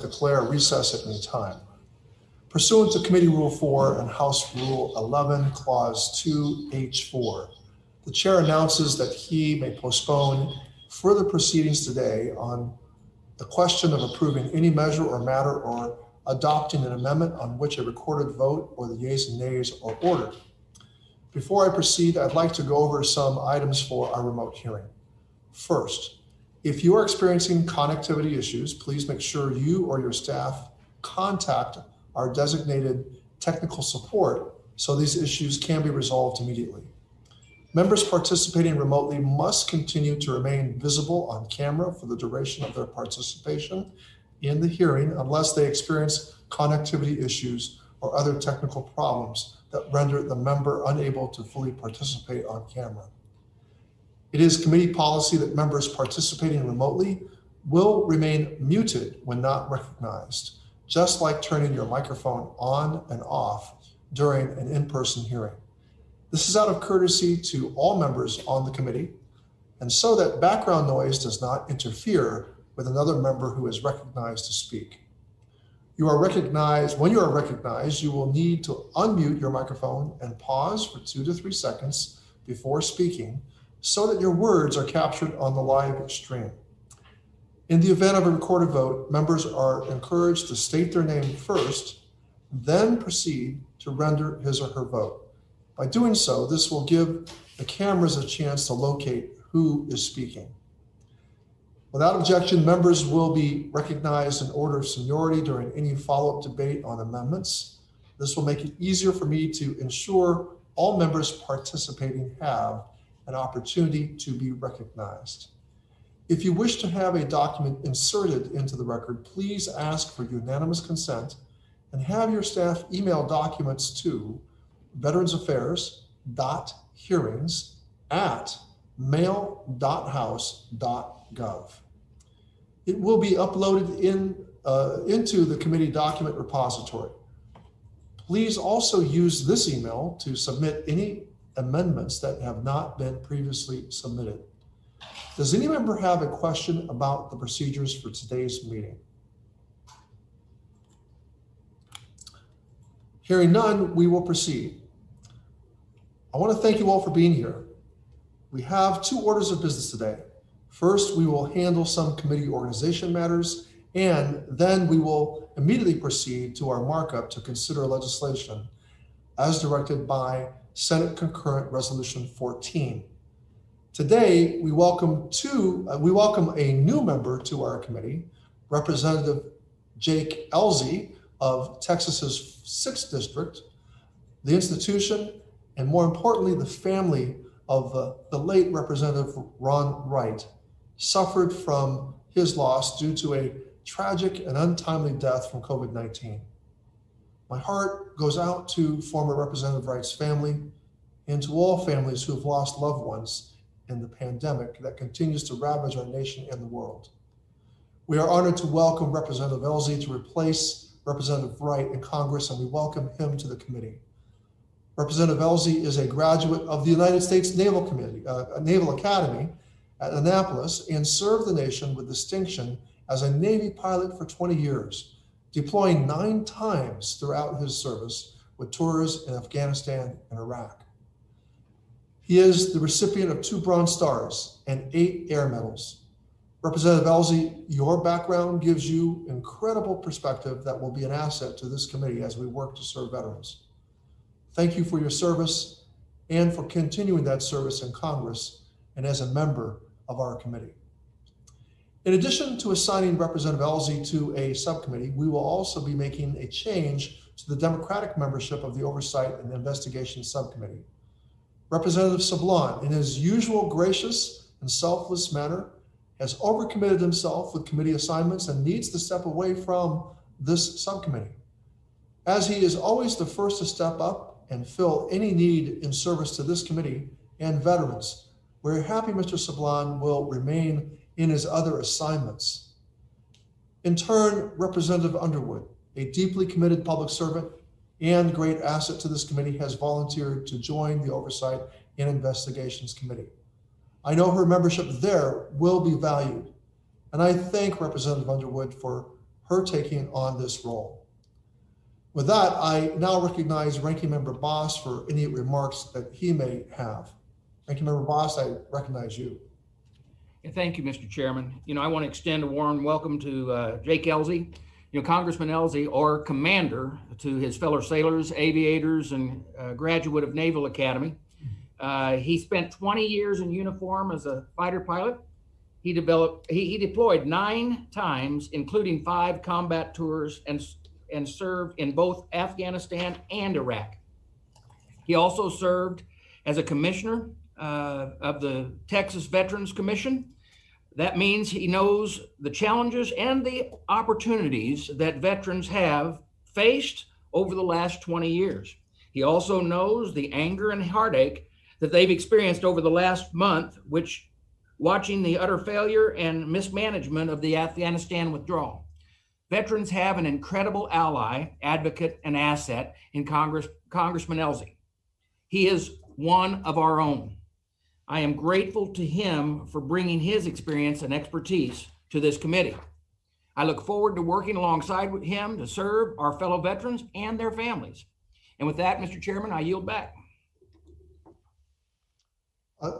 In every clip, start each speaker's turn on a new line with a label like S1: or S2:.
S1: declare recess at any time. Pursuant to Committee Rule 4 and House Rule 11, Clause 2H4, the chair announces that he may postpone further proceedings today on the question of approving any measure or matter or adopting an amendment on which a recorded vote or the yeas and nays are ordered. Before I proceed, I'd like to go over some items for our remote hearing. First, if you are experiencing connectivity issues, please make sure you or your staff contact our designated technical support so these issues can be resolved immediately. Members participating remotely must continue to remain visible on camera for the duration of their participation in the hearing unless they experience connectivity issues or other technical problems that render the member unable to fully participate on camera. It is committee policy that members participating remotely will remain muted when not recognized, just like turning your microphone on and off during an in-person hearing. This is out of courtesy to all members on the committee, and so that background noise does not interfere with another member who is recognized to speak. When you are recognized, you will need to unmute your microphone and pause for 2 to 3 seconds before speaking so that your words are captured on the live stream. In the event of a recorded vote, members are encouraged to state their name first, then proceed to render his or her vote. By doing so, this will give the cameras a chance to locate who is speaking. Without objection, members will be recognized in order of seniority during any follow-up debate on amendments. This will make it easier for me to ensure all members participating have an opportunity to be recognized. If you wish to have a document inserted into the record, please ask for unanimous consent and have your staff email documents to veteransAffairs.hearings@mail.house.gov. It will be uploaded into the committee document repository. Please also use this email to submit any amendments that have not been previously submitted. Does any member have a question about the procedures for today's meeting? Hearing none, we will proceed. I want to thank you all for being here. We have 2 orders of business today. First, we will handle some committee organization matters, and then we will immediately proceed to our markup to consider legislation as directed by Senate Concurrent Resolution 14. Today, we welcome a new member to our committee, Representative Jake Elzy of Texas's 6th District. The institution, and more importantly, the family of the late Representative Ron Wright, suffered from his loss due to a tragic and untimely death from COVID-19. My heart goes out to former Representative Wright's family and to all families who have lost loved ones in the pandemic that continues to ravage our nation and the world. We are honored to welcome Representative Elzy to replace Representative Wright in Congress, and we welcome him to the committee. Representative Elzy is a graduate of the United States Naval Academy at Annapolis and served the nation with distinction as a Navy pilot for 20 years, deploying 9 times throughout his service with tours in Afghanistan and Iraq. He is the recipient of 2 Bronze Stars and 8 Air Medals. Representative Elzy, your background gives you incredible perspective that will be an asset to this committee as we work to serve veterans. Thank you for your service and for continuing that service in Congress and as a member of our committee. In addition to assigning Representative Elzy to a subcommittee, we will also be making a change to the Democratic membership of the Oversight and Investigation Subcommittee. Representative Sablon, in his usual gracious and selfless manner, has overcommitted himself with committee assignments and needs to step away from this subcommittee. As he is always the first to step up and fill any need in service to this committee and veterans, we're happy Mr. Sablon will remain in his other assignments. In turn, Representative Underwood, a deeply committed public servant and great asset to this committee, has volunteered to join the Oversight and Investigations Committee. I know her membership there will be valued, and I thank Representative Underwood for her taking on this role. With that, I now recognize Ranking Member Boss for any remarks that he may have. Ranking Member Boss, I recognize you.
S2: Thank you, Mr. Chairman. I want to extend a warm welcome to Jake Elsey, Congressman Elsey, or Commander, to his fellow sailors, aviators, and graduate of Naval Academy. He spent 20 years in uniform as a fighter pilot. He deployed 9 times, including 5 combat tours, and served in both Afghanistan and Iraq. He also served as a commissioner of the Texas Veterans Commission. That means he knows the challenges and the opportunities that veterans have faced over the last 20 years. He also knows the anger and heartache that they've experienced over the last month, watching the utter failure and mismanagement of the Afghanistan withdrawal. Veterans have an incredible ally, advocate, and asset in Congressman Elsey. He is one of our own. I am grateful to him for bringing his experience and expertise to this committee. I look forward to working alongside with him to serve our fellow veterans and their families. And with that, Mr. Chairman, I yield back.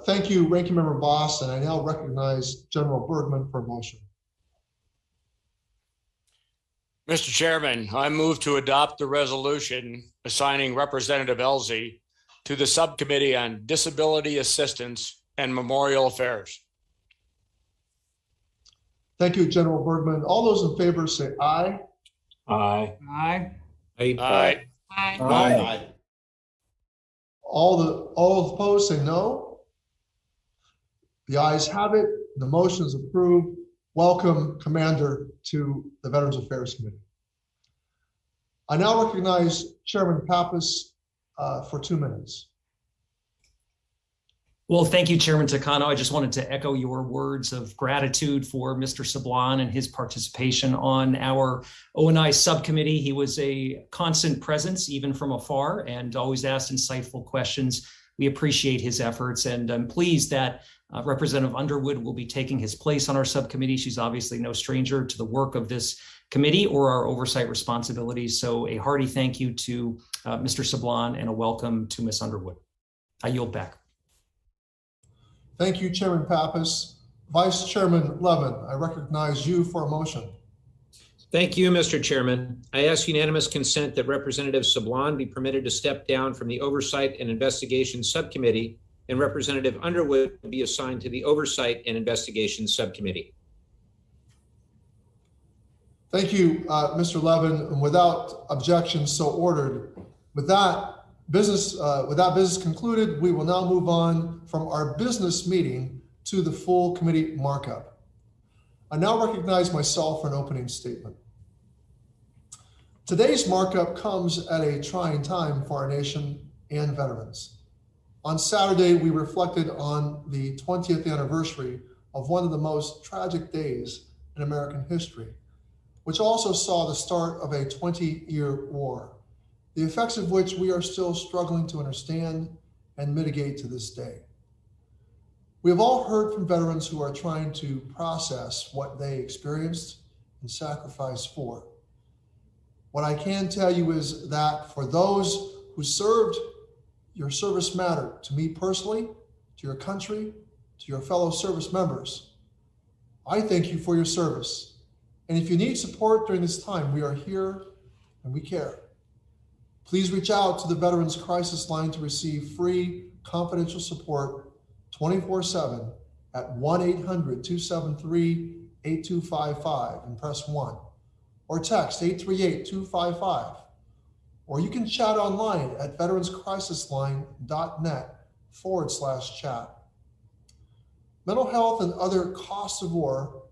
S1: Thank you, Ranking Member Boss, and I now recognize General Bergman for a motion.
S3: Mr. Chairman, I move to adopt the resolution assigning Representative Elsey to the Subcommittee on Disability Assistance and Memorial Affairs.
S1: Thank you, General Bergman. All those in favor say aye.
S4: Aye.
S2: Aye.
S3: Aye.
S2: Aye.
S4: Aye.
S1: All opposed say no. The ayes have it. The motion is approved. Welcome, Commander, to the Veterans Affairs Committee. I now recognize Chairman Pappas for 2 minutes.
S5: Well, thank you, Chairman Takano. I just wanted to echo your words of gratitude for Mr. Sablan and his participation on our O&I subcommittee. He was a constant presence, even from afar, and always asked insightful questions. We appreciate his efforts, and I'm pleased that Representative Underwood will be taking his place on our subcommittee. She's obviously no stranger to the work of this committee or our oversight responsibilities. So a hearty thank you to Mr. Sablan and a welcome to Ms. Underwood. I yield back.
S1: Thank you, Chairman Pappas. Vice Chairman Levin, I recognize you for a motion.
S4: Thank you, Mr. Chairman. I ask unanimous consent that Representative Sablan be permitted to step down from the Oversight and Investigation Subcommittee and Representative Underwood be assigned to the Oversight and Investigation Subcommittee.
S1: Thank you, Mr. Levin. And without objection, so ordered. With that business concluded, we will now move on from our business meeting to the full committee markup. I now recognize myself for an opening statement. Today's markup comes at a trying time for our nation and veterans. On Saturday, we reflected on the 20th anniversary of one of the most tragic days in American history, which also saw the start of a 20-year war, the effects of which we are still struggling to understand and mitigate to this day. We have all heard from veterans who are trying to process what they experienced and sacrificed for. What I can tell you is that for those who served, your service mattered to me personally, to your country, to your fellow service members. I thank you for your service. And if you need support during this time, we are here and we care. Please reach out to the Veterans Crisis Line to receive free confidential support 24/7 at 1-800-273-8255 and press 1, or text 838-255, or you can chat online at veteranscrisisline.net/chat. Mental health and other costs of war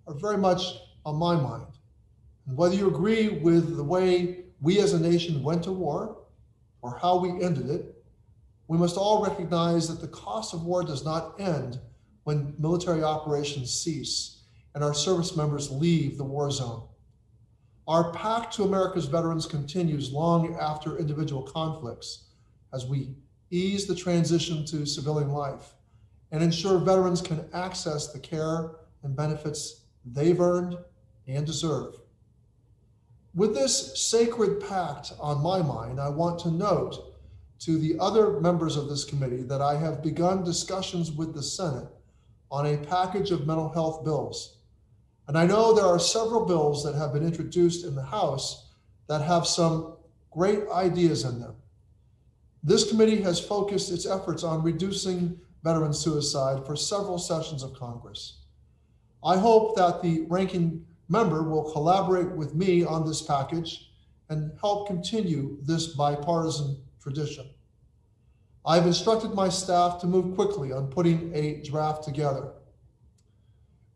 S1: are very much on my mind. And whether you agree with the way we as a nation went to war or how we ended it, we must all recognize that the cost of war does not end when military operations cease and our service members leave the war zone. Our pact to America's veterans continues long after individual conflicts as we ease the transition to civilian life and ensure veterans can access the care and benefits they've earned and deserve. With this sacred pact on my mind, I want to note to the other members of this committee that I have begun discussions with the Senate on a package of mental health bills. And I know there are several bills that have been introduced in the House that have some great ideas in them. This committee has focused its efforts on reducing veteran suicide for several sessions of Congress. I hope that the ranking member will collaborate with me on this package and help continue this bipartisan tradition. I've instructed my staff to move quickly on putting a draft together.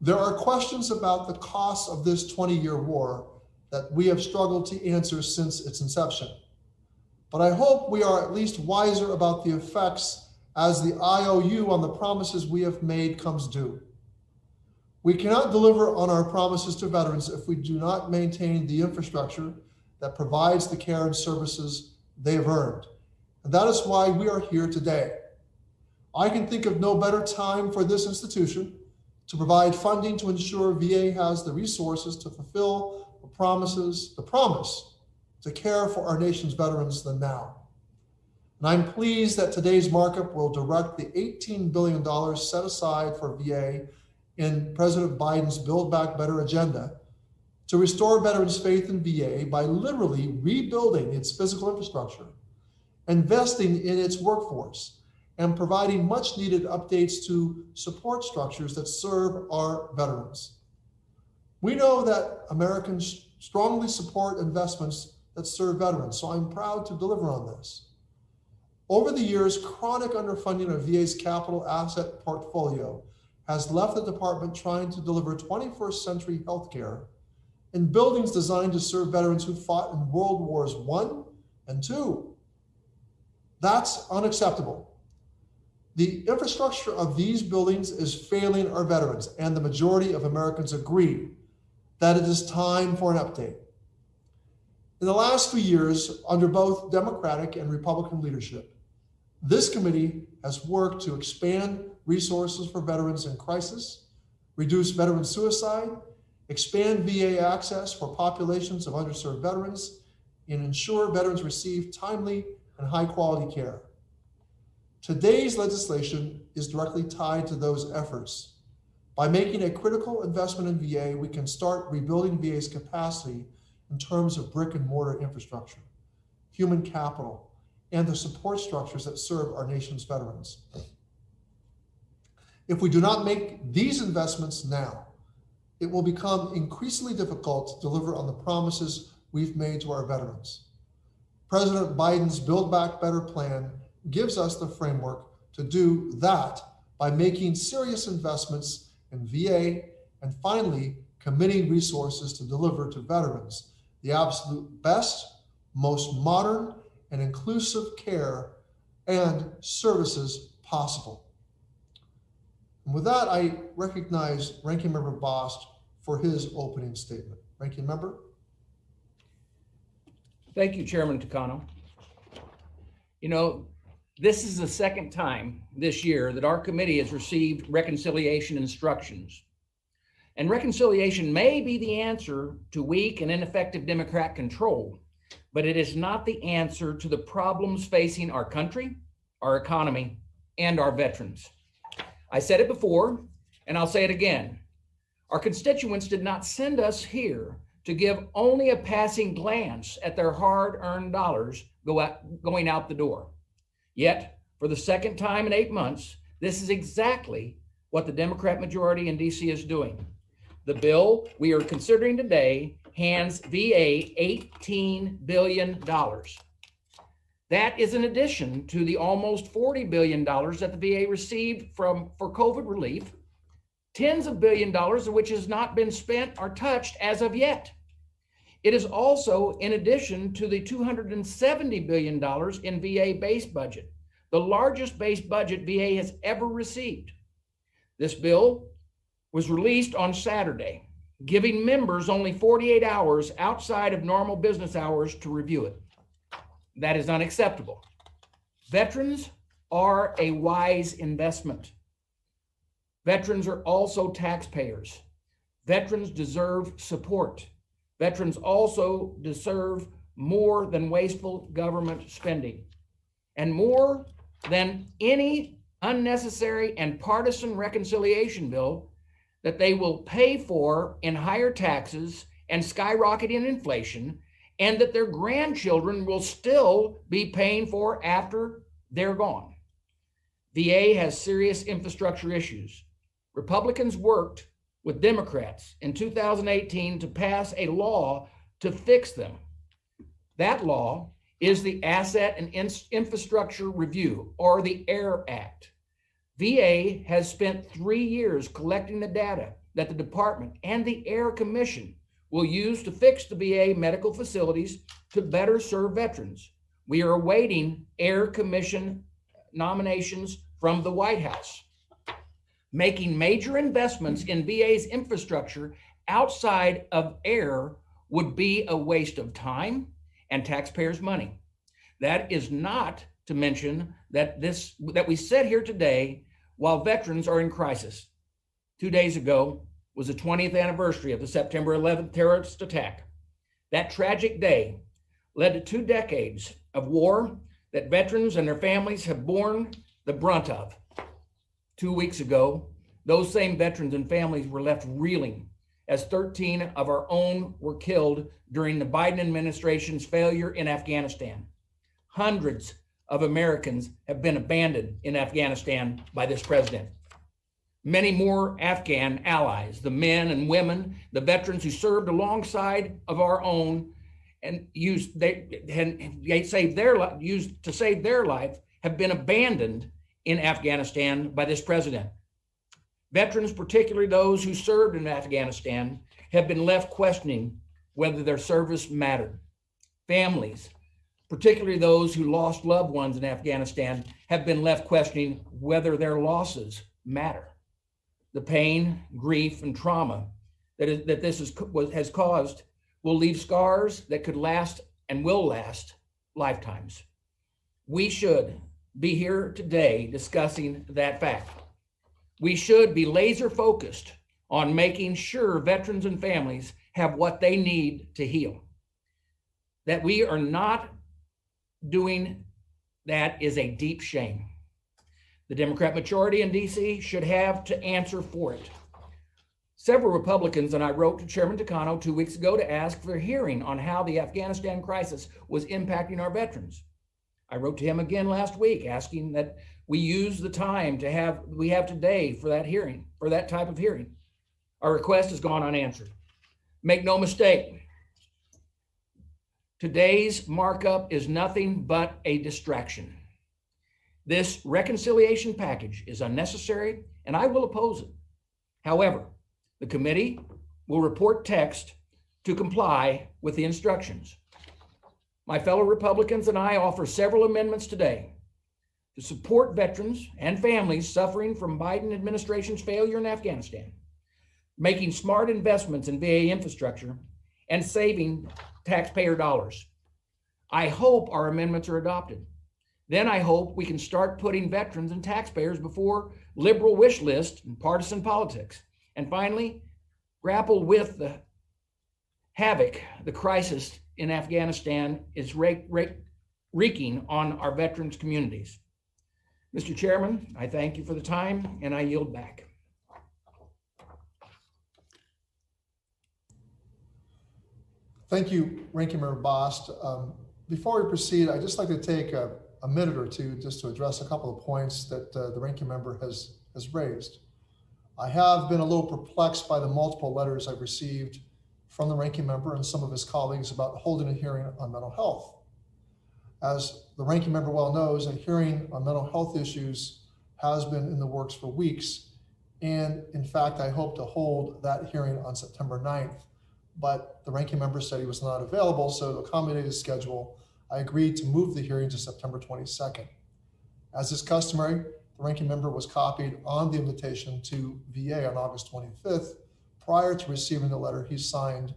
S1: There are questions about the cost of this 20-year war that we have struggled to answer since its inception. But I hope we are at least wiser about the effects as the IOU on the promises we have made comes due. We cannot deliver on our promises to veterans if we do not maintain the infrastructure that provides the care and services they have earned. And that is why we are here today. I can think of no better time for this institution to provide funding to ensure VA has the resources to fulfill the promise to care for our nation's veterans than now. And I'm pleased that today's markup will direct the $18 billion set aside for VA in President Biden's Build Back Better agenda to restore veterans' faith in VA by literally rebuilding its physical infrastructure, investing in its workforce, and providing much needed updates to support structures that serve our veterans. We know that Americans strongly support investments that serve veterans, so I'm proud to deliver on this. Over the years, chronic underfunding of VA's capital asset portfolio has left the department trying to deliver 21st century healthcare in buildings designed to serve veterans who fought in World Wars I and II. That's unacceptable. The infrastructure of these buildings is failing our veterans, and the majority of Americans agree that it is time for an update. In the last few years, under both Democratic and Republican leadership, this committee has worked to expand resources for veterans in crisis, reduce veteran suicide, expand VA access for populations of underserved veterans, and ensure veterans receive timely and high-quality care. Today's legislation is directly tied to those efforts. By making a critical investment in VA, we can start rebuilding VA's capacity in terms of brick and mortar infrastructure, human capital, and the support structures that serve our nation's veterans. If we do not make these investments now, it will become increasingly difficult to deliver on the promises we've made to our veterans. President Biden's Build Back Better plan gives us the framework to do that by making serious investments in VA and finally committing resources to deliver to veterans the absolute best, most modern, and inclusive care and services possible. And with that, I recognize Ranking Member Bost for his opening statement. Ranking Member.
S2: Thank you, Chairman Takano. You know, this is the second time this year that our committee has received reconciliation instructions. And reconciliation may be the answer to weak and ineffective Democrat control, but it is not the answer to the problems facing our country, our economy, and our veterans. I said it before, and I'll say it again. Our constituents did not send us here to give only a passing glance at their hard-earned dollars going out the door. Yet, for the second time in 8 months, this is exactly what the Democrat majority in DC is doing. The bill we are considering today hands VA $18 billion. That is in addition to the almost $40 billion that the VA received for COVID relief, tens of billions of dollars of which has not been spent or touched as of yet. It is also in addition to the $270 billion in VA base budget, the largest base budget VA has ever received. This bill was released on Saturday, giving members only 48 hours outside of normal business hours to review it. That is unacceptable. Veterans are a wise investment. Veterans are also taxpayers. Veterans deserve support. Veterans also deserve more than wasteful government spending, and more than any unnecessary and partisan reconciliation bill that they will pay for in higher taxes and skyrocketing inflation, and that their grandchildren will still be paying for after they're gone. VA has serious infrastructure issues. Republicans worked with Democrats in 2018 to pass a law to fix them. That law is the Asset and Infrastructure Review, or the AIR Act. VA has spent 3 years collecting the data that the department and the AIR Commission will use to fix the VA medical facilities to better serve veterans. We are awaiting AIR Commission nominations from the White House. Making major investments in VA's infrastructure outside of AIR would be a waste of time and taxpayers' money. That is not to mention that we sit here today while veterans are in crisis. 2 days ago was the 20th anniversary of the September 11th terrorist attack. That tragic day led to 2 decades of war that veterans and their families have borne the brunt of. 2 weeks ago, those same veterans and families were left reeling as 13 of our own were killed during the Biden administration's failure in Afghanistan. Hundreds of Americans have been abandoned in Afghanistan by this president. Many more Afghan allies, the men and women, the veterans who served alongside of our own and used to save their life, have been abandoned in Afghanistan by this president. Veterans, particularly those who served in Afghanistan, have been left questioning whether their service mattered. Families, particularly those who lost loved ones in Afghanistan, have been left questioning whether their losses matter. The pain, grief, and trauma that this has caused will leave scars that could last and will last lifetimes. We should be here today discussing that fact. We should be laser focused on making sure veterans and families have what they need to heal. That we are not doing that is a deep shame. The Democrat majority in DC should have to answer for it. Several Republicans and I wrote to Chairman Takano 2 weeks ago to ask for a hearing on how the Afghanistan crisis was impacting our veterans. I wrote to him again last week asking that we use the time we have today for that hearing, for that type of hearing. Our request has gone unanswered. Make no mistake, today's markup is nothing but a distraction. This reconciliation package is unnecessary, and I will oppose it. However, the committee will report text to comply with the instructions. My fellow Republicans and I offer several amendments today to support veterans and families suffering from Biden administration's failure in Afghanistan, making smart investments in VA infrastructure, and saving taxpayer dollars. I hope our amendments are adopted. Then I hope we can start putting veterans and taxpayers before liberal wish lists and partisan politics. And finally, grapple with the havoc the crisis in Afghanistan is wreaking on our veterans communities. Mr. Chairman, I thank you for the time and I yield back.
S1: Thank you, Ranking Member Bost. Before we proceed, I'd just like to take a minute or two just to address a couple of points that the Ranking Member has raised. I have been a little perplexed by the multiple letters I've received from the Ranking Member and some of his colleagues about holding a hearing on mental health. As the Ranking Member well knows, a hearing on mental health issues has been in the works for weeks. And in fact, I hope to hold that hearing on September 9th. But the Ranking Member said he was not available, so to accommodate his schedule, I agreed to move the hearing to September 22nd. As is customary, the Ranking Member was copied on the invitation to VA on August 25th, prior to receiving the letter he signed,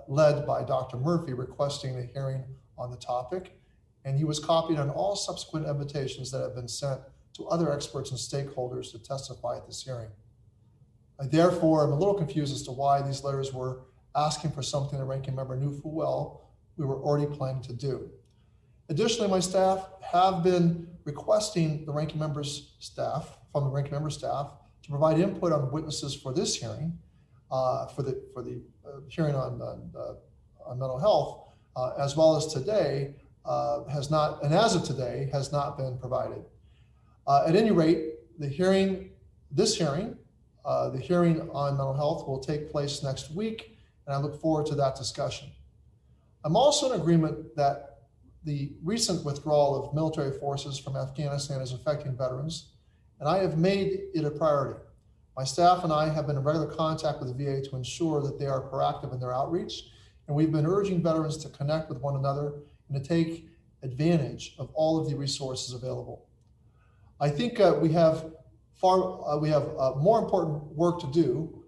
S1: led by Dr. Murphy, requesting a hearing on the topic. And he was copied on all subsequent invitations that have been sent to other experts and stakeholders to testify at this hearing. I therefore am a little confused as to why these letters were asking for something the ranking member knew full well we were already planning to do. Additionally, my staff have been requesting the ranking member's staff, from the ranking member staff, to provide input on witnesses for this hearing, for the hearing on mental health, as well as today, has not, and as of today, has not been provided. At any rate, the hearing on mental health will take place next week, and I look forward to that discussion. I'm also in agreement that the recent withdrawal of military forces from Afghanistan is affecting veterans, and I have made it a priority. My staff and I have been in regular contact with the VA to ensure that they are proactive in their outreach, and we've been urging veterans to connect with one another and to take advantage of all of the resources available. I think we have more important work to do,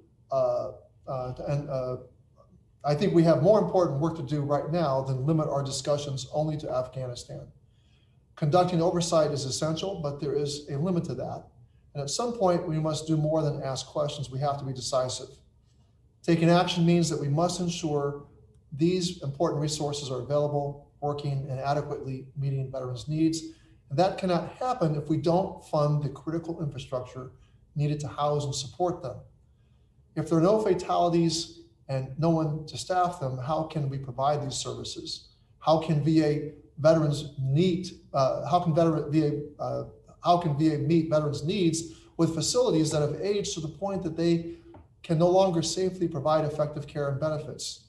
S1: I think we have more important work to do right now than limit our discussions only to Afghanistan. Conducting oversight is essential, but there is a limit to that. And at some point, we must do more than ask questions. We have to be decisive. Taking action means that we must ensure these important resources are available, working, and adequately meeting veterans' needs. And that cannot happen if we don't fund the critical infrastructure needed to house and support them. If there are no fatalities and no one to staff them, how can we provide these services? How can VA meet veterans' needs with facilities that have aged to the point that they can no longer safely provide effective care and benefits?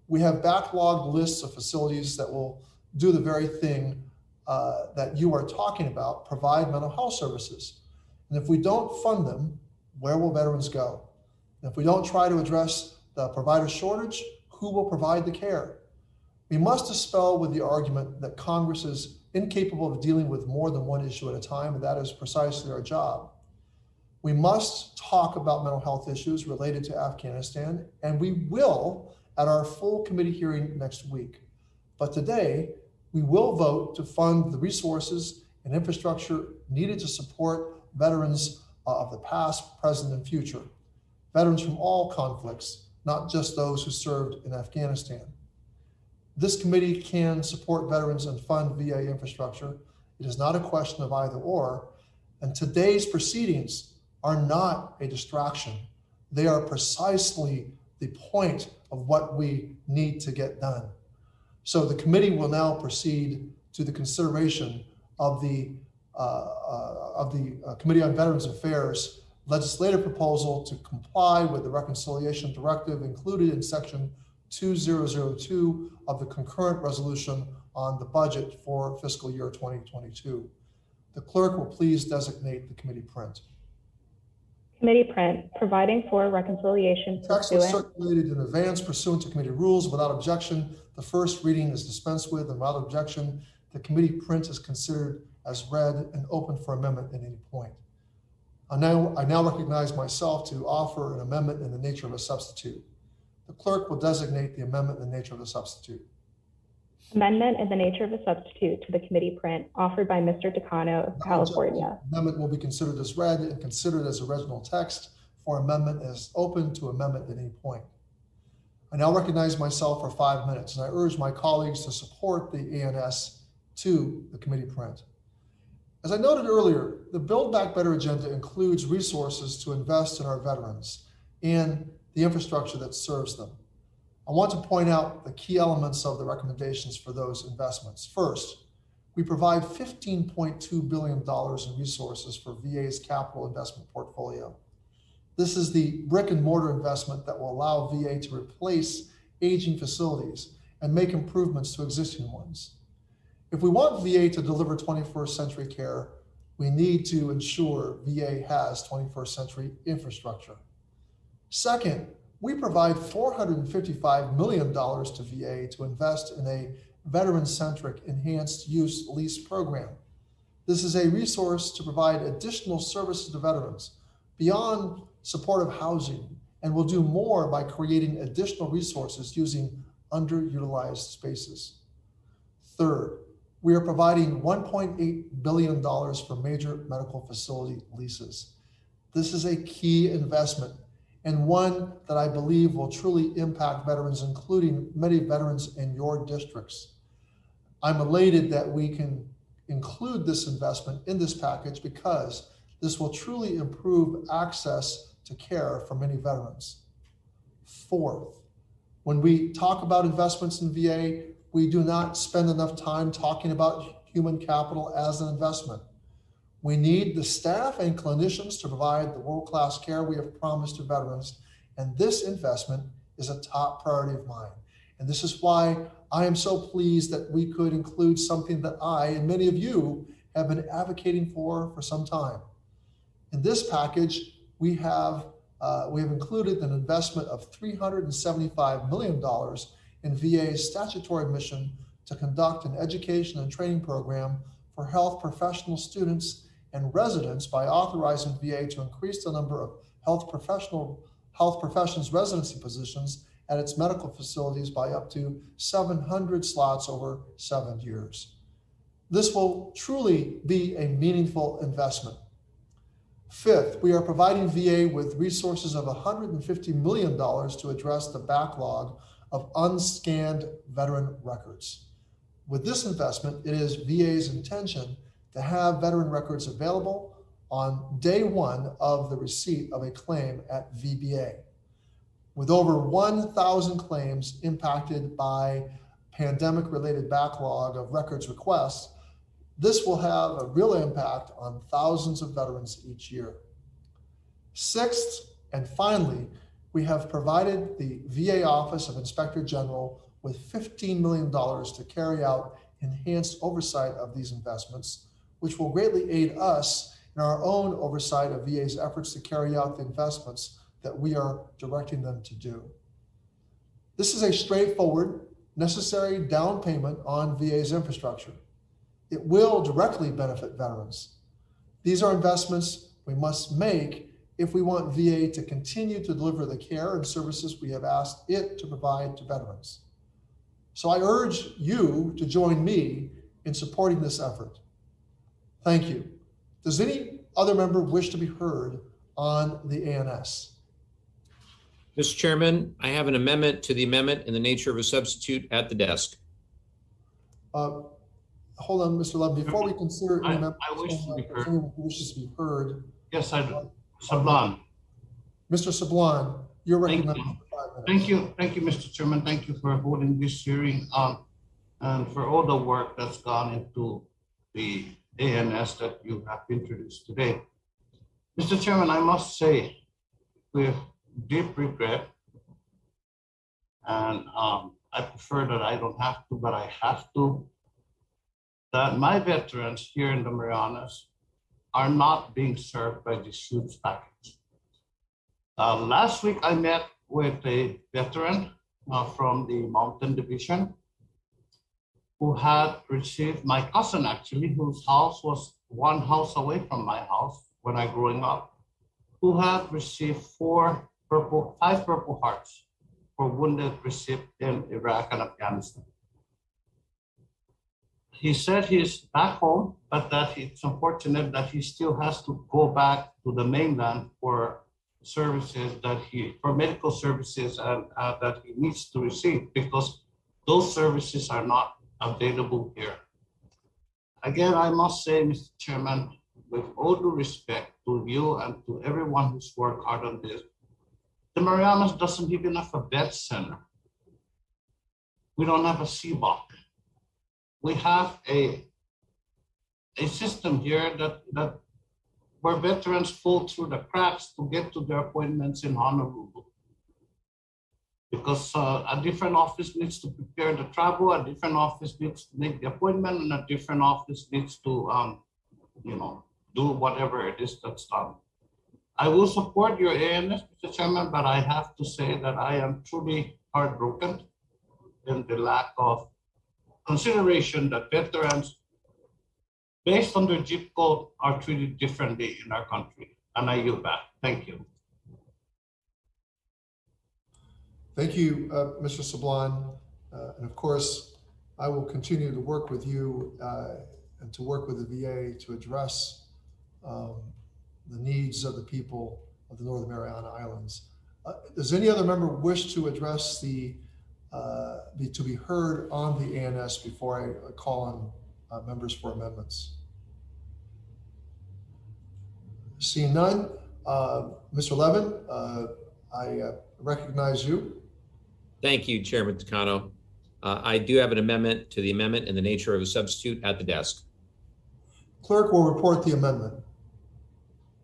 S1: We have backlogged lists of facilities that will do the very thing that you are talking about, provide mental health services. And if we don't fund them, where will veterans go? And if we don't try to address the provider shortage, who will provide the care? We must dispel with the argument that Congress is incapable of dealing with more than one issue at a time, and that is precisely our job. We must talk about mental health issues related to Afghanistan, and we will at our full committee hearing next week. But today, we will vote to fund the resources and infrastructure needed to support veterans of the past, present, and future. Veterans from all conflicts, not just those who served in Afghanistan. This committee can support veterans and fund VA infrastructure. It is not a question of either or, and today's proceedings are not a distraction. They are precisely the point of what we need to get done. So the committee will now proceed to the consideration of the Committee on Veterans Affairs legislative proposal to comply with the reconciliation directive included in section 2002 of the concurrent resolution on the budget for fiscal year 2022. The clerk will please designate the committee print.
S6: Committee print, providing for reconciliation
S1: Text was circulated in advance pursuant to committee rules. Without objection, the first reading is dispensed with, and without objection, the committee print is considered as read and open for amendment at any point. I now recognize myself to offer an amendment in the nature of a substitute. The clerk will designate the amendment in the nature of the substitute.
S6: Amendment in the nature of a substitute to the committee print offered by Mr. Takano of California.
S1: Amendment will be considered as read and considered as original text for amendment as open to amendment at any point. I now recognize myself for 5 minutes, and I urge my colleagues to support the ANS to the committee print. As I noted earlier, the Build Back Better agenda includes resources to invest in our veterans and the infrastructure that serves them. I want to point out the key elements of the recommendations for those investments. First, we provide $15.2 billion in resources for VA's capital investment portfolio. This is the brick and mortar investment that will allow VA to replace aging facilities and make improvements to existing ones. If we want VA to deliver 21st century care, we need to ensure VA has 21st century infrastructure. Second, we provide $455 million to VA to invest in a veteran-centric enhanced use lease program. This is a resource to provide additional services to veterans beyond supportive housing, and will do more by creating additional resources using underutilized spaces. Third, we are providing $1.8 billion for major medical facility leases. This is a key investment and one that I believe will truly impact veterans, including many veterans in your districts. I'm elated that we can include this investment in this package because this will truly improve access to care for many veterans. Fourth, when we talk about investments in VA, we do not spend enough time talking about human capital as an investment. We need the staff and clinicians to provide the world-class care we have promised to veterans, and this investment is a top priority of mine. And this is why I am so pleased that we could include something that I and many of you have been advocating for some time. In this package, we have included an investment of $375 million in VA's statutory mission to conduct an education and training program for health professional students and residents by authorizing VA to increase the number of health professions residency positions at its medical facilities by up to 700 slots over 7 years. This will truly be a meaningful investment. Fifth, we are providing VA with resources of $150 million to address the backlog of unscanned veteran records. With this investment, it is VA's intention to have veteran records available on day one of the receipt of a claim at VBA. With over 1,000 claims impacted by pandemic-related backlog of records requests, this will have a real impact on thousands of veterans each year. Sixth, and finally, we have provided the VA Office of Inspector General with $15 million to carry out enhanced oversight of these investments, which will greatly aid us in our own oversight of VA's efforts to carry out the investments that we are directing them to do. This is a straightforward, necessary down payment on VA's infrastructure. It will directly benefit veterans. These are investments we must make if we want VA to continue to deliver the care and services we have asked it to provide to veterans. So I urge you to join me in supporting this effort. Thank you. Does any other member wish to be heard on the ANS?
S4: Mr. Chairman, I have an amendment to the amendment in the nature of a substitute at the desk.
S1: Hold on, Mr. Love. Before we consider
S7: I wish to be heard.
S1: anyone who wishes to be heard.
S7: Yes, I do. Sablan.
S1: Mr. Sablan, you're recognized for 5 minutes.
S7: Thank you, Mr. Chairman. Thank you for holding this hearing and for all the work that's gone into the ANS that you have introduced today. Mr. Chairman, I must say with deep regret, and I prefer that I don't have to, but I have to, that my veterans here in the Marianas are not being served by this huge package. Last week, I met with a veteran from the Mountain Division who had received, my cousin actually, whose house was one house away from my house when I growing up, who had received 5 Purple Hearts for wounded received in Iraq and Afghanistan. He said he's back home, but that it's unfortunate that he still has to go back to the mainland for services for medical services and that he needs to receive because those services are not available here. Again, I must say, Mr. Chairman, with all due respect to you and to everyone who's worked hard on this, the Marianas doesn't even have a vet center. We don't have a CBOC. We have a system here that where veterans fall through the cracks to get to their appointments in Honolulu. Because a different office needs to prepare the travel, a different office needs to make the appointment, and a different office needs to, do whatever it is that's done. I will support your ANS, Mr. Chairman, but I have to say that I am truly heartbroken in the lack of consideration that veterans, based on their zip code, are treated differently in our country. And I yield back. Thank you.
S1: Thank you, Mr. Sablan. And of course, I will continue to work with you and to work with the VA to address the needs of the people of the Northern Mariana Islands. Does any other member wish to address to be heard on the ANS before I call on members for amendments? Seeing none, Mr. Levin, I recognize you.
S4: Thank you, Chairman Takano. I do have an amendment to the amendment in the nature of a substitute at the desk.
S1: Clerk will report the amendment.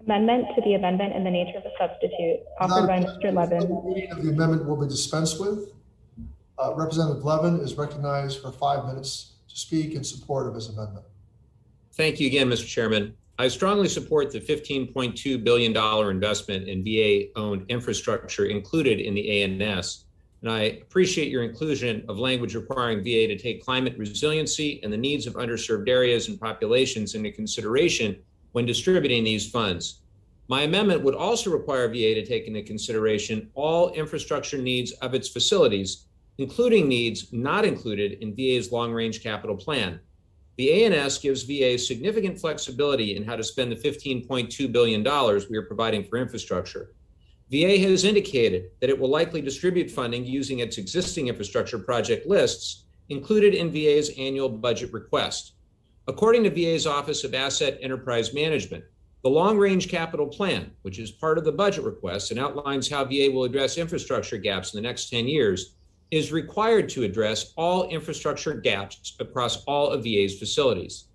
S6: Amendment to the amendment in the nature of a substitute offered by Mr. Levin.
S1: Reading of the amendment will be dispensed with. Representative Levin is recognized for 5 minutes to speak in support of his amendment.
S4: Thank you again, Mr. Chairman. I strongly support the $15.2 billion investment in VA-owned infrastructure included in the ANS, and I appreciate your inclusion of language requiring VA to take climate resiliency and the needs of underserved areas and populations into consideration when distributing these funds. My amendment would also require VA to take into consideration all infrastructure needs of its facilities, including needs not included in VA's long-range capital plan. The ANS gives VA significant flexibility in how to spend the $15.2 billion we are providing for infrastructure. VA has indicated that it will likely distribute funding using its existing infrastructure project lists included in VA's annual budget request. According to VA's Office of Asset Enterprise Management, the long-range capital plan, which is part of the budget request and outlines how VA will address infrastructure gaps in the next 10 years, is required to address all infrastructure gaps across all of VA's facilities.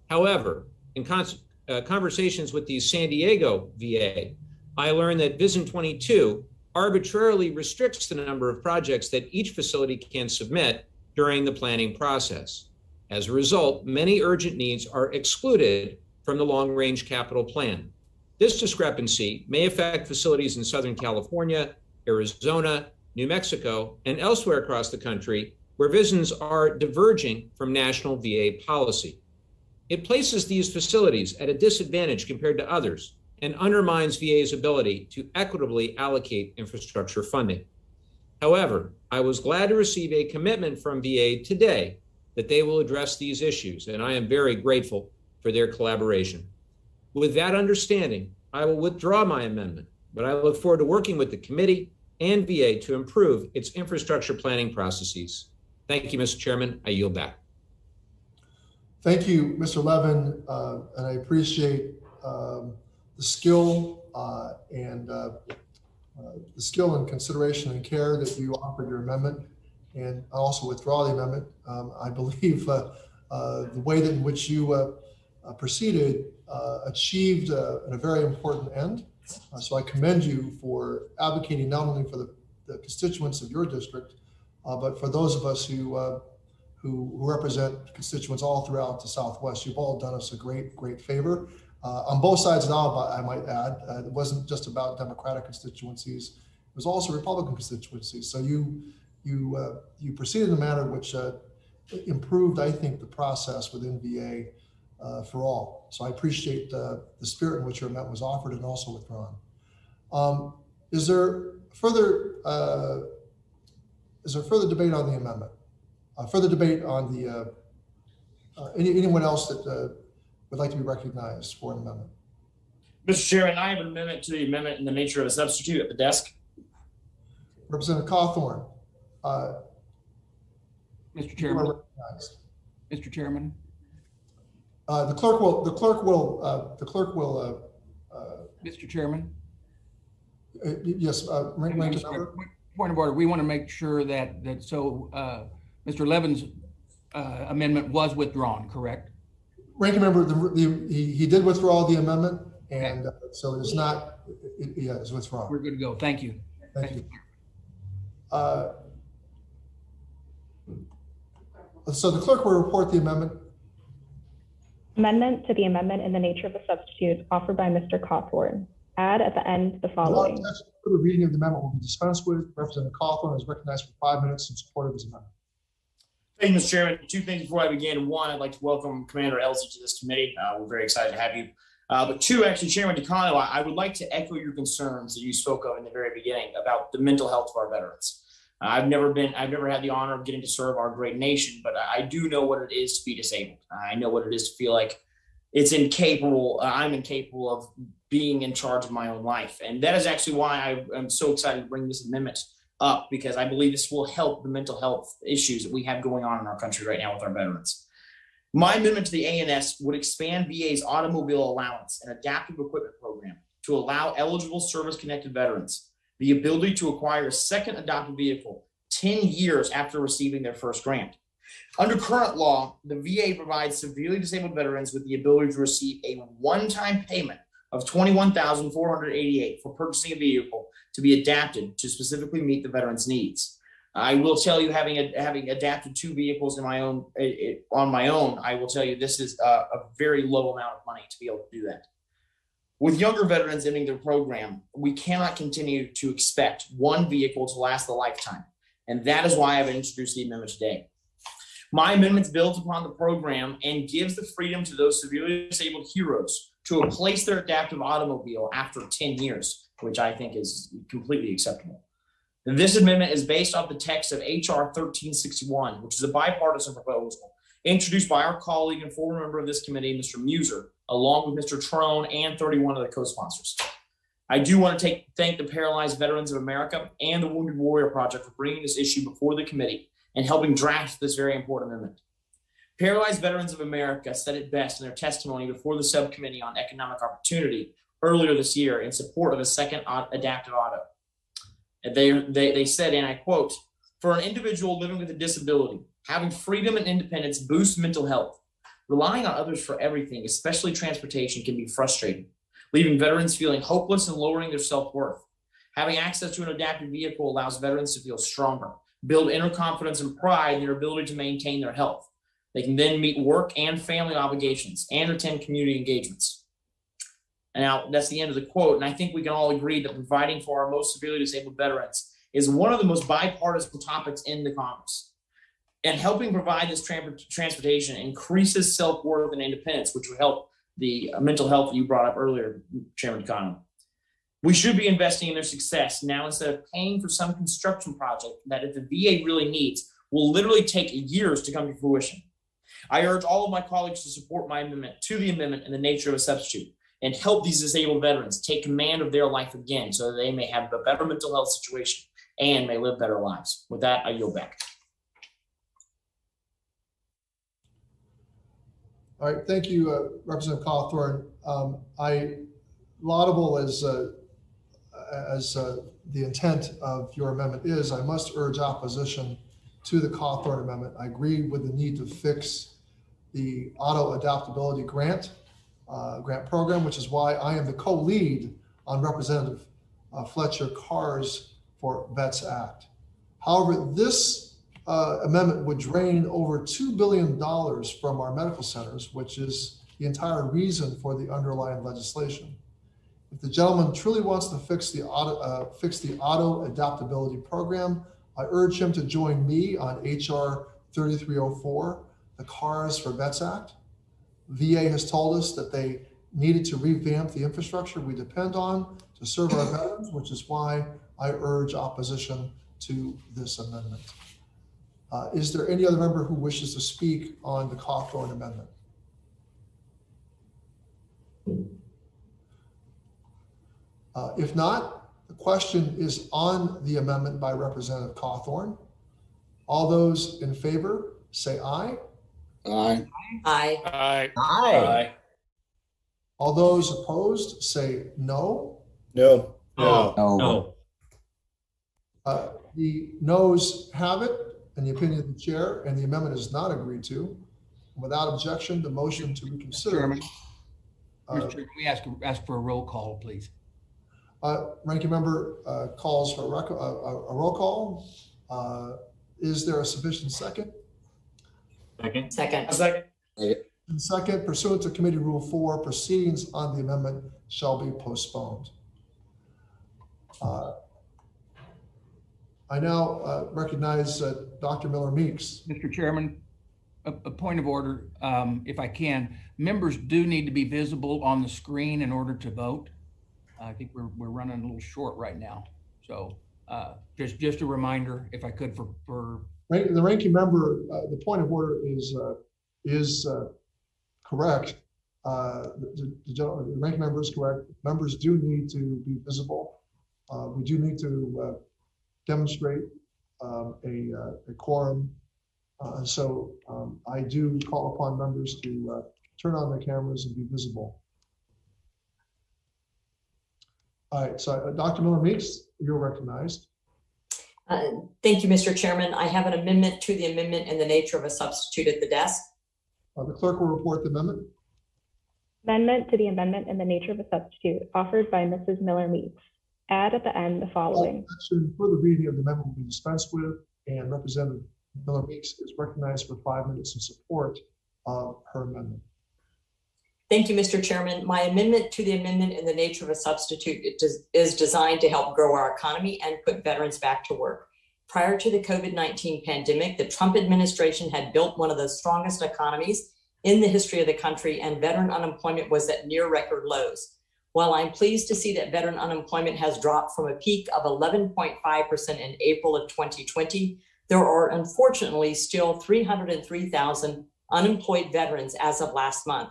S4: However, in conversations with the San Diego VA, I learned that Vision 22 arbitrarily restricts the number of projects that each facility can submit during the planning process. As a result, many urgent needs are excluded from the long-range capital plan. This discrepancy may affect facilities in Southern California, Arizona, New Mexico, and elsewhere across the country where visions are diverging from national VA policy. It places these facilities at a disadvantage compared to others and undermines VA's ability to equitably allocate infrastructure funding. However, I was glad to receive a commitment from VA today that they will address these issues, and I am very grateful for their collaboration. With that understanding, I will withdraw my amendment, but I look forward to working with the committee and VA to improve its infrastructure planning processes. Thank you, Mr. Chairman. I yield back.
S1: Thank you, Mr. Levin, and I appreciate the skill and consideration and care that you offered your amendment, and I also withdraw the amendment. I believe the way in which you proceeded achieved a very important end. So I commend you for advocating not only for the constituents of your district, but for those of us who represent constituents all throughout the Southwest. You've all done us a great favor on both sides now, I might add. It wasn't just about Democratic constituencies; it was also Republican constituencies. So you proceeded in a manner which improved, I think, the process within VA. For all. So I appreciate the spirit in which your amendment was offered and also withdrawn. Is there further debate on the amendment? Further debate on the anyone else that would like to be recognized for an amendment?
S8: Mr. Chairman, I have an amendment to the amendment in the nature of a substitute at the desk.
S1: Representative Cawthorn.
S2: Mr. Chairman. Mr. Chairman.
S1: The clerk will.
S2: Mr. Chairman.
S1: Yes, ranking member.
S2: Point of order. We want to make sure that Mr. Levin's amendment was withdrawn. Correct. Ranking
S1: member, he did withdraw the amendment, and so it is not. It's withdrawn.
S2: We're good to go. Thank you.
S1: Thank you. So the clerk will report the amendment.
S6: Amendment to the amendment in the nature of a substitute offered by Mr. Cawthorn. Add at the end the following.
S1: The reading of the amendment will be dispensed with. Representative Cawthorn is recognized for 5 minutes in support of his amendment.
S8: Thank you, Mr. Chairman. Two things before I begin. One, I'd like to welcome Commander Elsie to this committee. We're very excited to have you. But two, actually, Chairman Takano, I would like to echo your concerns that you spoke of in the very beginning about the mental health of our veterans. I've never had the honor of getting to serve our great nation, but I do know what it is to be disabled. I know what it is to feel like I'm incapable of being in charge of my own life. And that is actually why I am so excited to bring this amendment up, because I believe this will help the mental health issues that we have going on in our country right now with our veterans. My amendment to the ANS would expand VA's automobile allowance and adaptive equipment program to allow eligible service-connected veterans the ability to acquire a second adopted vehicle 10 years after receiving their first grant. Under current law, the VA provides severely disabled veterans with the ability to receive a one-time payment of $21,488 for purchasing a vehicle to be adapted to specifically meet the veteran's needs. I will tell you, having adapted 2 vehicles on my own, I will tell you this is a very low amount of money to be able to do that. With younger veterans ending their program, we cannot continue to expect one vehicle to last a lifetime, and that is why I've introduced the amendment today. My amendment builds upon the program and gives the freedom to those severely disabled heroes to replace their adaptive automobile after 10 years, which I think is completely acceptable. And this amendment is based off the text of HR 1361, which is a bipartisan proposal introduced by our colleague and former member of this committee, Mr. Muser, along with Mr. Trone and 31 of the co-sponsors. I do want to thank the Paralyzed Veterans of America and the Wounded Warrior Project for bringing this issue before the committee and helping draft this very important amendment. Paralyzed Veterans of America said it best in their testimony before the Subcommittee on Economic Opportunity earlier this year in support of a second adaptive auto. They said, and I quote, "For an individual living with a disability, having freedom and independence boosts mental health. Relying on others for everything, especially transportation, can be frustrating, leaving veterans feeling hopeless and lowering their self-worth. Having access to an adapted vehicle allows veterans to feel stronger, build inner confidence and pride in their ability to maintain their health. They can then meet work and family obligations and attend community engagements." And now that's the end of the quote. And I think we can all agree that providing for our most severely disabled veterans is one of the most bipartisan topics in the Congress. And helping provide this transportation increases self-worth and independence, which would help the mental health that you brought up earlier, Chairman Connell. We should be investing in their success now instead of paying for some construction project that, if the VA really needs, will literally take years to come to fruition. I urge all of my colleagues to support my amendment to the amendment in the nature of a substitute and help these disabled veterans take command of their life again so that they may have a better mental health situation and may live better lives. With that, I yield back.
S1: All right, thank you, Representative Cawthorn. Laudable as the intent of your amendment is, I must urge opposition to the Cawthorn amendment. I agree with the need to fix the auto adaptability grant program, which is why I am the co-lead on Representative Fletcher Carr's for Vets Act. However, this amendment would drain over $2 billion from our medical centers, which is the entire reason for the underlying legislation. If the gentleman truly wants to fix the auto adaptability program, I urge him to join me on HR 3304, the Cars for Vets Act. VA has told us that they needed to revamp the infrastructure we depend on to serve our veterans, which is why I urge opposition to this amendment. Is there any other member who wishes to speak on the Cawthorn amendment? If not, the question is on the amendment by Representative Cawthorn. All those in favor say aye.
S9: Aye.
S3: Aye.
S9: Aye.
S8: Aye.
S1: All those opposed say no.
S9: No.
S4: No.
S9: No.
S1: The noes have it in the opinion of the chair, and the amendment is not agreed to. Without objection, the motion to reconsider.
S2: Chairman, Mr. Chairman, we ask for a roll call, please.
S1: Ranking member calls for a roll call. Is there a sufficient second?
S9: Second.
S8: Second.
S1: And second, pursuant to Committee Rule 4, proceedings on the amendment shall be postponed. I now recognize Dr. Miller Meeks.
S2: Mr. Chairman, a point of order, if I can. Members do need to be visible on the screen in order to vote. I think we're running a little short right now. So just a reminder, if I could, for
S1: the ranking member, the point of order is correct. the ranking member is correct. Members do need to be visible. We do need to demonstrate a quorum. So I do call upon members to turn on their cameras and be visible. All right, so Dr. Miller-Meeks, you're recognized.
S10: Thank you, Mr. Chairman. I have an amendment to the amendment in the nature of a substitute at the desk.
S1: The clerk will report the amendment.
S6: Amendment to the amendment in the nature of a substitute offered by Mrs. Miller-Meeks. Add at the end the following.
S1: Further reading of the amendment will be dispensed with, and Representative Miller-Meeks is recognized for 5 minutes in support of her amendment.
S10: Thank you, Mr. Chairman. My amendment to the amendment in the nature of a substitute is designed to help grow our economy and put veterans back to work. Prior to the COVID-19 pandemic, the Trump administration had built one of the strongest economies in the history of the country, and veteran unemployment was at near record lows. While I'm pleased to see that veteran unemployment has dropped from a peak of 11.5% in April of 2020, there are unfortunately still 303,000 unemployed veterans as of last month.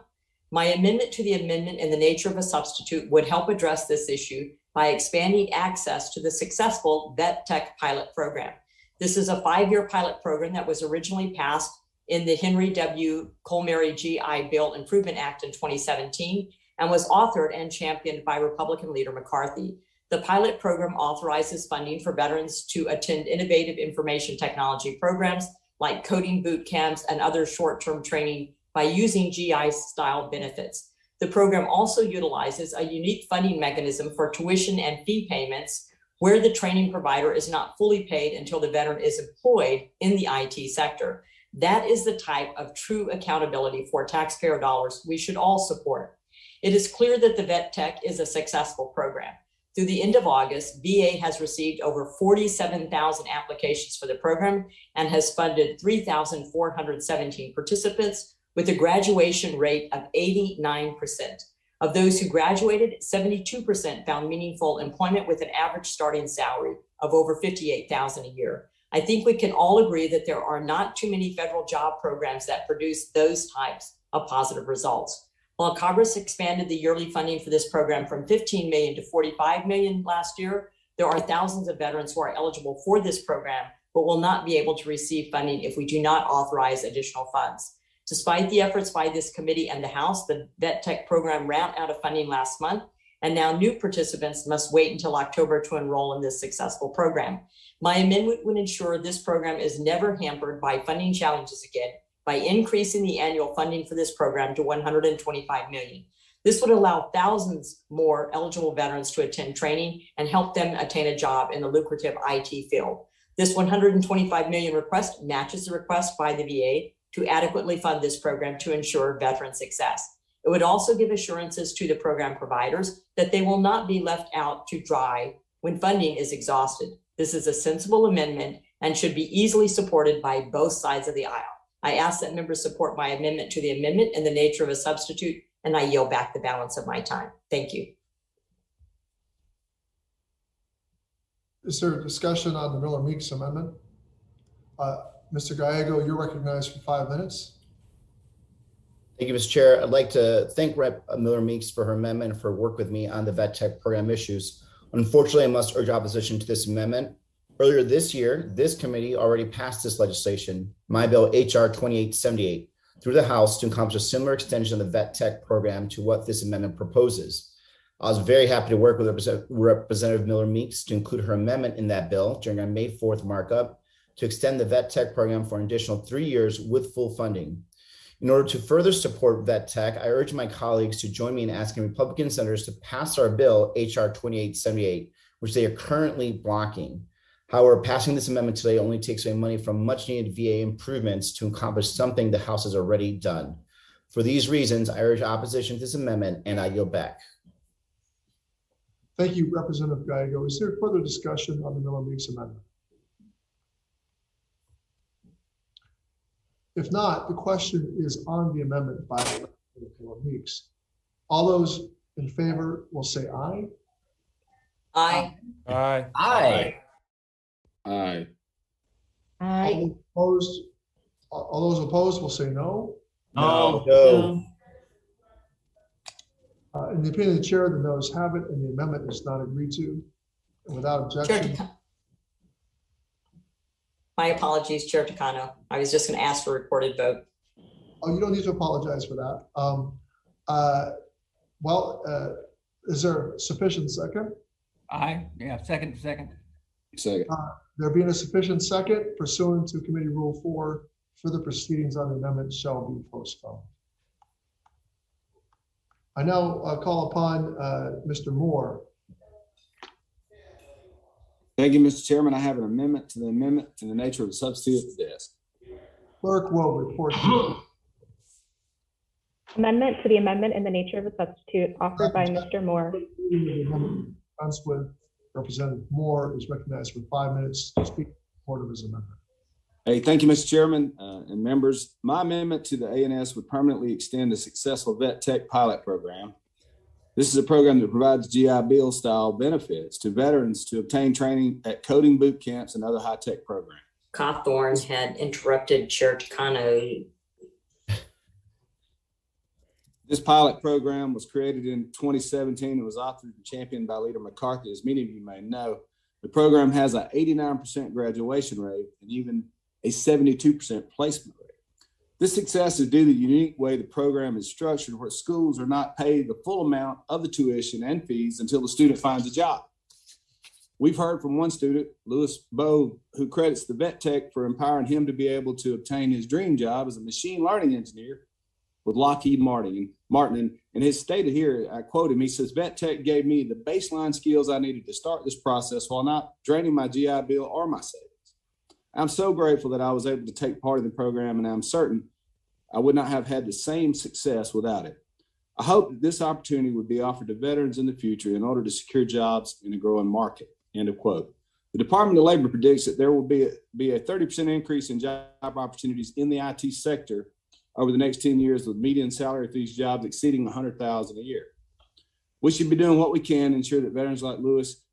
S10: My amendment to the amendment in the nature of a substitute would help address this issue by expanding access to the successful Vet Tech pilot program. This is a 5-year pilot program that was originally passed in the Henry W. Colmary GI Bill Improvement Act in 2017 and was authored and championed by Republican leader McCarthy. The pilot program authorizes funding for veterans to attend innovative information technology programs like coding boot camps and other short-term training by using GI-style benefits. The program also utilizes a unique funding mechanism for tuition and fee payments where the training provider is not fully paid until the veteran is employed in the IT sector. That is the type of true accountability for taxpayer dollars we should all support. It is clear that the Vet Tech is a successful program. Through the end of August, VA has received over 47,000 applications for the program and has funded 3,417 participants with a graduation rate of 89%. Of those who graduated, 72% found meaningful employment with an average starting salary of over $58,000 a year. I think we can all agree that there are not too many federal job programs that produce those types of positive results. While Congress expanded the yearly funding for this program from $15 million to $45 million last year, there are thousands of veterans who are eligible for this program, but will not be able to receive funding if we do not authorize additional funds. Despite the efforts by this committee and the House, the Vet Tech program ran out of funding last month, and now new participants must wait until October to enroll in this successful program. My amendment would ensure this program is never hampered by funding challenges again by increasing the annual funding for this program to $125 million. This would allow thousands more eligible veterans to attend training and help them attain a job in the lucrative IT field. This $125 million request matches the request by the VA to adequately fund this program to ensure veteran success. It would also give assurances to the program providers that they will not be left out to dry when funding is exhausted. This is a sensible amendment and should be easily supported by both sides of the aisle. I ask that members support my amendment to the amendment in the nature of a substitute, and I yield back the balance of my time. Thank you.
S1: Is there a discussion on the Miller-Meeks amendment? Mr. Gallego, you're recognized for 5 minutes.
S11: Thank you, Mr. Chair. I'd like to thank Rep. Miller-Meeks for her amendment and for work with me on the Vet Tech program issues. Unfortunately, I must urge opposition to this amendment. Earlier this year, this committee already passed this legislation, my bill HR 2878, through the House to accomplish a similar extension of the Vet Tech program to what this amendment proposes. I was very happy to work with Representative Miller-Meeks to include her amendment in that bill during our May 4th markup to extend the Vet Tech program for an additional 3 years with full funding. In order to further support Vet Tech, I urge my colleagues to join me in asking Republican senators to pass our bill, HR 2878, which they are currently blocking. However, passing this amendment today only takes away money from much needed VA improvements to accomplish something the House has already done. For these reasons, I urge opposition to this amendment and I yield back.
S1: Thank you, Representative Gallego. Is there further discussion on the Miller-Meeks amendment? If not, the question is on the amendment by Representative Miller-Meeks. All those in favor will say aye.
S10: Aye.
S9: Aye.
S11: Aye.
S9: Aye.
S6: Aye.
S1: All those opposed will say no.
S9: No.
S11: No.
S1: In the opinion of the chair, the noes have it, and the amendment is not agreed to. And without objection.
S10: My apologies, Chair Takano. I was just going to ask for a recorded vote.
S1: Oh, you don't need to apologize for that. Is there sufficient second?
S2: Aye. Yeah. Second.
S9: Second.
S1: There being a sufficient second pursuant to Committee Rule 4, further proceedings on the amendment shall be postponed. I now call upon Mr. Moore.
S9: Thank you, Mr. Chairman. I have an amendment to the amendment in the nature of a substitute at the desk.
S1: Clerk will report.
S6: Amendment to the amendment in the nature of a substitute offered by Mr. Moore.
S1: With Representative Moore is recognized for 5 minutes to speak in support of his amendment.
S9: Hey, thank you, Mr. Chairman and members. My amendment to the ANS would permanently extend the successful Vet Tech pilot program. This is a program that provides GI Bill style benefits to veterans to obtain training at coding boot camps and other high-tech programs.
S10: Cawthorn had interrupted Chair Takano.
S9: This pilot program was created in 2017 and was authored and championed by Leader McCarthy. As many of you may know, the program has an 89% graduation rate and even a 72% placement rate. This success is due to the unique way the program is structured, where schools are not paid the full amount of the tuition and fees until the student finds a job. We've heard from one student, Lewis Bowe, who credits the Vet Tech for empowering him to be able to obtain his dream job as a machine learning engineer with Lockheed Martin. And his stated here, I quote him, he says, Vet Tech gave me the baseline skills I needed to start this process while not draining my GI Bill or my savings. I'm so grateful that I was able to take part in the program, and I'm certain I would not have had the same success without it. I hope that this opportunity would be offered to veterans in the future in order to secure jobs in a growing market, end of quote. The Department of Labor predicts that there will be a 30% increase in job opportunities in the IT sector over the next 10 years, with median salary for these jobs exceeding $100,000 a year. We should be doing what we can to ensure that veterans like Lewis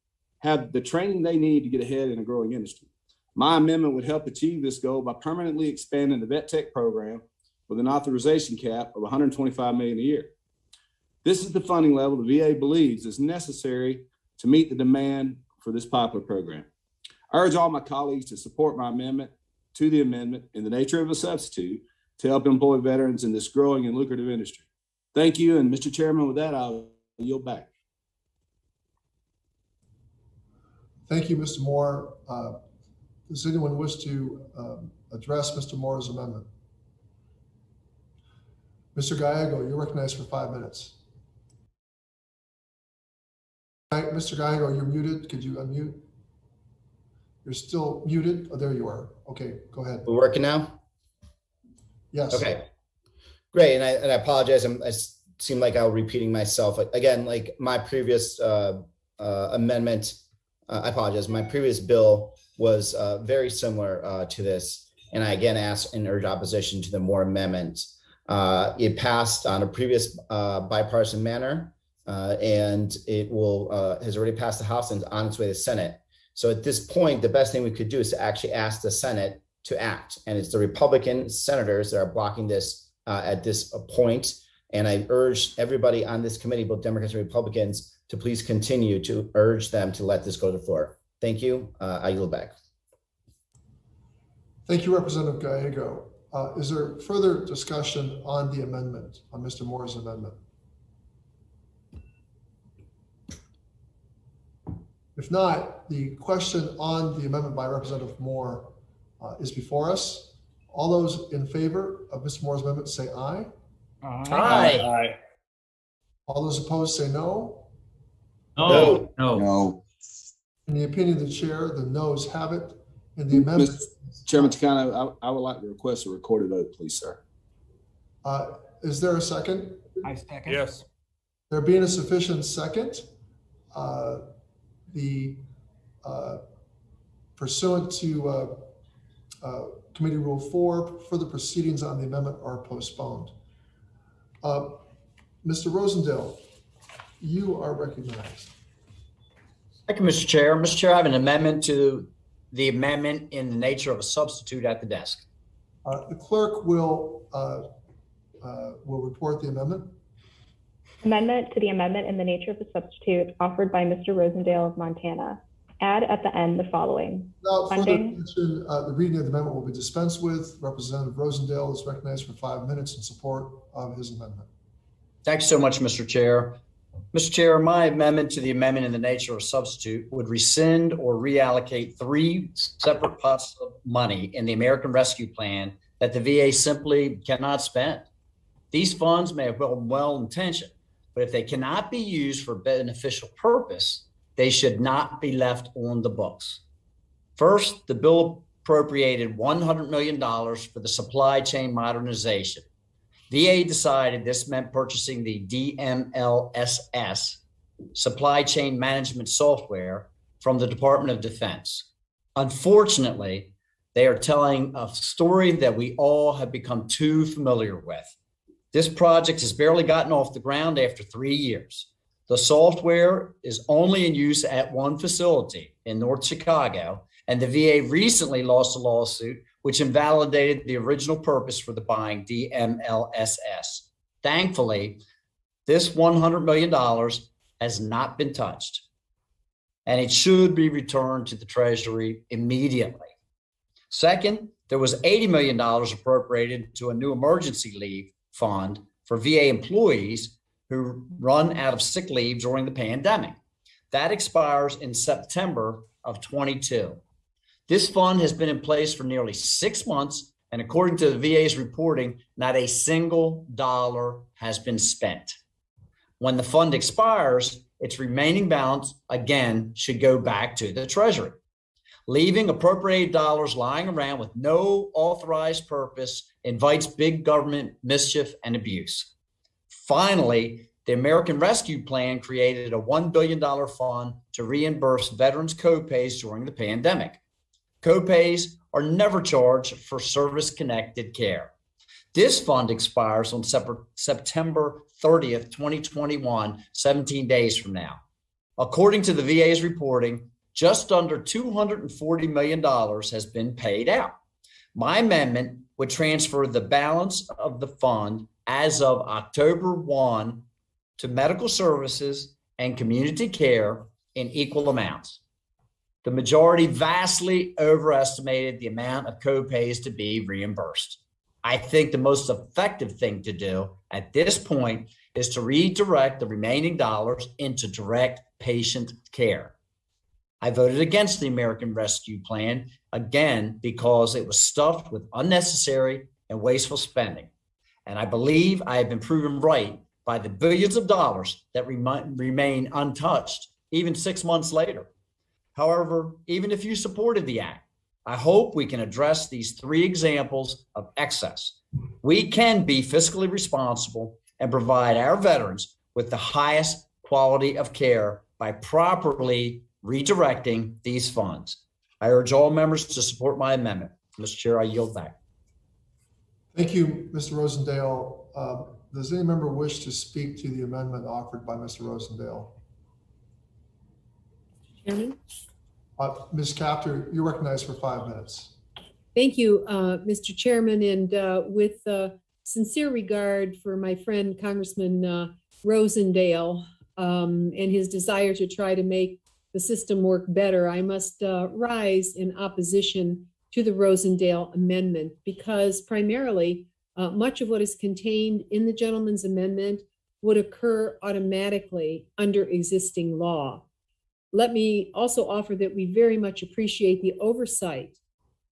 S9: have the training they need to get ahead in a growing industry. My amendment would help achieve this goal by permanently expanding the Vet Tech program with an authorization cap of $125 million a year. This is the funding level the VA believes is necessary to meet the demand for this popular program. I urge all my colleagues to support my amendment to the amendment in the nature of a substitute to help employ veterans in this growing and lucrative industry. Thank you. And Mr. Chairman, with that, I'll yield back.
S1: Thank you, Mr. Moore. Does anyone wish to address Mr. Moore's amendment? Mr. Gallego, you're recognized for 5 minutes. Mr. Gallego, you're muted. Could you unmute? You're still muted. Oh, there you are. Okay, go ahead.
S11: We're working now?
S1: Yes.
S11: Okay, great. And I apologize. I seem like I'm repeating myself. Again, like my previous amendment, I apologize. My previous bill was very similar to this. And I again asked and urge opposition to the Moore amendment. It passed on a previous bipartisan manner, and it has already passed the House and on its way to the Senate. So at this point, the best thing we could do is to actually ask the Senate to act. And it's the Republican senators that are blocking this at this point. And I urge everybody on this committee, both Democrats and Republicans, to please continue to urge them to let this go to the floor. Thank you. I yield back.
S1: Thank you, Representative Gallego. Is there further discussion on the amendment, on Mr. Moore's amendment? If not, the question on the amendment by Representative Moore is before us. All those in favor of Mr. Moore's amendment say aye.
S2: Aye.
S8: Aye.
S1: All those opposed say no.
S8: No.
S9: No.
S1: In the opinion of the chair, the noes have it. And the amendment.
S9: Mr. Chairman Takano, I would like to request a recorded vote, please, sir.
S1: Is there a second?
S2: I second.
S8: Yes.
S1: There being a sufficient second, pursuant to Committee Rule 4, further proceedings on the amendment are postponed. Mr. Rosendale, you are recognized.
S12: Thank you, Mr. Chair. Mr. Chair, I have an amendment to the amendment in the nature of a substitute at the desk.
S1: The clerk will report the amendment.
S6: Amendment to the amendment in the nature of a substitute offered by Mr. Rosendale of Montana. Add at the end the following.
S1: Without further
S6: Funding.
S1: mention, the reading of the amendment will be dispensed with. Representative Rosendale is recognized for 5 minutes in support of his amendment.
S12: Thanks so much, Mr. Chair. Mr. Chair, my amendment to the amendment in the nature of a substitute would rescind or reallocate 3 separate pots of money in the American Rescue Plan that the VA simply cannot spend. These funds may have been well-intentioned, but if they cannot be used for beneficial purpose, they should not be left on the books. First, the bill appropriated $100 million for the supply chain modernization. VA decided this meant purchasing the DMLSS, supply chain management software, from the Department of Defense. Unfortunately, they are telling a story that we all have become too familiar with. This project has barely gotten off the ground after 3 years. The software is only in use at one facility in North Chicago, and the VA recently lost a lawsuit which invalidated the original purpose for the buying DMLSS. Thankfully, this $100 million has not been touched, and it should be returned to the Treasury immediately. Second, there was $80 million appropriated to a new emergency leave fund for VA employees who run out of sick leave during the pandemic. That expires in September of 22. This fund has been in place for nearly 6 months, and according to the VA's reporting, not a single dollar has been spent. When the fund expires, its remaining balance again should go back to the Treasury. Leaving appropriated dollars lying around with no authorized purpose invites big government mischief and abuse. Finally, the American Rescue Plan created a $1 billion fund to reimburse veterans' copays during the pandemic. Copays are never charged for service-connected care. This fund expires on September 30th, 2021, 17 days from now. According to the VA's reporting, just under $240 million has been paid out. My amendment would transfer the balance of the fund as of October 1 to medical services and community care in equal amounts. The majority vastly overestimated the amount of copays to be reimbursed. I think the most effective thing to do at this point is to redirect the remaining dollars into direct patient care. I voted against the American Rescue Plan, again, because it was stuffed with unnecessary and wasteful spending. And I believe I have been proven right by the billions of dollars that remain untouched, even 6 months later. However, even if you supported the act, I hope we can address these 3 examples of excess. We can be fiscally responsible and provide our veterans with the highest quality of care by properly redirecting these funds. I urge all members to support my amendment. Mr. Chair, I yield back.
S1: Thank you, Mr. Rosendale. Does any member wish to speak to the amendment offered by Mr. Rosendale?
S13: Chairman?
S1: Ms. Capter, you're recognized for 5 minutes.
S13: Thank you, Mr. Chairman, and with sincere regard for my friend Congressman Rosendale and his desire to try to make the system work better, I must rise in opposition to the Rosendale amendment because primarily much of what is contained in the gentleman's amendment would occur automatically under existing law. Let me also offer that we very much appreciate the oversight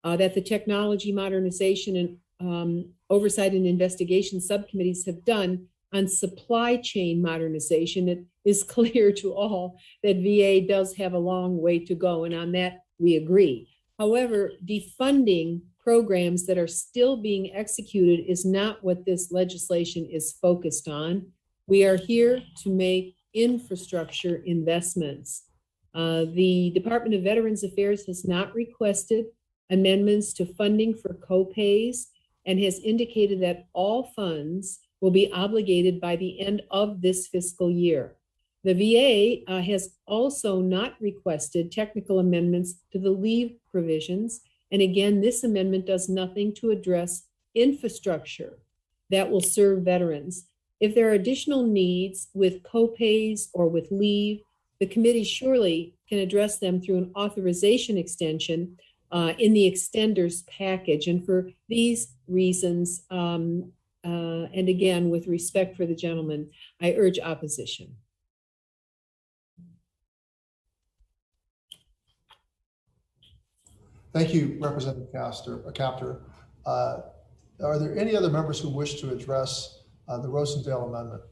S13: that the Technology Modernization and Oversight and Investigation subcommittees have done on supply chain modernization. It is clear to all that VA does have a long way to go, and on that we agree. However, defunding programs that are still being executed is not what this legislation is focused on. We are here to make infrastructure investments. The Department of Veterans Affairs has not requested amendments to funding for copays and has indicated that all funds will be obligated by the end of this fiscal year. The VA has also not requested technical amendments to the leave provisions. And again, this amendment does nothing to address infrastructure that will serve veterans. If there are additional needs with co-pays or with leave, the committee surely can address them through an authorization extension in the extenders package. And for these reasons, and again, with respect for the gentleman, I urge opposition.
S1: Thank you, Representative Capter. Are there any other members who wish to address the Rosendale amendment?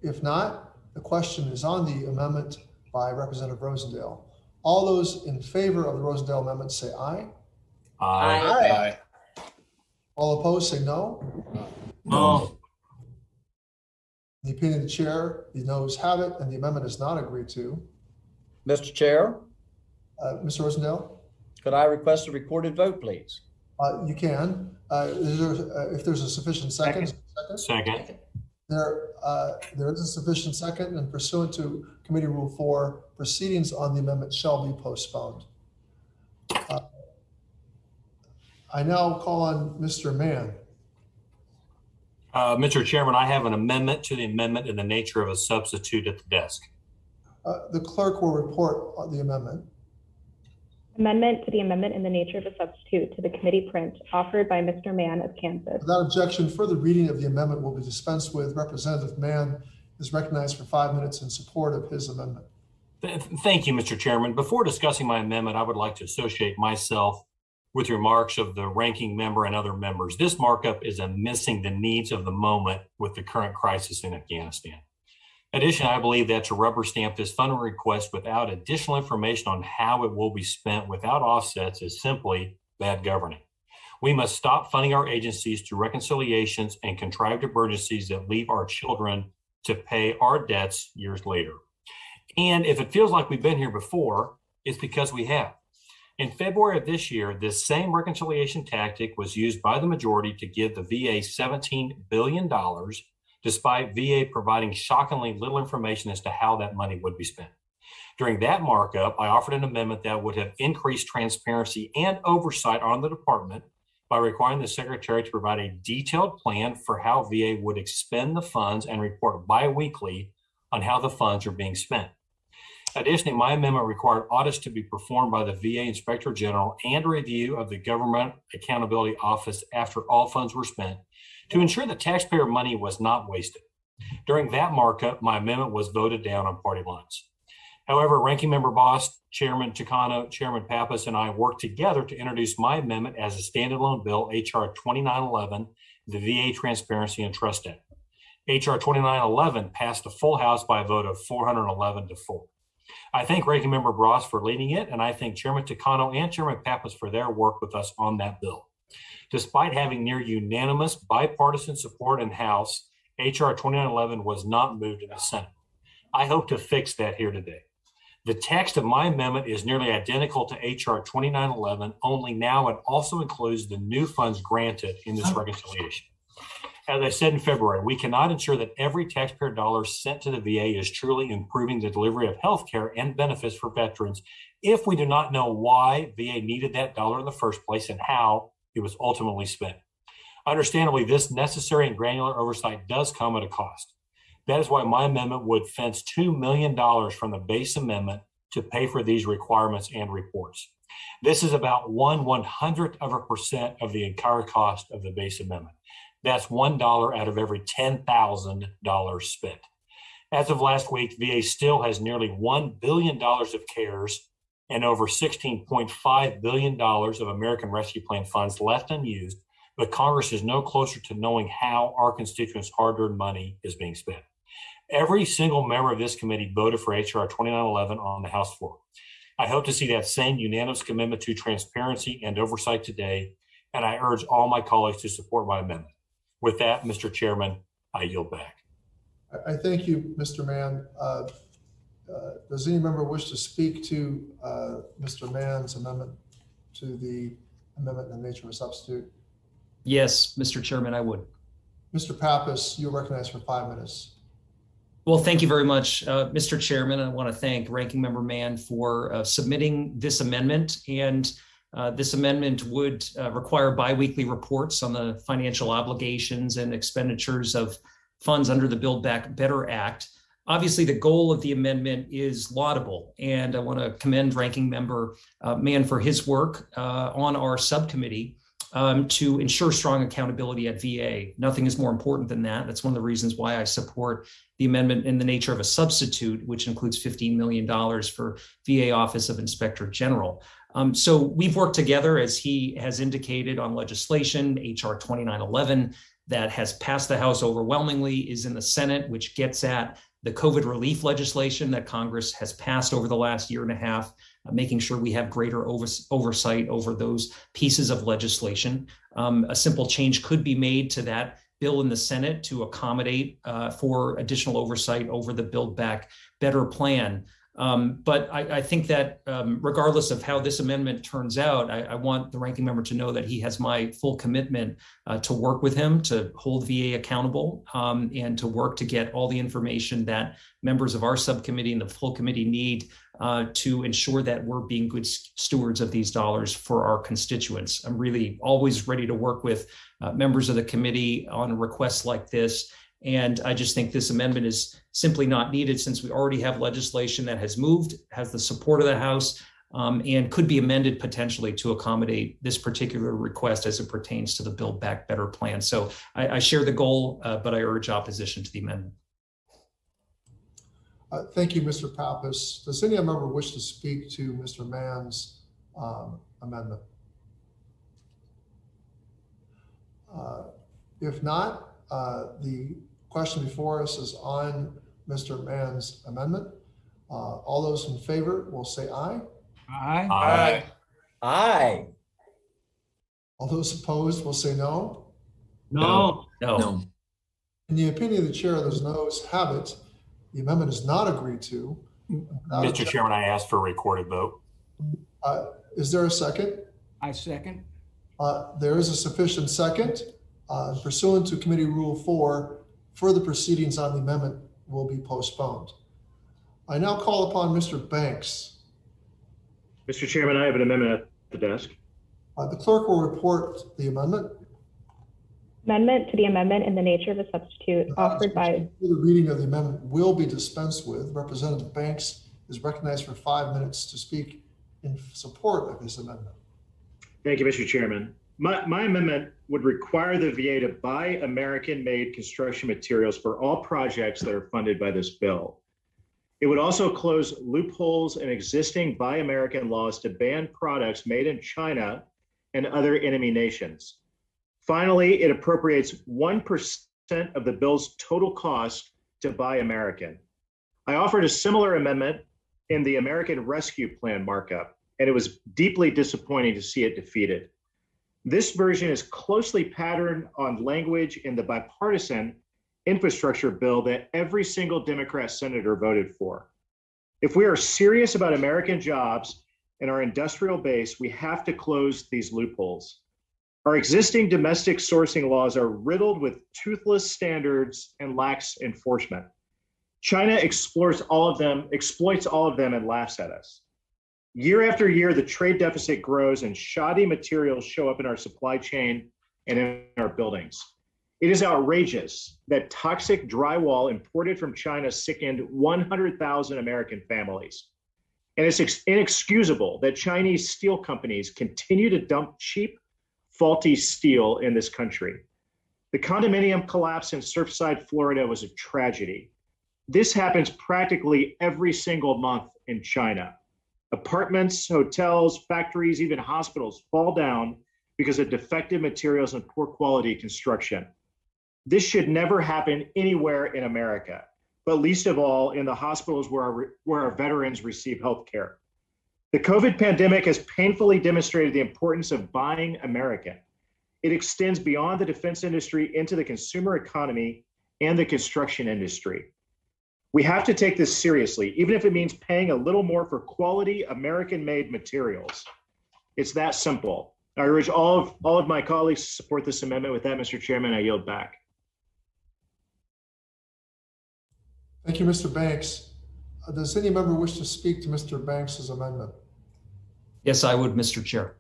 S1: If not, the question is on the amendment by Representative Rosendale. All those in favor of the Rosendale amendment say aye.
S8: Aye.
S1: All opposed say no.
S8: No.
S1: In the opinion of the chair, the noes have it, and the amendment is not agreed to.
S12: Mr. Chair,
S1: Mr. Rosendale?
S12: could I request a recorded vote, please?
S1: You can. If there's a sufficient second.
S14: Second.
S1: There is a sufficient second, and pursuant to Committee Rule 4, proceedings on the amendment shall be postponed. I now call on Mr. Mann.
S14: Mr. Chairman, I have an amendment to the amendment in the nature of a substitute at the desk.
S1: The clerk will report on the amendment.
S6: Amendment to the amendment in the nature of a substitute to the committee print offered by Mr. Mann of Kansas.
S1: Without objection, further reading of the amendment will be dispensed with. Representative Mann is recognized for 5 minutes in support of his amendment.
S14: Thank you, Mr. Chairman. Before discussing my amendment, I would like to associate myself with remarks of the ranking member and other members. This markup is missing the needs of the moment with the current crisis in Afghanistan. Additionally, I believe that to rubber stamp this funding request without additional information on how it will be spent without offsets is simply bad governing. We must stop funding our agencies through reconciliations and contrived emergencies that leave our children to pay our debts years later. And if it feels like we've been here before, it's because we have. In February of this year, this same reconciliation tactic was used by the majority to give the VA $17 billion, despite VA providing shockingly little information as to how that money would be spent. During that markup, I offered an amendment that would have increased transparency and oversight on the department by requiring the Secretary to provide a detailed plan for how VA would expend the funds and report bi-weekly on how the funds are being spent. Additionally, my amendment required audits to be performed by the VA Inspector General and a review of the Government Accountability Office after all funds were spent to ensure that taxpayer money was not wasted. During that markup, my amendment was voted down on party lines. However, Ranking Member Boss, Chairman Takano, Chairman Pappas, and I worked together to introduce my amendment as a standalone bill, H.R. 2911, the VA Transparency and Trust Act. H.R. 2911 passed the full House by a vote of 411 to 4. I thank Ranking Member Bross for leading it, and I thank Chairman Takano and Chairman Pappas for their work with us on that bill. Despite having near unanimous bipartisan support in the House, H.R. 2911 was not moved in the Senate. I hope to fix that here today. The text of my amendment is nearly identical to H.R. 2911, only now it also includes the new funds granted in this reconciliation. As I said in February, we cannot ensure that every taxpayer dollar sent to the VA is truly improving the delivery of health care and benefits for veterans if we do not know why VA needed that dollar in the first place and how it was ultimately spent. Understandably, this necessary and granular oversight does come at a cost. That is why my amendment would fence $2 million from the base amendment to pay for these requirements and reports. This is about 1/100% of the entire cost of the base amendment. That's $1 out of every $10,000 spent. As of last week, VA still has nearly $1 billion of CARES and over $16.5 billion of American Rescue Plan funds left unused, but Congress is no closer to knowing how our constituents' hard-earned money is being spent. Every single member of this committee voted for H.R. 2911 on the House floor. I hope to see that same unanimous commitment to transparency and oversight today, and I urge all my colleagues to support my amendment. With that, Mr. Chairman, I yield back.
S1: I thank you, Mr. Mann. Does any member wish to speak to Mr. Mann's amendment to the amendment in the nature of a substitute?
S5: Yes, Mr. Chairman, I would.
S1: Mr. Pappas, you're recognized for 5 minutes.
S5: Well, thank you very much, Mr. Chairman. I want to thank Ranking Member Mann for submitting this amendment. And This amendment would require biweekly reports on the financial obligations and expenditures of funds under the Build Back Better Act. Obviously, the goal of the amendment is laudable, and I want to commend Ranking Member Mann for his work on our subcommittee to ensure strong accountability at VA. Nothing is more important than that. That's one of the reasons why I support the amendment in the nature of a substitute, which includes $15 million for VA Office of Inspector General. So we've worked together, as he has indicated, on legislation. HR 2911 that has passed the House overwhelmingly is in the Senate, which gets at the COVID relief legislation that Congress has passed over the last year and a half, making sure we have greater oversight over those pieces of legislation. A simple change could be made to that bill in the Senate to accommodate for additional oversight over the Build Back Better plan. But I think that regardless of how this amendment turns out, I want the ranking member to know that he has my full commitment to work with him, to hold VA accountable, and to work to get all the information that members of our subcommittee and the full committee need to ensure that we're being good stewards of these dollars for our constituents. I'm really always ready to work with members of the committee on requests like this. And I just think this amendment is simply not needed, since we already have legislation that has moved, has the support of the House, and could be amended potentially to accommodate this particular request as it pertains to the Build Back Better plan. So I share the goal, but I urge opposition to the amendment.
S1: Thank you, Mr. Pappas. Does any member wish to speak to Mr. Mann's amendment? If not, the question before us is on Mr. Mann's amendment. All those in favor will say aye.
S2: Aye.
S12: Aye. Aye.
S1: All those opposed will say no.
S8: No.
S5: No.
S1: In the opinion of the chair, those noes have it. The amendment is not agreed to.
S14: Mr. Chairman, I ask for a recorded vote.
S1: Is there a second?
S2: I second.
S1: There is a sufficient second. Pursuant to Committee Rule 4, further proceedings on the amendment will be postponed. I now call upon Mr. Banks.
S15: Mr. Chairman, I have an amendment at the desk.
S1: The clerk will report the amendment.
S6: Amendment to the amendment in the nature of a substitute offered by.
S1: The reading of the amendment will be dispensed with. Representative Banks is recognized for 5 minutes to speak in support of his amendment.
S15: Thank you, Mr. Chairman. My amendment would require the VA to buy American-made construction materials for all projects that are funded by this bill. It would also close loopholes in existing Buy American laws to ban products made in China and other enemy nations. Finally, it appropriates 1% of the bill's total cost to Buy American. I offered a similar amendment in the American Rescue Plan markup, and it was deeply disappointing to see it defeated. This version is closely patterned on language in the bipartisan infrastructure bill that every single Democrat senator voted for. If we are serious about American jobs and our industrial base, we have to close these loopholes. Our existing domestic sourcing laws are riddled with toothless standards and lax enforcement. China exploits all of them, and laughs at us. Year after year, the trade deficit grows and shoddy materials show up in our supply chain and in our buildings. It is outrageous that toxic drywall imported from China sickened 100,000 American families. And it's inexcusable that Chinese steel companies continue to dump cheap, faulty steel in this country. The condominium collapse in Surfside, Florida was a tragedy. This happens practically every single month in China. Apartments, hotels, factories, even hospitals fall down because of defective materials and poor quality construction. This should never happen anywhere in America, but least of all in the hospitals where our veterans receive health care. The COVID pandemic has painfully demonstrated the importance of buying American. It extends beyond the defense industry into the consumer economy and the construction industry. We have to take this seriously, even if it means paying a little more for quality American-made materials. It's that simple. I urge all of my colleagues to support this amendment. With that, Mr. Chairman, I yield back.
S1: Thank you, Mr. Banks. Does any member wish to speak to Mr. Banks's amendment?
S5: Yes, I would, Mr. Chair.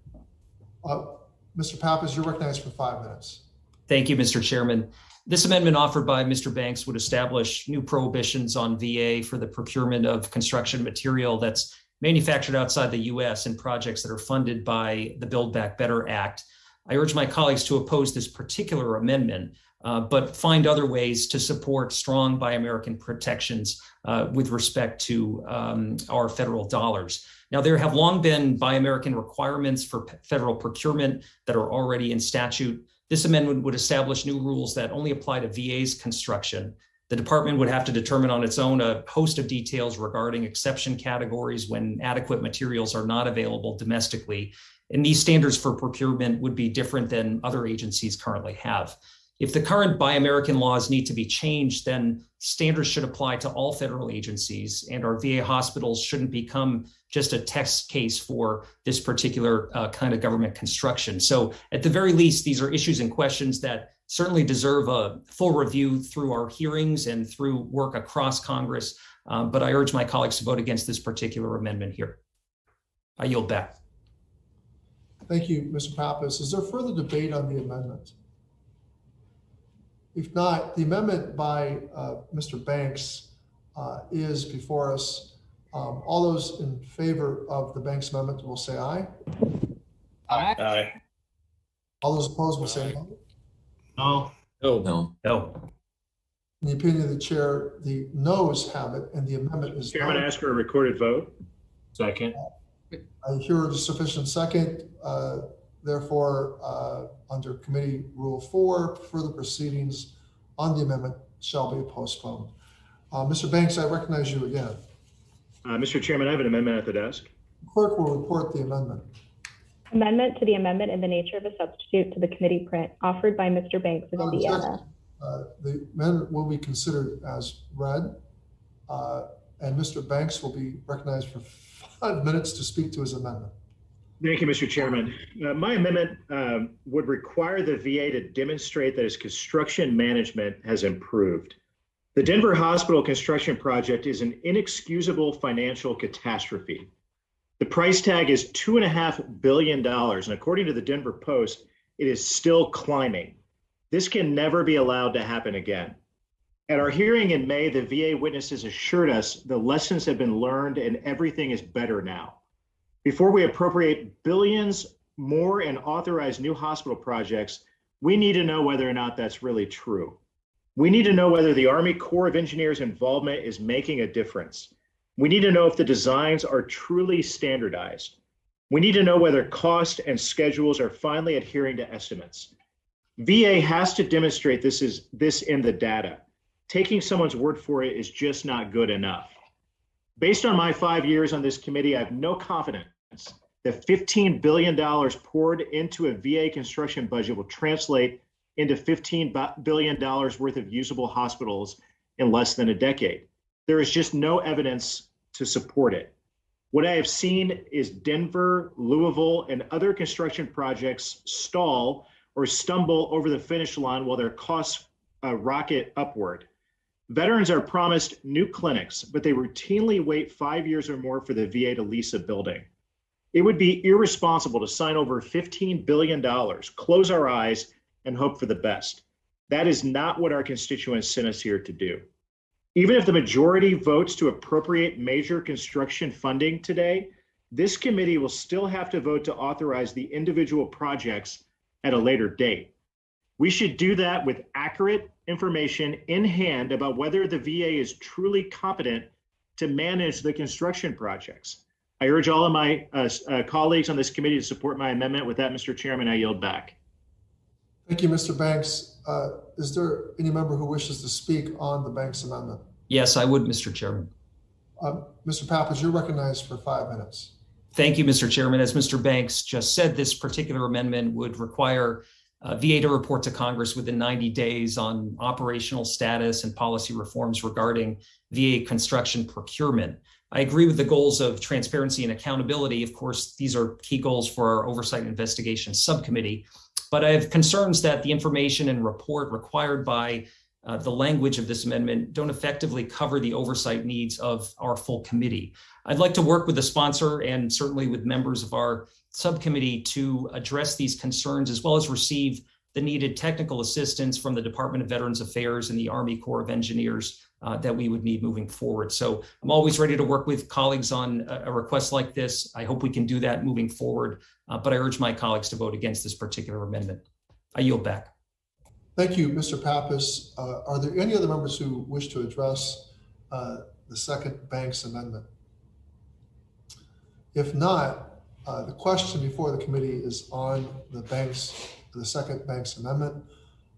S1: Mr. Pappas, you're recognized for 5 minutes.
S5: Thank you, Mr. Chairman. This amendment offered by Mr. Banks would establish new prohibitions on VA for the procurement of construction material that's manufactured outside the U.S. in projects that are funded by the Build Back Better Act. I urge my colleagues to oppose this particular amendment, but find other ways to support strong Buy American protections with respect to our federal dollars. Now, there have long been Buy American requirements for federal procurement that are already in statute. This amendment would establish new rules that only apply to VA's construction. The department would have to determine on its own a host of details regarding exception categories when adequate materials are not available domestically. And these standards for procurement would be different than other agencies currently have. If the current Buy American laws need to be changed, then standards should apply to all federal agencies, and our VA hospitals shouldn't become just a test case for this particular kind of government construction. So at the very least, these are issues and questions that certainly deserve a full review through our hearings and through work across Congress. But I urge my colleagues to vote against this particular amendment here. I yield back.
S1: Thank you, Mr. Pappas. Is there further debate on the amendment? If not, the amendment by Mr. Banks is before us. All those in favor of the Banks amendment will say aye.
S8: Aye. Aye.
S1: All those opposed will say no.
S7: No.
S8: No. No.
S5: No.
S1: In the opinion of the chair, the noes have it, and the amendment is
S15: Chairman,
S1: done.
S15: ask for a recorded vote.
S14: Second.
S1: I hear a sufficient second. Therefore, under Committee Rule 4, further proceedings on the amendment shall be postponed. Mr. Banks, I recognize you again.
S15: Mr. Chairman, I have an amendment at the desk.
S1: Clerk will report the amendment.
S6: Amendment to the amendment in the nature of a substitute to the committee print offered by Mr. Banks of Indiana.
S1: The amendment will be considered as read, and Mr. Banks will be recognized for 5 minutes to speak to his amendment.
S15: Thank you, Mr. Chairman. My amendment would require the VA to demonstrate that its construction management has improved. The Denver Hospital construction project is an inexcusable financial catastrophe. The price tag is $2.5 billion, and according to the Denver Post, it is still climbing. This can never be allowed to happen again. At our hearing in May, the VA witnesses assured us the lessons have been learned and everything is better now. Before we appropriate billions more and authorize new hospital projects, we need to know whether or not that's really true. We need to know whether the Army Corps of Engineers' involvement is making a difference. We need to know if the designs are truly standardized. We need to know whether cost and schedules are finally adhering to estimates. VA has to demonstrate this in the data. Taking someone's word for it is just not good enough. Based on my 5 years on this committee, I have no confidence that $15 billion poured into a VA construction budget will translate into $15 billion worth of usable hospitals in less than a decade. There is just no evidence to support it. What I have seen is Denver, Louisville, and other construction projects stall or stumble over the finish line while their costs rocket upward. Veterans are promised new clinics, but they routinely wait 5 years or more for the VA to lease a building. It would be irresponsible to sign over $15 billion, close our eyes, and hope for the best. That is not what our constituents sent us here to do. Even if the majority votes to appropriate major construction funding today, this committee will still have to vote to authorize the individual projects at a later date. We should do that with accurate information in hand about whether the VA is truly competent to manage the construction projects. I urge all of my colleagues on this committee to support my amendment. With that, Mr. Chairman, I yield back.
S1: Thank you, Mr. Banks. Is there any member who wishes to speak on the Banks amendment?
S5: Yes, I would, Mr. Chairman.
S1: Mr. Pappas, you're recognized for 5 minutes.
S5: Thank you, Mr. Chairman. As Mr. Banks just said, this particular amendment would require VA to report to Congress within 90 days on operational status and policy reforms regarding VA construction procurement. I agree with the goals of transparency and accountability. Of course, these are key goals for our Oversight and Investigation Subcommittee. But I have concerns that the information and report required by the language of this amendment don't effectively cover the oversight needs of our full committee. I'd like to work with the sponsor and certainly with members of our subcommittee to address these concerns, as well as receive the needed technical assistance from the Department of Veterans Affairs and the Army Corps of Engineers that we would need moving forward. So I'm always ready to work with colleagues on a request like this. I hope we can do that moving forward, but I urge my colleagues to vote against this particular amendment. I yield back.
S1: Thank you, Mr. Pappas. Are there any other members who wish to address the second Banks amendment? If not, the question before the committee is on the second Banks amendment.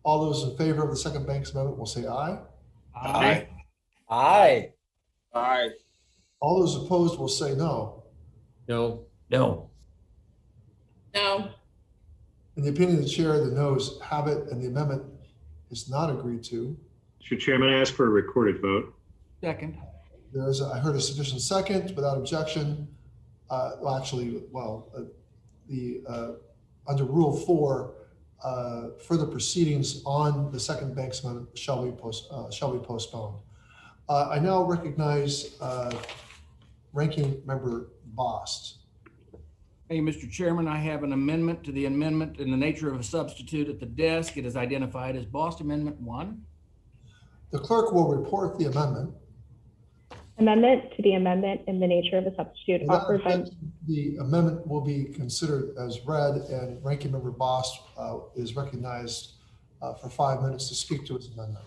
S1: All those in favor of the second Banks amendment will say aye.
S12: Aye. Aye.
S9: Aye.
S1: All those opposed will say no.
S4: No. No.
S16: No.
S1: In the opinion of the chair, the noes have it, and the amendment is not agreed to.
S15: Mr. Chairman, I ask for a recorded vote.
S2: Second.
S1: I heard a sufficient second without objection. Under Rule 4, further proceedings on the second Banks amendment shall be postponed. I now recognize Ranking Member Bost.
S2: Hey, Mr. Chairman, I have an amendment to the amendment in the nature of a substitute at the desk. It is identified as Bost Amendment 1.
S1: The clerk will report the amendment.
S6: Amendment to the amendment in the nature of a substitute offered by...
S1: The amendment will be considered as read, and Ranking Member Bost is recognized for 5 minutes to speak to his amendment.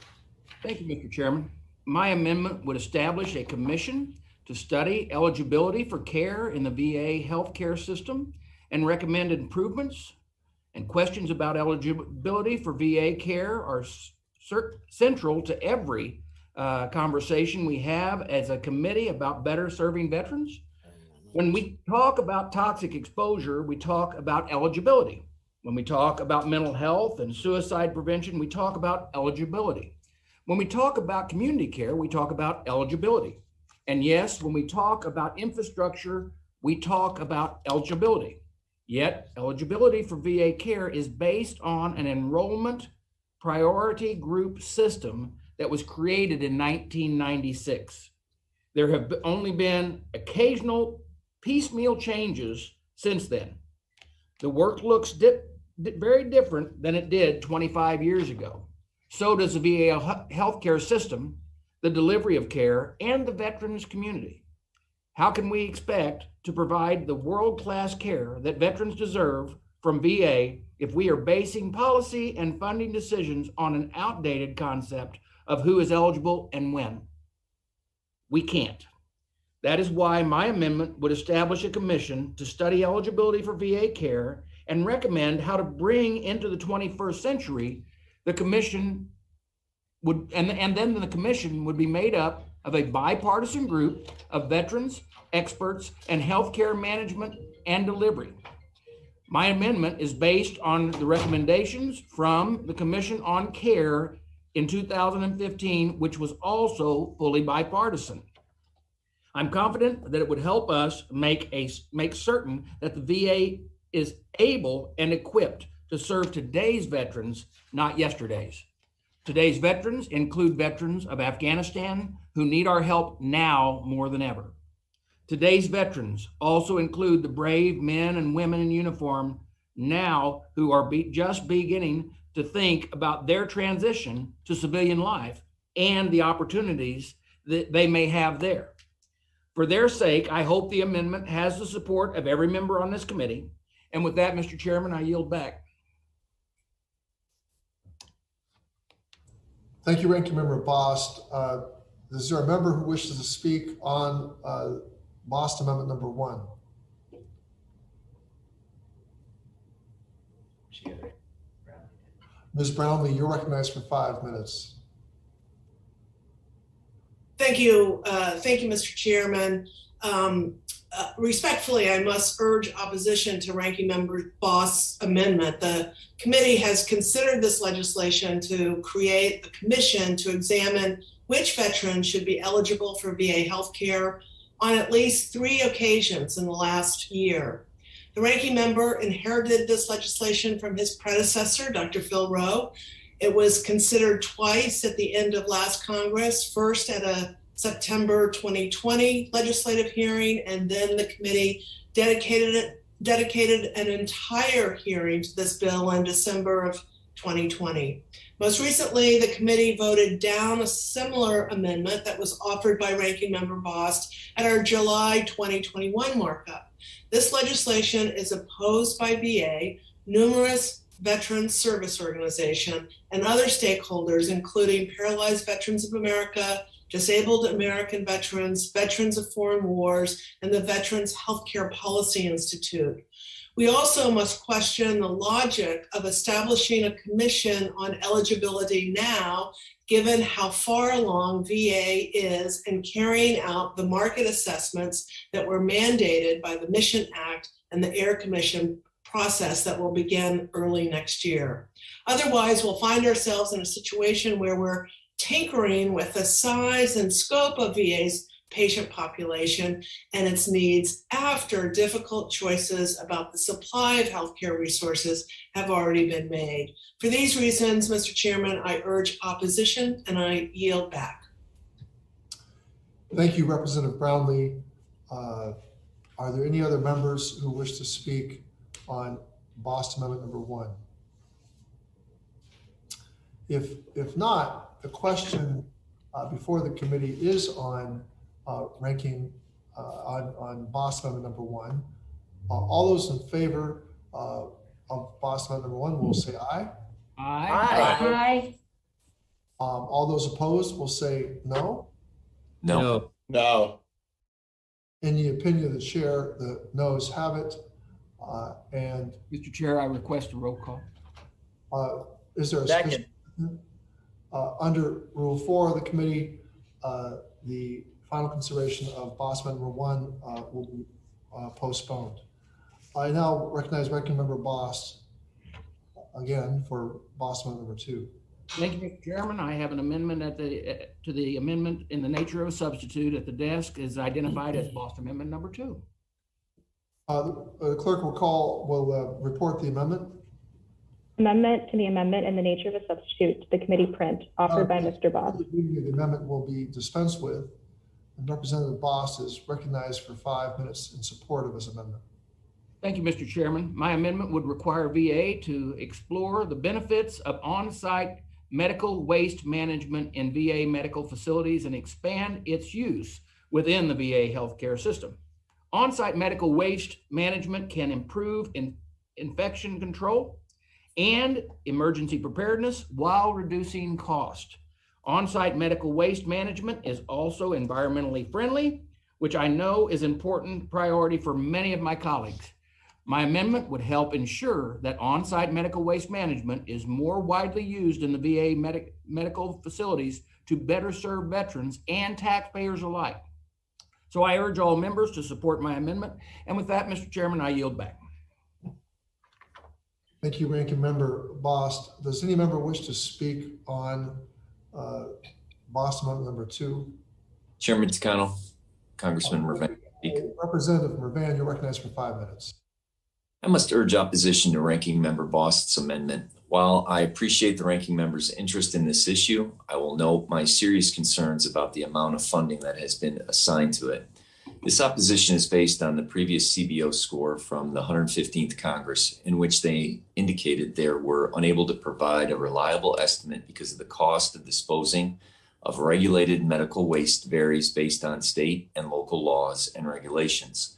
S2: Thank you, Mr. Chairman. My amendment would establish a commission to study eligibility for care in the VA healthcare system and recommend improvements. And questions about eligibility for VA care are central to every conversation we have as a committee about better serving veterans. When we talk about toxic exposure, we talk about eligibility. When we talk about mental health and suicide prevention, we talk about eligibility. When we talk about community care, we talk about eligibility. And yes, when we talk about infrastructure, we talk about eligibility. Yet eligibility for VA care is based on an enrollment priority group system that was created in 1996. There have only been occasional piecemeal changes since then. The work looks very different than it did 25 years ago. So does the VA healthcare system, the delivery of care, and the veterans community. How can we expect to provide the world-class care that veterans deserve from VA if we are basing policy and funding decisions on an outdated concept of who is eligible and when? We can't. That is why my amendment would establish a commission to study eligibility for VA care and recommend how to bring into the 21st century the commission would, and then the commission would be made up of a bipartisan group of veterans, experts, and healthcare management and delivery. My amendment is based on the recommendations from the Commission on Care in 2015, which was also fully bipartisan. I'm confident that it would help us make certain that the VA is able and equipped to serve today's veterans, not yesterday's. Today's veterans include veterans of Afghanistan who need our help now more than ever. Today's veterans also include the brave men and women in uniform now who are just beginning to think about their transition to civilian life and the opportunities that they may have there. For their sake, I hope the amendment has the support of every member on this committee. And with that, Mr. Chairman, I yield back.
S1: Thank you, Ranking Member Bost. Is there a member who wishes to speak on Bost Amendment number 1? Ms. Brownlee, you're recognized for 5 minutes.
S16: Thank you. Thank you, Mr. Chairman. Respectfully, I must urge opposition to Ranking Member Bost's amendment. The committee has considered this legislation to create a commission to examine which veterans should be eligible for VA healthcare on at least 3 occasions in the last year. The ranking member inherited this legislation from his predecessor, Dr. Phil Rowe, It was considered twice at the end of last Congress, first at a September 2020 legislative hearing, and then the committee dedicated an entire hearing to this bill in December of 2020. Most recently, the committee voted down a similar amendment that was offered by Ranking Member Bost at our July 2021 markup. This legislation is opposed by VA, numerous veteran service organizations, and other stakeholders, including Paralyzed Veterans of America, Disabled American Veterans, Veterans of Foreign Wars, and the Veterans Healthcare Policy Institute. We also must question the logic of establishing a commission on eligibility now, given how far along VA is in carrying out the market assessments that were mandated by the Mission Act and the Air Commission process that will begin early next year. Otherwise, we'll find ourselves in a situation where we're tinkering with the size and scope of VA's patient population and its needs after difficult choices about the supply of healthcare resources have already been made. For these reasons, Mr. Chairman, I urge opposition and I yield back.
S1: Thank you, Representative Brownlee. Are there any other members who wish to speak on Bost Amendment number 1? If not, the question before the committee is on ranking on Bost Amendment number 1. All those in favor of Bost Amendment number 1 will say aye.
S2: Aye.
S6: Aye.
S1: All those opposed will say no.
S4: No.
S11: No.
S1: In the opinion of the chair, the noes have it. And
S2: Mr. Chair, I request a roll call.
S1: is there a
S12: Second.
S1: Under Rule 4 of the committee, the final consideration of Bost Amendment number 1 will be postponed. I now recognize Ranking Member Bost again for Bost Amendment number 2.
S2: Thank you, Mr. Chairman. I have an amendment to the amendment in the nature of a substitute at the desk is identified as Bost Amendment number 2.
S1: The clerk will report the amendment.
S6: Amendment to the amendment in the nature of a substitute to the committee print offered by Mr. Bost.
S1: The reading of the amendment will be dispensed with, and Representative Bost is recognized for 5 minutes in support of his amendment.
S2: Thank you, Mr. Chairman. My amendment would require VA to explore the benefits of on-site medical waste management in VA medical facilities and expand its use within the VA healthcare system. On-site medical waste management can improve infection control and emergency preparedness while reducing cost. On-site medical waste management is also environmentally friendly, which I know is an important priority for many of my colleagues. My amendment would help ensure that on-site medical waste management is more widely used in the VA medical facilities to better serve veterans and taxpayers alike. So I urge all members to support my amendment. And with that, Mr. Chairman, I yield back.
S1: Thank you, Ranking Member Bost. Does any member wish to speak on Bost Amendment number 2?
S17: Chairman Takano, Congressman Mervan.
S1: Representative Mervan, you're recognized for 5 minutes.
S17: I must urge opposition to Ranking Member Bost's amendment. While I appreciate the Ranking Member's interest in this issue, I will note my serious concerns about the amount of funding that has been assigned to it. This opposition is based on the previous CBO score from the 115th Congress, in which they indicated they were unable to provide a reliable estimate because of the cost of disposing of regulated medical waste varies based on state and local laws and regulations.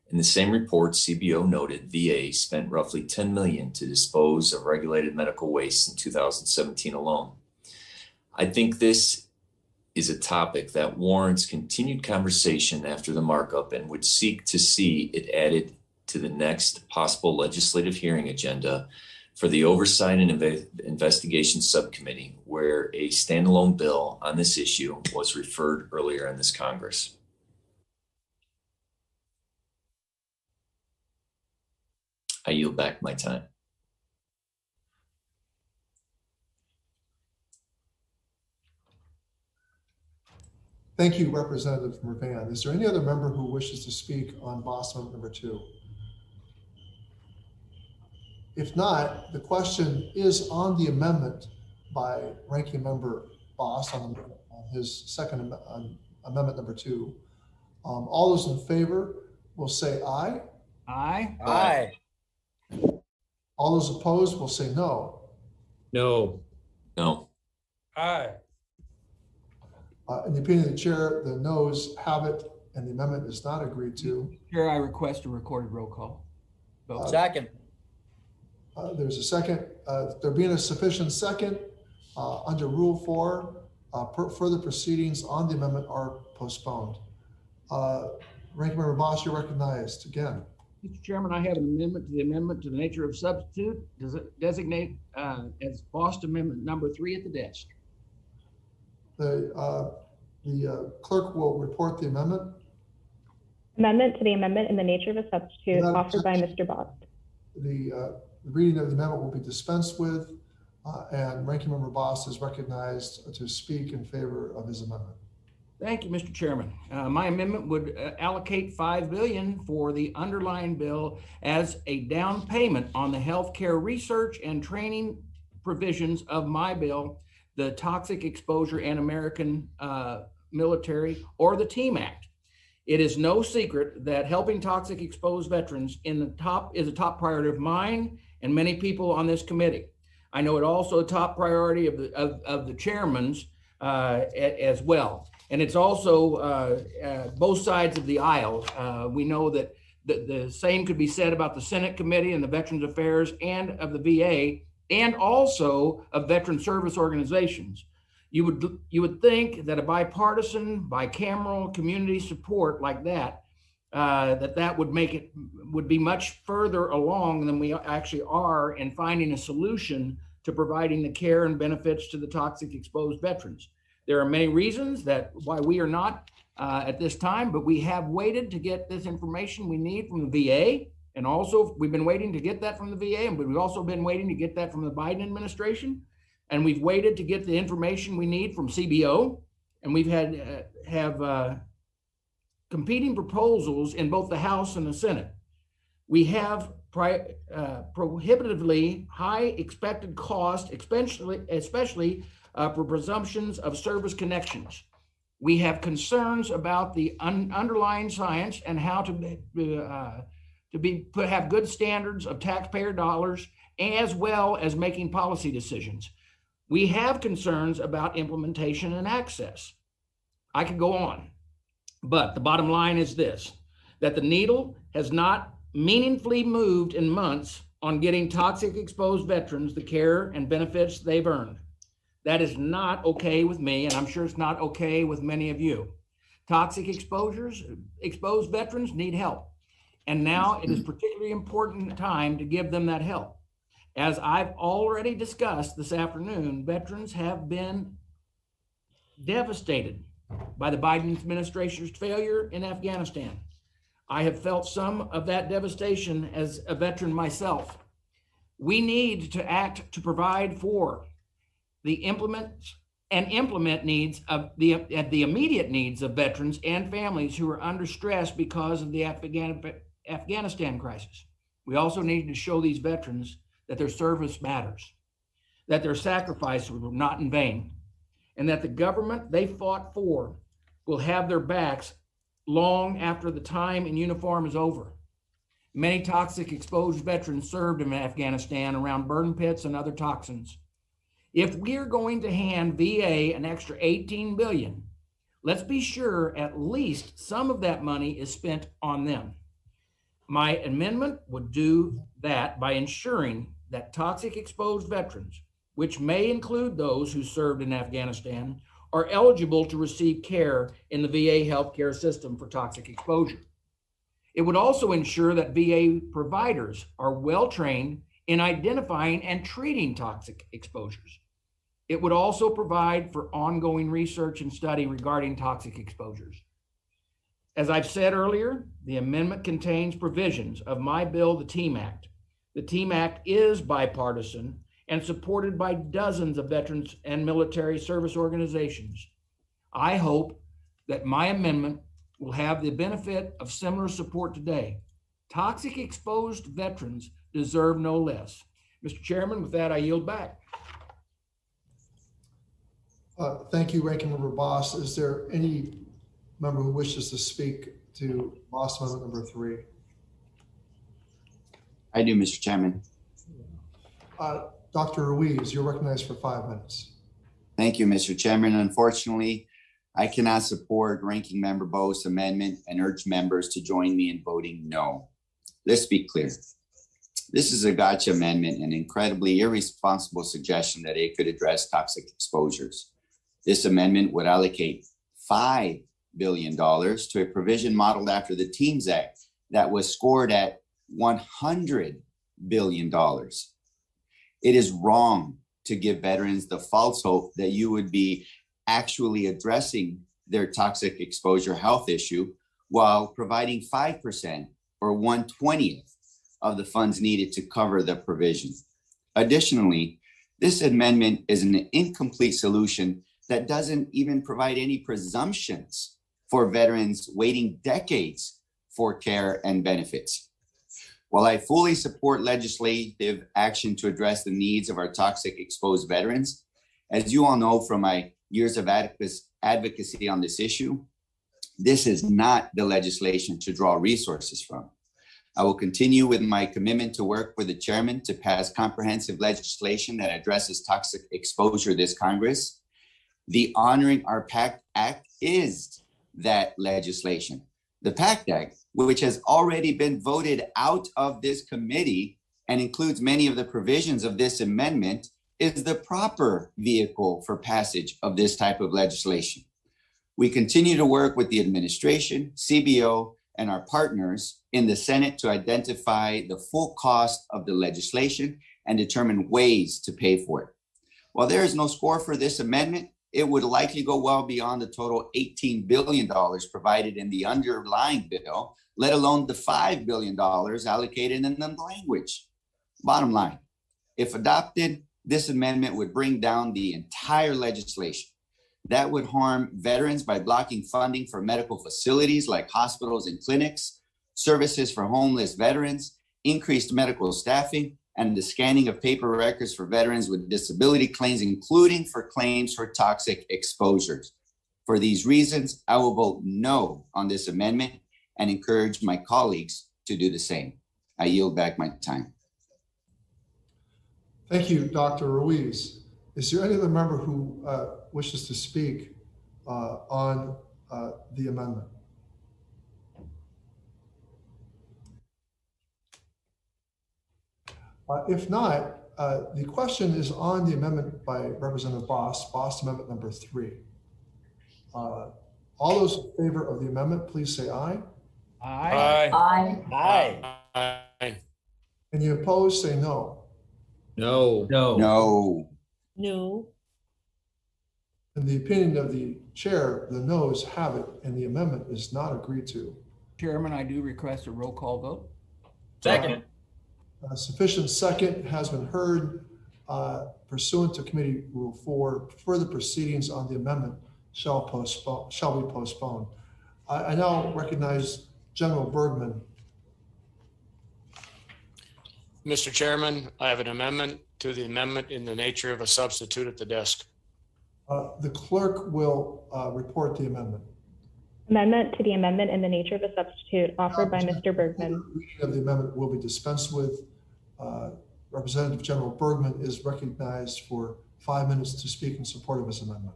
S17: In the same report, CBO noted VA spent roughly $10 million to dispose of regulated medical waste in 2017 alone. I think this is a topic that warrants continued conversation after the markup and would seek to see it added to the next possible legislative hearing agenda for the Oversight and Investigation Subcommittee, where a standalone bill on this issue was referred earlier in this Congress. I yield back my time.
S1: Thank you, Representative Mervan. Is there any other member who wishes to speak on Bost Amendment number 2? If not, the question is on the amendment by Ranking Member Boss on his second amendment number 2. All those in favor will say aye.
S2: Aye.
S12: Aye.
S1: All those opposed will say no.
S4: No.
S17: No.
S12: Aye.
S1: In the opinion of the chair, the noes have it and the amendment is not agreed to.
S2: Chair, I request a recorded roll call. Vote.
S12: Second.
S1: There's a second. There being a sufficient second, under Rule 4, further proceedings on the amendment are postponed. Ranking Member Boss, you're recognized again.
S2: Mr. Chairman, I have an amendment to the nature of substitute. Does it designate as Boss Amendment number 3 at the desk?
S1: The clerk will report the amendment.
S6: Amendment to the amendment in the nature of a substitute offered by Mr. Boss.
S1: The reading of the amendment will be dispensed with, and Ranking Member Boss is recognized to speak in favor of his amendment.
S2: Thank you, Mr. Chairman. My amendment would allocate $5 billion for the underlying bill as a down payment on the healthcare research and training provisions of my bill, the Toxic Exposure and American Military, or the TEAM Act. It is no secret that helping toxic exposed veterans is a top priority of mine and many people on this committee. I know it also a top priority of the chairman's as well. And it's also both sides of the aisle. We know that the same could be said about the Senate Committee and the Veterans Affairs and of the VA, and also of veteran service organizations. You would think that a bipartisan, bicameral community support like that, that would be much further along than we actually are in finding a solution to providing the care and benefits to the toxic exposed veterans. There are many reasons why we are not at this time, but we have waited to get this information we need from the VA. And also we've been waiting to get that from the VA, and we've also been waiting to get that from the Biden administration. And we've waited to get the information we need from CBO. And we've have competing proposals in both the House and the Senate. We have prohibitively high expected cost, especially for presumptions of service connections. We have concerns about the underlying science and how to have good standards of taxpayer dollars, as well as making policy decisions. We have concerns about implementation and access. I could go on, but the bottom line is this, that the needle has not meaningfully moved in months on getting toxic exposed veterans the care and benefits they've earned. That is not okay with me, and I'm sure it's not okay with many of you. Toxic exposed veterans need help. And now it is particularly important time to give them that help. As I've already discussed this afternoon, veterans have been devastated by the Biden administration's failure in Afghanistan. I have felt some of that devastation as a veteran myself. We need to act to provide for the implement needs of the immediate needs of veterans and families who are under stress because of the Afghanistan crisis. We also need to show these veterans that their service matters, that their sacrifices were not in vain, and that the government they fought for will have their backs long after the time in uniform is over. Many toxic exposed veterans served in Afghanistan around burn pits and other toxins. If we're going to hand VA an extra $18 billion, let's be sure at least some of that money is spent on them. My amendment would do that by ensuring that toxic exposed veterans, which may include those who served in Afghanistan, are eligible to receive care in the VA healthcare system for toxic exposure. It would also ensure that VA providers are well trained in identifying and treating toxic exposures. It would also provide for ongoing research and study regarding toxic exposures. As I've said earlier, the amendment contains provisions of my bill, the TEAM Act. The TEAM Act is bipartisan and supported by dozens of veterans and military service organizations. I hope that my amendment will have the benefit of similar support today. Toxic exposed veterans deserve no less. Mr. Chairman, with that, I yield back.
S1: Thank you, Ranking Member Boss. Is there any member who wishes to speak to Boss Amendment number 3?
S18: I do, Mr. Chairman.
S1: Dr. Ruiz, you're recognized for 5 minutes.
S18: Thank you, Mr. Chairman. Unfortunately, I cannot support Ranking Member Bo's amendment and urge members to join me in voting no. Let's be clear. This is a gotcha amendment, an incredibly irresponsible suggestion that it could address toxic exposures. This amendment would allocate $5 billion to a provision modeled after the TEAMS Act that was scored at $100 billion. It is wrong to give veterans the false hope that you would be actually addressing their toxic exposure health issue while providing 5% or 1/20th of the funds needed to cover the provision. Additionally, this amendment is an incomplete solution that doesn't even provide any presumptions for veterans waiting decades for care and benefits. While I fully support legislative action to address the needs of our toxic exposed veterans, as you all know from my years of advocacy on this issue, this is not the legislation to draw resources from. I will continue with my commitment to work with the chairman to pass comprehensive legislation that addresses toxic exposure this Congress. The Honoring Our PACT Act is that legislation. The PACT Act, which has already been voted out of this committee and includes many of the provisions of this amendment, is the proper vehicle for passage of this type of legislation. We continue to work with the administration, CBO, and our partners in the Senate to identify the full cost of the legislation and determine ways to pay for it. While there is no score for this amendment, it would likely go well beyond the total $18 billion provided in the underlying bill, let alone the $5 billion allocated in the language. Bottom line, if adopted, this amendment would bring down the entire legislation. That would harm veterans by blocking funding for medical facilities like hospitals and clinics, services for homeless veterans, increased medical staffing, and the scanning of paper records for veterans with disability claims, including for claims for toxic exposures. For these reasons, I will vote no on this amendment and encourage my colleagues to do the same. I yield back my time.
S1: Thank you, Dr. Ruiz. Is there any other member who wishes to speak on the amendment? If not, the question is on the amendment by Representative Boss Amendment number 3. All those in favor of the amendment, please say aye.
S2: Aye.
S12: Aye.
S3: Aye.
S1: Any opposed, say no.
S4: No.
S18: No.
S13: No.
S1: In the opinion of the chair, the noes have it, and the amendment is not agreed to.
S2: Chairman, I do request a roll call vote.
S12: Second.
S1: Sufficient second has been heard. Pursuant to Committee Rule 4, further proceedings on the amendment shall be postponed. I now recognize General Bergman.
S3: Mr. Chairman, I have an amendment to the amendment in the nature of a substitute at the desk.
S1: The clerk will report the amendment.
S6: Amendment to the amendment in the nature of a substitute offered by Mr. Bergman.
S1: Reading of the amendment will be dispensed with. Representative General Bergman is recognized for 5 minutes to speak in support of this amendment.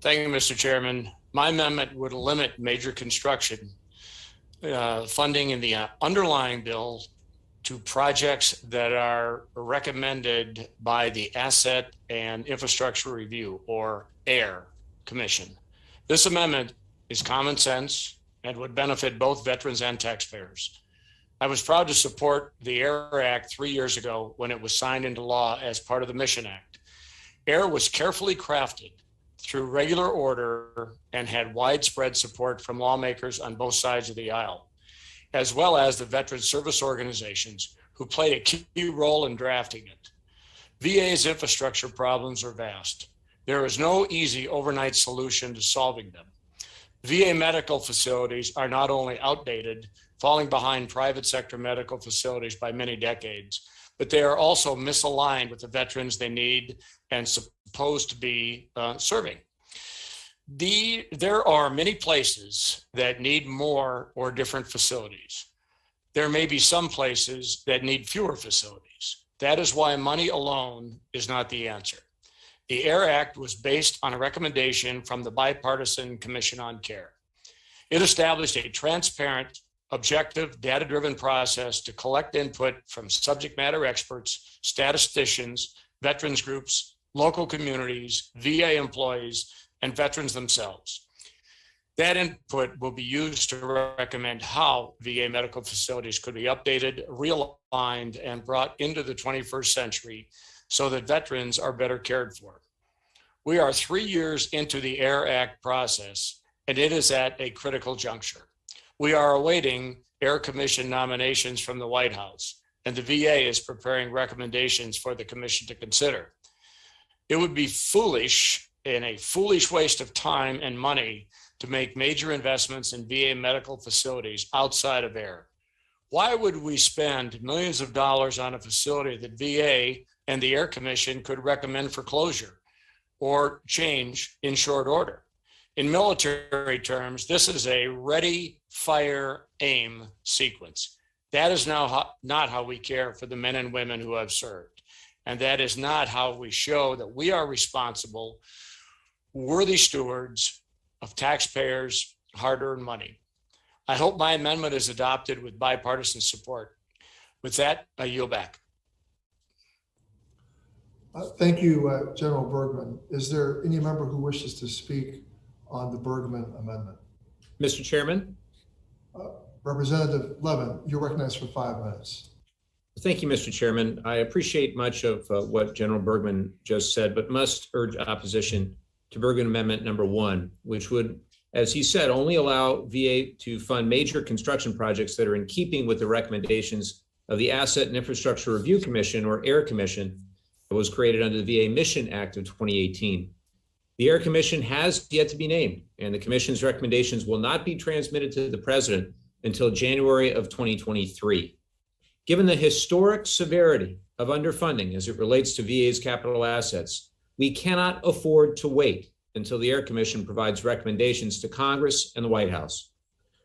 S3: Thank you, Mr. Chairman. My amendment would limit major construction funding in the underlying bill to projects that are recommended by the Asset and Infrastructure Review, or AIR Commission. This amendment is common sense and would benefit both veterans and taxpayers. I was proud to support the AIR Act 3 years ago when it was signed into law as part of the Mission Act. AIR was carefully crafted through regular order and had widespread support from lawmakers on both sides of the aisle, as well as the veteran service organizations who played a key role in drafting it. VA's infrastructure problems are vast. There is no easy overnight solution to solving them. VA medical facilities are not only outdated, falling behind private sector medical facilities by many decades, but they are also misaligned with the veterans they need and supposed to be serving. There are many places that need more or different facilities. There may be some places that need fewer facilities. That is why money alone is not the answer. The AIR Act was based on a recommendation from the Bipartisan Commission on Care. It established a transparent, objective, data-driven process to collect input from subject matter experts, statisticians, veterans groups, local communities, VA employees, and veterans themselves. That input will be used to recommend how VA medical facilities could be updated, realigned, and brought into the 21st century so that veterans are better cared for. We are 3 years into the AIR Act process, and it is at a critical juncture. We are awaiting AIR Commission nominations from the White House, and the VA is preparing recommendations for the Commission to consider. It would be foolish and a foolish waste of time and money to make major investments in VA medical facilities outside of AIR. Why would we spend millions of dollars on a facility that VA and the AIR Commission could recommend for closure or change in short order? In military terms, this is a ready, fire, aim sequence. That is now not how we care for the men and women who have served. And that is not how we show that we are responsible, worthy stewards of taxpayers' hard-earned money. I hope my amendment is adopted with bipartisan support. With that, I yield back.
S1: Thank you, General Bergman. Is there any member who wishes to speak on the Bergman amendment?
S4: Mr. Chairman.
S1: Representative Levin, you're recognized for 5 minutes.
S4: Thank you, Mr. Chairman. I appreciate much of what General Bergman just said, but must urge opposition to Bergman Amendment number 1, which would, as he said, only allow VA to fund major construction projects that are in keeping with the recommendations of the Asset and Infrastructure Review Commission, or AIR Commission, that was created under the VA Mission Act of 2018. The AIR Commission has yet to be named, and the Commission's recommendations will not be transmitted to the President until January of 2023. Given the historic severity of underfunding as it relates to VA's capital assets, we cannot afford to wait until the AIR Commission provides recommendations to Congress and the White House.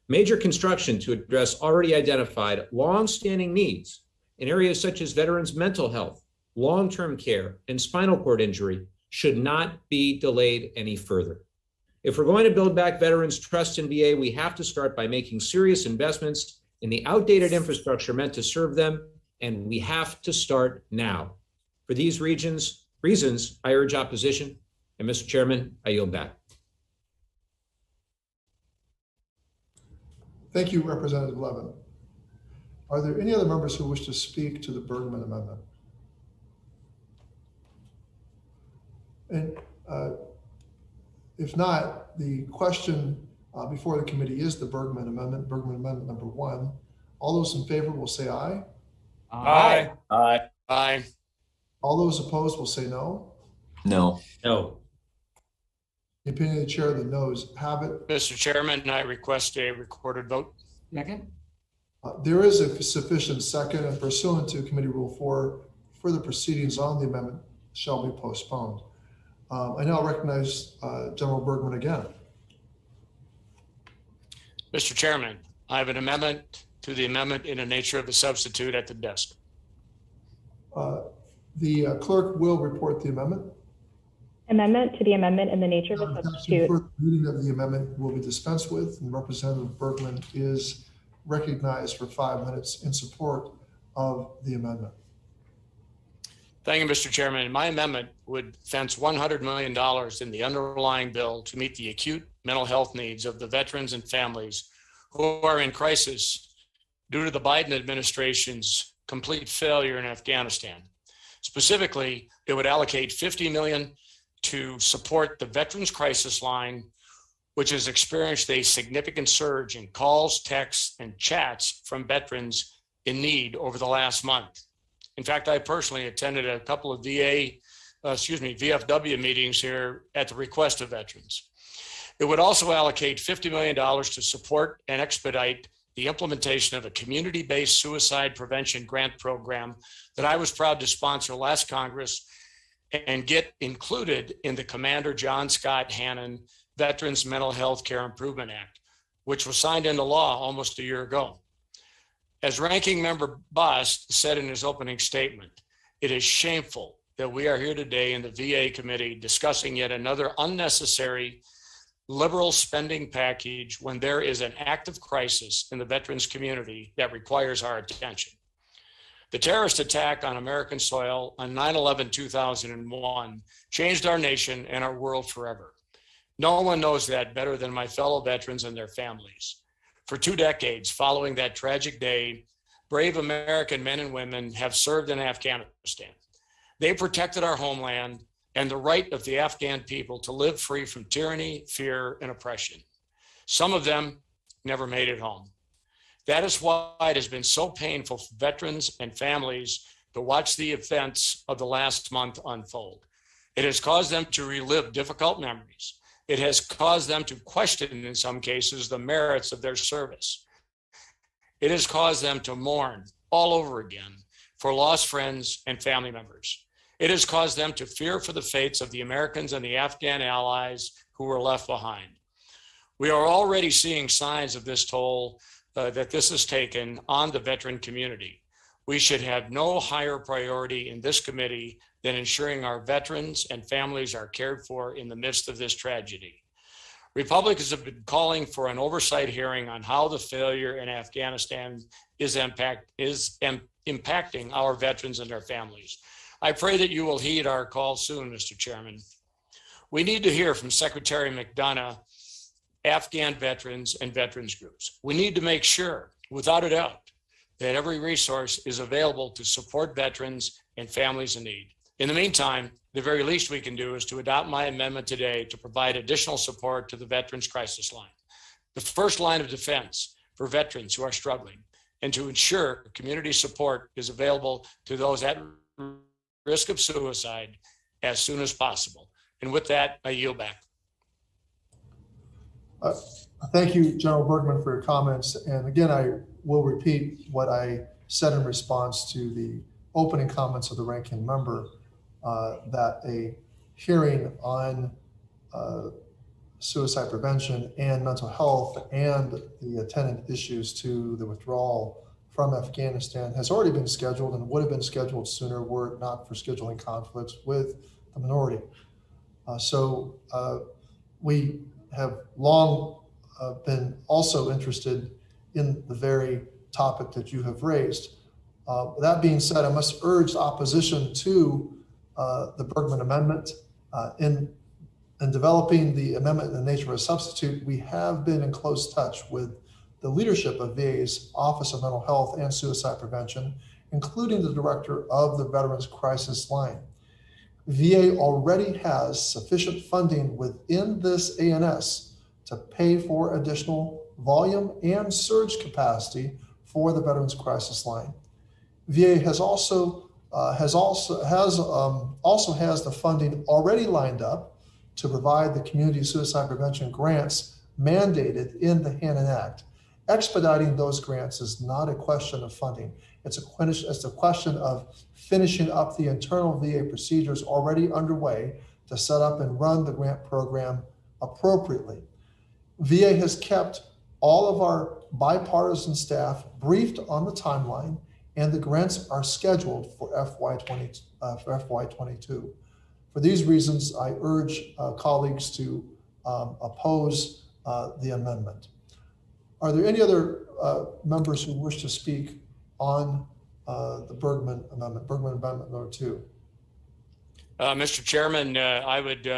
S4: Major construction to address already identified long-standing needs in areas such as veterans' mental health, long-term care, and spinal cord injury should not be delayed any further. If we're going to build back veterans' trust in VA, we have to start by making serious investments in the outdated infrastructure meant to serve them, and we have to start now. For these reasons, I urge opposition, and Mr. Chairman, I yield back.
S1: Thank you, Representative Levin. Are there any other members who wish to speak to the Bergman amendment? And if not, the question before the committee is the Bergman Amendment number 1. All those in favor will say aye.
S3: Aye.
S8: Aye.
S3: Aye.
S1: All those opposed will say no.
S17: No.
S4: No.
S1: The opinion of the chair, the noes have it.
S3: Mr. Chairman, I request a recorded vote.
S2: Second.
S1: There is a sufficient second, and pursuant to Committee Rule 4, further proceedings on the amendment shall be postponed. I now recognize General Bergman again.
S3: Mr. Chairman, I have an amendment to the amendment in the nature of a substitute at the desk.
S1: The clerk will report the amendment.
S6: Amendment to the amendment in the nature of a substitute.
S1: Reading of the amendment will be dispensed with, and Representative Bergman is recognized for 5 minutes in support of the amendment.
S3: Thank you, Mr. Chairman. My amendment would fence $100 million in the underlying bill to meet the acute mental health needs of the veterans and families who are in crisis due to the Biden administration's complete failure in Afghanistan. Specifically, it would allocate $50 million to support the Veterans Crisis Line, which has experienced a significant surge in calls, texts, and chats from veterans in need over the last month. In fact, I personally attended a couple of VFW meetings here at the request of veterans. It would also allocate $50 million to support and expedite the implementation of a community-based suicide prevention grant program that I was proud to sponsor last Congress and get included in the Commander John Scott Hannon Veterans Mental Health Care Improvement Act, which was signed into law almost a year ago. As Ranking Member Bost said in his opening statement, it is shameful that we are here today in the VA committee discussing yet another unnecessary liberal spending package when there is an active crisis in the veterans community that requires our attention. The terrorist attack on American soil on 9/11/2001 changed our nation and our world forever. No one knows that better than my fellow veterans and their families. For 2 decades following that tragic day, brave American men and women have served in Afghanistan. They protected our homeland and the right of the Afghan people to live free from tyranny, fear, and oppression. Some of them never made it home. That is why it has been so painful for veterans and families to watch the events of the last month unfold. It has caused them to relive difficult memories. It has caused them to question, in some cases, the merits of their service. It has caused them to mourn all over again for lost friends and family members. It has caused them to fear for the fates of the Americans and the Afghan allies who were left behind. We are already seeing signs of this toll that this has taken on the veteran community. We should have no higher priority in this committee than ensuring our veterans and families are cared for in the midst of this tragedy. Republicans have been calling for an oversight hearing on how the failure in Afghanistan is impacting our veterans and their families. I pray that you will heed our call soon, Mr. Chairman. We need to hear from Secretary McDonough, Afghan veterans and veterans groups. We need to make sure, without a doubt, that every resource is available to support veterans and families in need. In the meantime, the very least we can do is to adopt my amendment today to provide additional support to the Veterans Crisis Line, the first line of defense for veterans who are struggling, and to ensure community support is available to those at risk of suicide as soon as possible. And with that, I yield back.
S1: Thank you, General Bergman, for your comments. And again, I will repeat what I said in response to the opening comments of the ranking member, that a hearing on suicide prevention and mental health and the attendant issues to the withdrawal from Afghanistan has already been scheduled and would have been scheduled sooner were it not for scheduling conflicts with the minority. We have long been also interested in the very topic that you have raised. That being said, I must urge opposition to the Bergman Amendment. In developing the amendment in the nature of a substitute, we have been in close touch with the leadership of VA's Office of Mental Health and Suicide Prevention, including the director of the Veterans Crisis Line. VA already has sufficient funding within this ANS to pay for additional volume and surge capacity for the Veterans Crisis Line. VA also has the funding already lined up to provide the community suicide prevention grants mandated in the Hannon Act. Expediting those grants is not a question of funding. It's a question of finishing up the internal VA procedures already underway to set up and run the grant program appropriately. VA has kept all of our bipartisan staff briefed on the timeline, and the grants are scheduled for FY22. For these reasons, I urge colleagues to oppose the amendment. Are there any other members who wish to speak on the Bergman Amendment number 2?
S3: Mr. Chairman, I would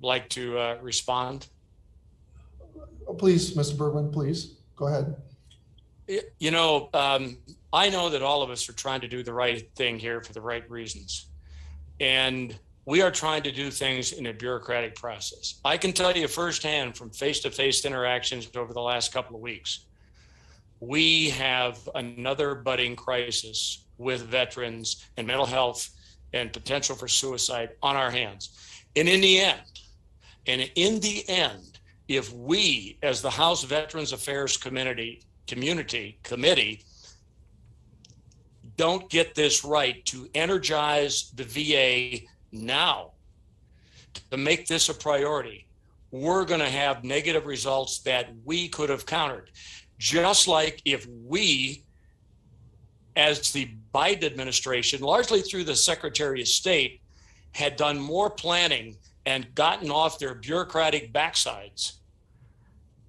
S3: like to respond.
S1: Please, Mr. Bergman, please, go ahead.
S3: You know, I know that all of us are trying to do the right thing here for the right reasons. And we are trying to do things in a bureaucratic process. I can tell you firsthand from face-to-face interactions over the last couple of weeks, we have another budding crisis with veterans and mental health and potential for suicide on our hands. And in the end, if we, as the House Veterans Affairs Committee, don't get this right to energize the VA now to make this a priority, we're going to have negative results that we could have countered. Just like if we, as the Biden administration, largely through the Secretary of State, had done more planning and gotten off their bureaucratic backsides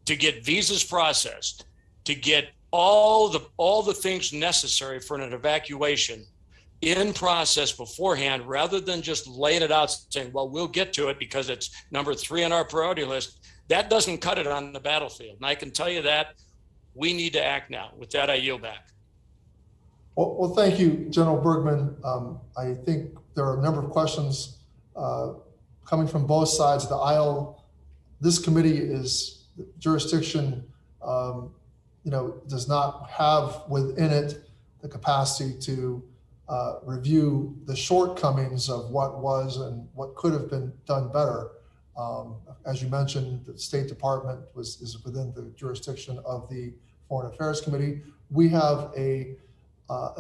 S3: to get visas processed, to get all the things necessary for an evacuation in process beforehand, rather than just laying it out saying, well, we'll get to it because it's number 3 on our priority list. That doesn't cut it on the battlefield. And I can tell you that we need to act now. With that, I yield back.
S1: Well, thank you, General Bergman. I think there are a number of questions coming from both sides of the aisle. This committee is jurisdiction, does not have within it the capacity to review the shortcomings of what was and what could have been done better. As you mentioned, the State Department is within the jurisdiction of the Foreign Affairs Committee. We have a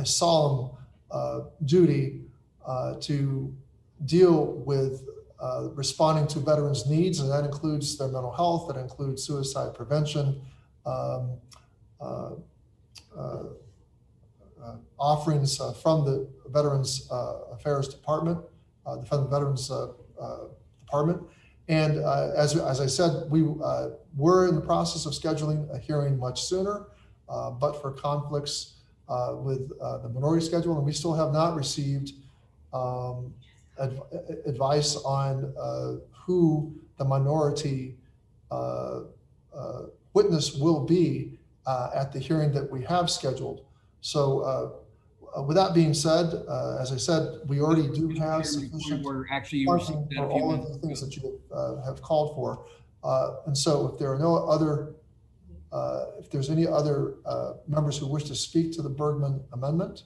S1: solemn duty to deal with responding to veterans' needs, and that includes their mental health, that includes suicide prevention, offerings from the Veterans Affairs Department, from the Veterans Department. And as I said, we were in the process of scheduling a hearing much sooner, but for conflicts with the minority schedule, and we still have not received advice on who the minority witness will be at the hearing that we have scheduled. So with that being said, as I said, we already do have sufficient funding for all of the things that you have called for. And so if there are no other, if there's any other members who wish to speak to the Bergman amendment,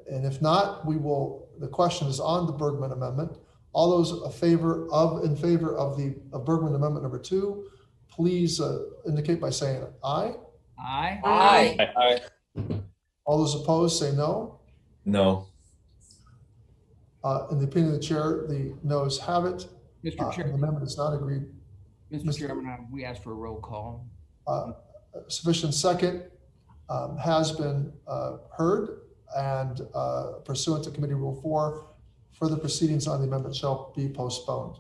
S1: and if not, the question is on the Bergman amendment. All those in favor of the Bergman amendment number 2, please indicate by saying aye.
S2: Aye.
S10: Aye.
S14: Aye.
S1: All those opposed say no.
S17: No.
S1: In the opinion of the chair, the noes have it.
S2: Mr. Chair,
S1: the amendment is not agreed.
S2: Mr. Chairman, we ask for a roll call.
S1: Sufficient second has been heard, and pursuant to Committee Rule 4, further proceedings on the amendment shall be postponed.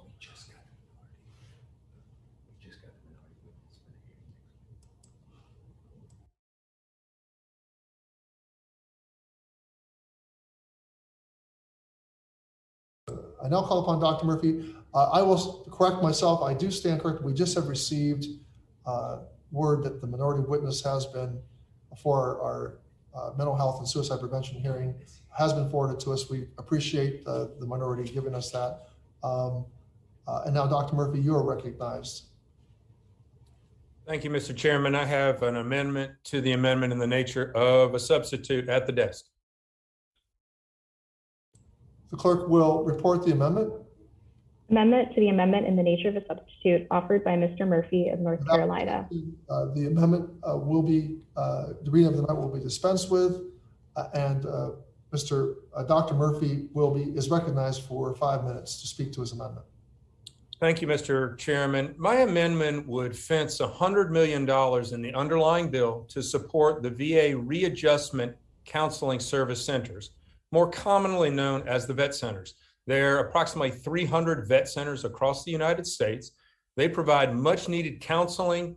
S1: I now call upon Dr. Murphy. I will correct myself. I do stand corrected. We just have received word that the minority witness has been, for our mental health and suicide prevention hearing, has been forwarded to us. We appreciate the minority giving us that. And now, Dr. Murphy, you are recognized.
S19: Thank you, Mr. Chairman. I have an amendment to the amendment in the nature of a substitute at the desk.
S1: The clerk will report the amendment.
S6: Amendment to the amendment in the nature of a substitute offered by Mr. Murphy of North Carolina.
S1: The amendment will be, the reading of the amendment will be dispensed with, and Dr. Murphy is recognized for 5 minutes to speak to his amendment.
S19: Thank you, Mr. Chairman. My amendment would fence $100 million in the underlying bill to support the VA Readjustment Counseling Service Centers, more commonly known as the vet centers. There are approximately 300 vet centers across the United States. They provide much needed counseling,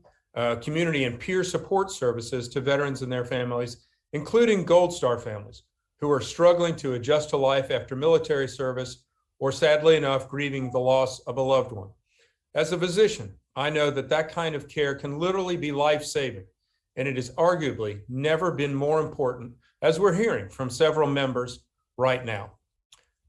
S19: community and peer support services to veterans and their families, including Gold Star families who are struggling to adjust to life after military service or, sadly enough, grieving the loss of a loved one. As a physician, I know that kind of care can literally be life-saving, and it has arguably never been more important, as we're hearing from several members right now.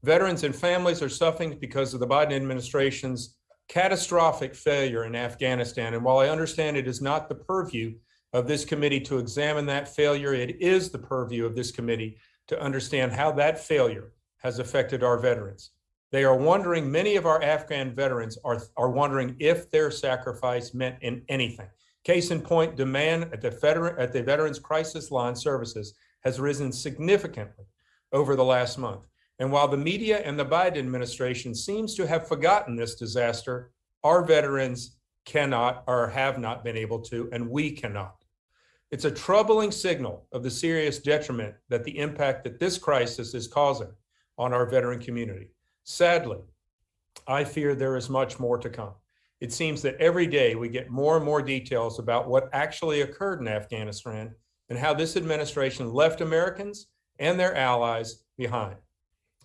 S19: Veterans and families are suffering because of the Biden administration's catastrophic failure in Afghanistan. And while I understand it is not the purview of this committee to examine that failure, it is the purview of this committee to understand how that failure has affected our veterans. They are wondering, many of our Afghan veterans are wondering if their sacrifice meant anything. Case in point, demand at the Veterans Crisis Line Services has risen significantly over the last month. And while the media and the Biden administration seems to have forgotten this disaster, our veterans cannot or have not been able to, and we cannot. It's a troubling signal of the serious detriment that the impact that this crisis is causing on our veteran community. Sadly, I fear there is much more to come. It seems that every day we get more and more details about what actually occurred in Afghanistan and how this administration left Americans and their allies behind.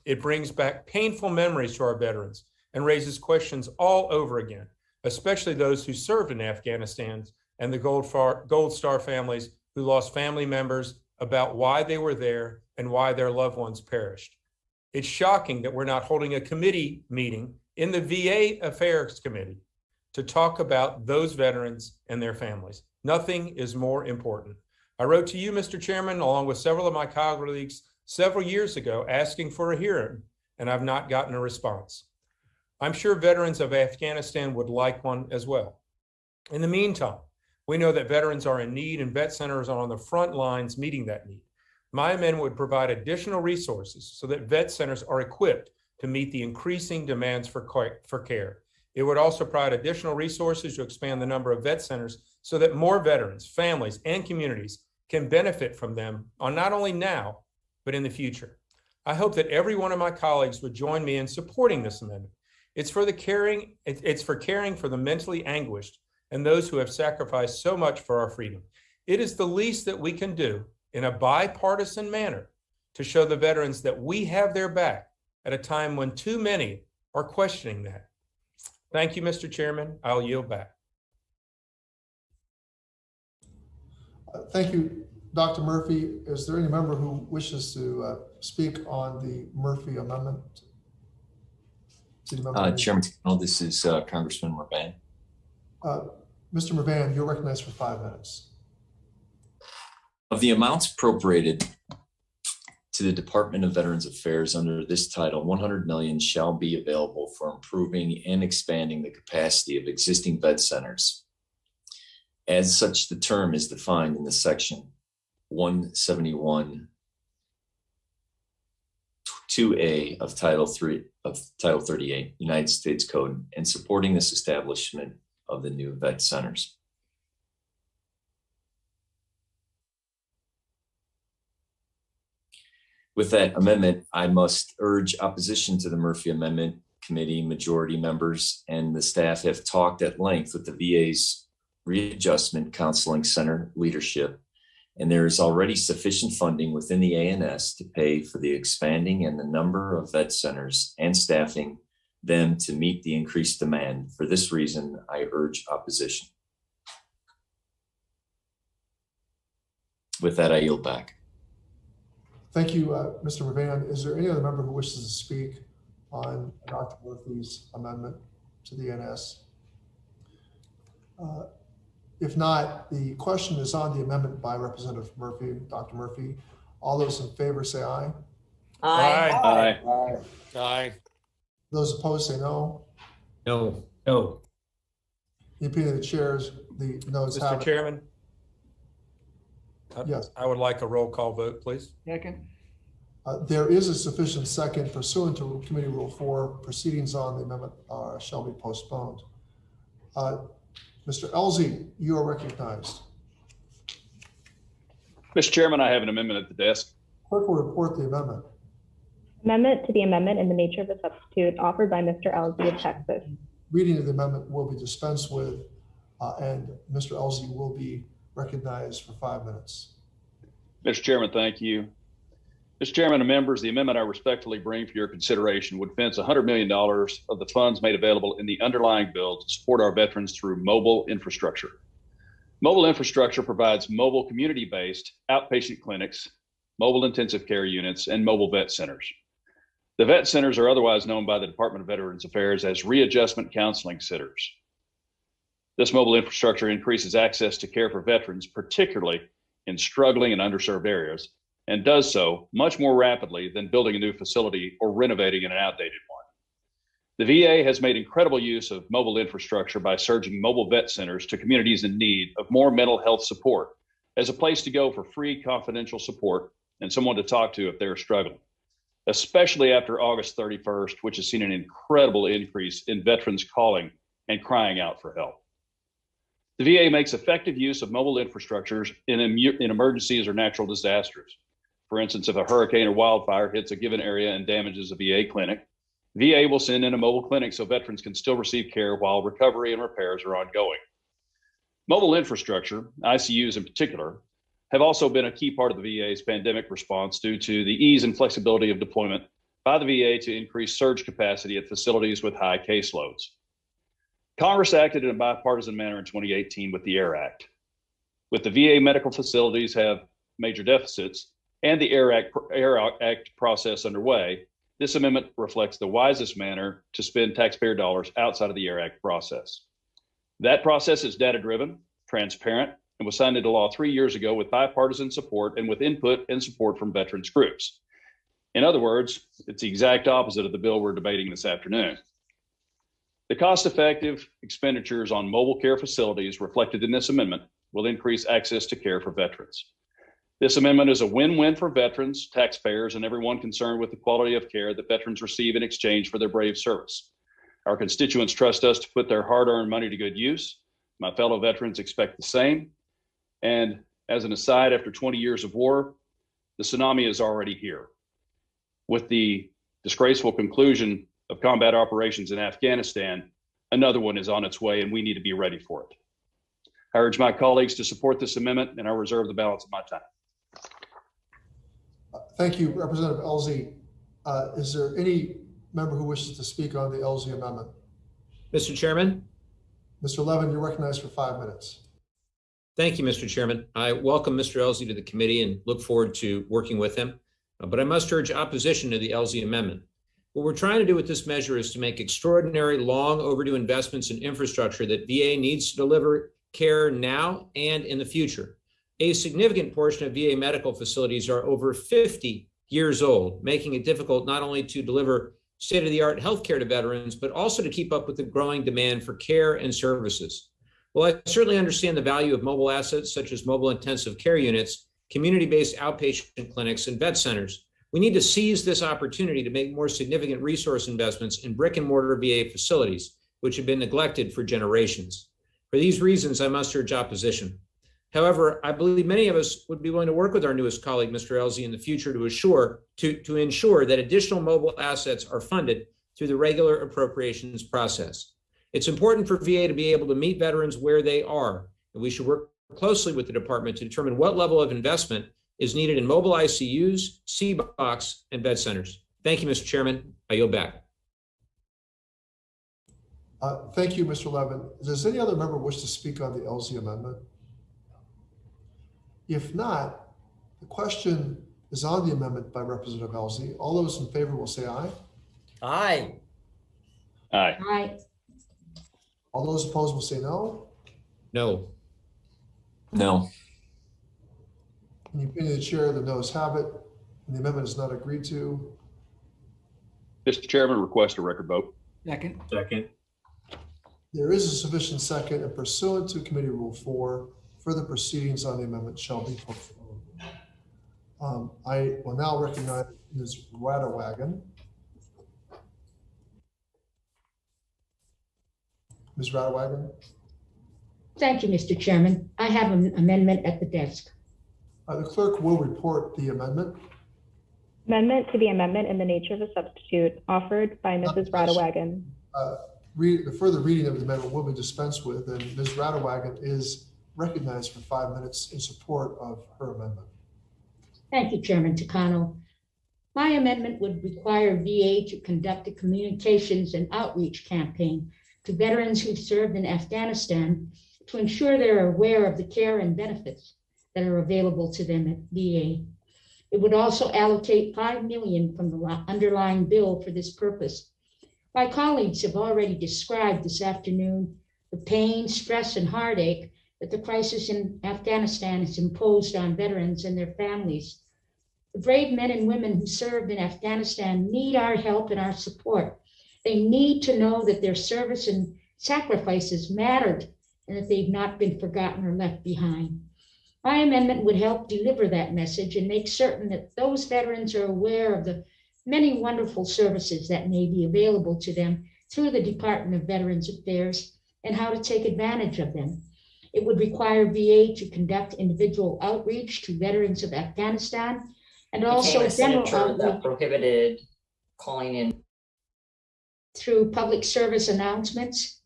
S19: It brings back painful memories to our veterans and raises questions all over again, especially those who served in Afghanistan and the Gold Star families who lost family members about why they were there and why their loved ones perished. It's shocking that we're not holding a committee meeting in the VA Affairs Committee to talk about those veterans and their families. Nothing is more important. I wrote to you, Mr. Chairman, along with several of my colleagues several years ago asking for a hearing, and I've not gotten a response. I'm sure veterans of Afghanistan would like one as well. In the meantime, we know that veterans are in need and vet centers are on the front lines meeting that need. My amendment would provide additional resources so that vet centers are equipped to meet the increasing demands for care. It would also provide additional resources to expand the number of vet centers so that more veterans, families, and communities can benefit from them on not only now, but in the future. I hope that every one of my colleagues would join me in supporting this amendment. It's for caring for the mentally anguished and those who have sacrificed so much for our freedom. It is the least that we can do in a bipartisan manner to show the veterans that we have their back at a time when too many are questioning that. Thank you, Mr. Chairman. I'll yield back.
S1: Thank you, Dr. Murphy. Is there any member who wishes to speak on the Murphy amendment?
S17: Chairman Takano, this is Congressman Murvan.
S1: Mr. Murvan, you're recognized for 5 minutes.
S17: Of the amounts appropriated to the Department of Veterans Affairs under this title, $100 million shall be available for improving and expanding the capacity of existing vet centers. As such, the term is defined in the section 171 2A of Title 38, United States Code, and supporting this establishment of the new vet centers. With that amendment, I must urge opposition to the Murphy Amendment. Committee majority members and the staff have talked at length with the VA's Readjustment Counseling Center leadership, and there is already sufficient funding within the ANS to pay for the expanding and the number of vet centers and staffing them to meet the increased demand. For this reason, I urge opposition. With that, I yield back.
S1: Thank you, Mr. Murvan. Is there any other member who wishes to speak on Dr. Murphy's amendment to the ANS? If not, the question is on the amendment by Representative Murphy, Dr. Murphy. All those in favor say aye.
S10: Aye.
S3: Aye. Aye. Aye.
S1: Those opposed say no.
S4: No. No.
S1: The opinion of the chairs, the noes have it.
S19: Mr. Chairman?
S1: Yes.
S19: I would like a roll call vote, please.
S2: Second.
S1: There is a sufficient second pursuant to Committee Rule 4. Proceedings on the amendment shall be postponed. Mr. Elsie, you are recognized.
S20: Mr. Chairman, I have an amendment at the desk.
S1: Clerk will report the amendment.
S6: Amendment to the amendment in the nature of a substitute offered by Mr. Elsie of Texas.
S1: Reading of the amendment will be dispensed with, and Mr. Elsie will be recognized for 5 minutes.
S20: Mr. Chairman, thank you. Mr. Chairman and members, the amendment I respectfully bring for your consideration would fence $100 million of the funds made available in the underlying bill to support our veterans through mobile infrastructure. Mobile infrastructure provides mobile community-based outpatient clinics, mobile intensive care units, and mobile vet centers. The vet centers are otherwise known by the Department of Veterans Affairs as readjustment counseling centers. This mobile infrastructure increases access to care for veterans, particularly in struggling and underserved areas, and does so much more rapidly than building a new facility or renovating an outdated one. The VA has made incredible use of mobile infrastructure by surging mobile vet centers to communities in need of more mental health support as a place to go for free confidential support and someone to talk to if they're struggling. especially after August 31st, which has seen an incredible increase in veterans calling and crying out for help. The VA makes effective use of mobile infrastructures in emergencies or natural disasters. For instance, if a hurricane or wildfire hits a given area and damages a VA clinic, VA will send in a mobile clinic so veterans can still receive care while recovery and repairs are ongoing. Mobile infrastructure, ICUs in particular, have also been a key part of the VA's pandemic response due to the ease and flexibility of deployment by the VA to increase surge capacity at facilities with high caseloads. Congress acted in a bipartisan manner in 2018 with the AIR Act. With the VA medical facilities have major deficits and the AIR Act process underway, this amendment reflects the wisest manner to spend taxpayer dollars outside of the AIR Act process. That process is data-driven, transparent, and was signed into law 3 years ago with bipartisan support and with input and support from veterans groups. In other words, it's the exact opposite of the bill we're debating this afternoon. The cost-effective expenditures on mobile care facilities reflected in this amendment will increase access to care for veterans. This amendment is a win-win for veterans, taxpayers, and everyone concerned with the quality of care that veterans receive in exchange for their brave service. Our constituents trust us to put their hard-earned money to good use. My fellow veterans expect the same. And as an aside, after 20 years of war, the tsunami is already here. With the disgraceful conclusion of combat operations in Afghanistan, another one is on its way, and we need to be ready for it. I urge my colleagues to support this amendment, and I reserve the balance of my time.
S1: Thank you, Representative Elsie. Is there any member who wishes to speak on the Elsie amendment?
S4: Mr. Chairman.
S1: Mr. Levin, you're recognized for 5 minutes.
S4: Thank you, Mr. Chairman. I welcome Mr. Elsie to the committee and look forward to working with him. But I must urge opposition to the Elsie amendment. What we're trying to do with this measure is to make extraordinary long overdue investments in infrastructure that VA needs to deliver care now and in the future. A significant portion of VA medical facilities are over 50 years old, making it difficult not only to deliver state-of-the-art healthcare to veterans, but also to keep up with the growing demand for care and services. Well, I certainly understand the value of mobile assets such as mobile intensive care units, community-based outpatient clinics, and vet centers. We need to seize this opportunity to make more significant resource investments in brick and mortar VA facilities, which have been neglected for generations. For these reasons, I must urge opposition. However, I believe many of us would be willing to work with our newest colleague, Mr. Elsie, in the future to ensure that additional mobile assets are funded through the regular appropriations process. It's important for VA to be able to meet veterans where they are, and we should work closely with the department to determine what level of investment is needed in mobile ICUs, C-box, and vet centers. Thank you, Mr. Chairman. I yield back.
S1: Thank you, Mr. Levin. Does any other member wish to speak on the Elsie amendment? If not, the question is on the amendment by Representative Elsie. All those in favor will say aye.
S12: Aye.
S20: Aye.
S10: Aye.
S1: All those opposed will say no.
S4: No.
S17: No.
S1: In the opinion of the chair, the noes have it, and the amendment is not agreed to.
S20: Mr. Chairman, request a record vote.
S2: Second.
S19: Second.
S1: There is a sufficient second, and pursuant to Committee Rule 4, further proceedings on the amendment shall be postponed. I will now recognize Ms. Radewagen. Ms. Radewagen.
S21: Thank you, Mr. Chairman. I have an amendment at the desk.
S1: The clerk will report the amendment.
S6: Amendment to the amendment in the nature of a substitute offered by Mrs. Radewagen.
S1: The further reading of the amendment will be dispensed with, and Ms. Radewagen is recognized for 5 minutes in support of her amendment.
S21: Thank you, Chairman Takano. My amendment would require VA to conduct a communications and outreach campaign to veterans who've served in Afghanistan to ensure they're aware of the care and benefits that are available to them at VA. It would also allocate $5 million from the underlying bill for this purpose. My colleagues have already described this afternoon the pain, stress, and heartache that the crisis in Afghanistan has imposed on veterans and their families. The brave men and women who served in Afghanistan need our help and our support. They need to know that their service and sacrifices mattered and that they've not been forgotten or left behind. My amendment would help deliver that message and make certain that those veterans are aware of the many wonderful services that may be available to them through the Department of Veterans Affairs and how to take advantage of them. It would require VA to conduct individual outreach to veterans of Afghanistan and also general outreach
S10: that prohibited calling in
S21: through public service announcements,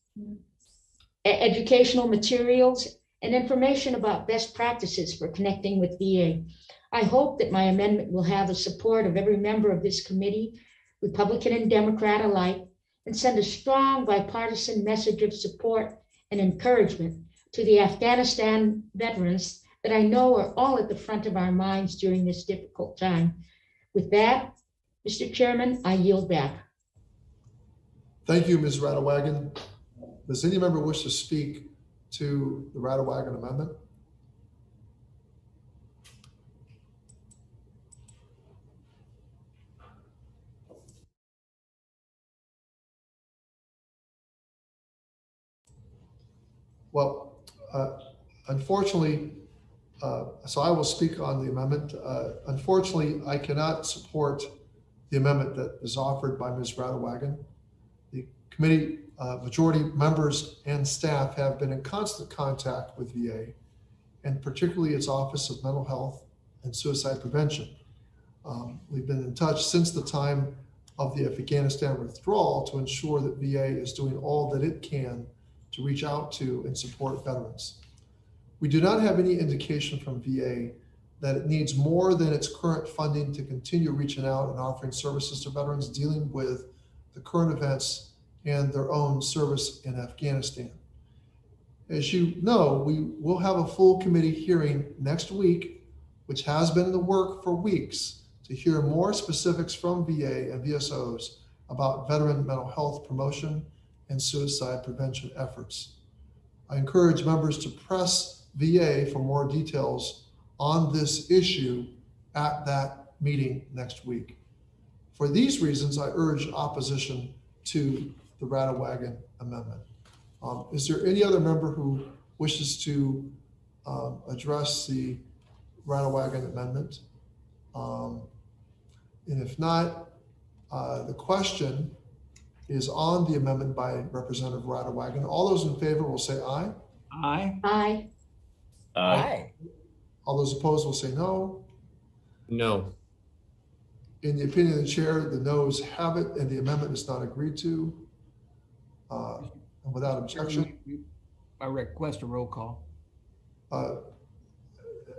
S21: educational materials, and information about best practices for connecting with VA. I hope that my amendment will have the support of every member of this committee, Republican and Democrat alike, and send a strong bipartisan message of support and encouragement to the Afghanistan veterans that I know are all at the front of our minds during this difficult time. With that, Mr. Chairman, I yield back.
S1: Thank you, Ms. Radewagen. Does any member wish to speak to the Radewagen amendment? Well, unfortunately, so I will speak on the amendment. Unfortunately, I cannot support the amendment that is offered by Ms. Radewagen. The committee majority members and staff have been in constant contact with VA, and particularly its Office of Mental Health and Suicide Prevention. We've been in touch since the time of the Afghanistan withdrawal to ensure that VA is doing all that it can to reach out to and support veterans. We do not have any indication from VA that it needs more than its current funding to continue reaching out and offering services to veterans dealing with the current events and their own service in Afghanistan. As you know, we will have a full committee hearing next week, which has been in the work for weeks, to hear more specifics from VA and VSOs about veteran mental health promotion and suicide prevention efforts. I encourage members to press VA for more details on this issue at that meeting next week. For these reasons, I urge opposition to the Radewagen amendment. Is there any other member who wishes to address the Radewagen amendment? And if not, the question is on the amendment by Representative Radewagen. All those in favor will say aye.
S2: Aye.
S21: Aye.
S10: Aye.
S1: All those opposed will say no.
S4: No.
S1: In the opinion of the chair, the noes have it and the amendment is not agreed to. And without objection.
S2: I request a roll call.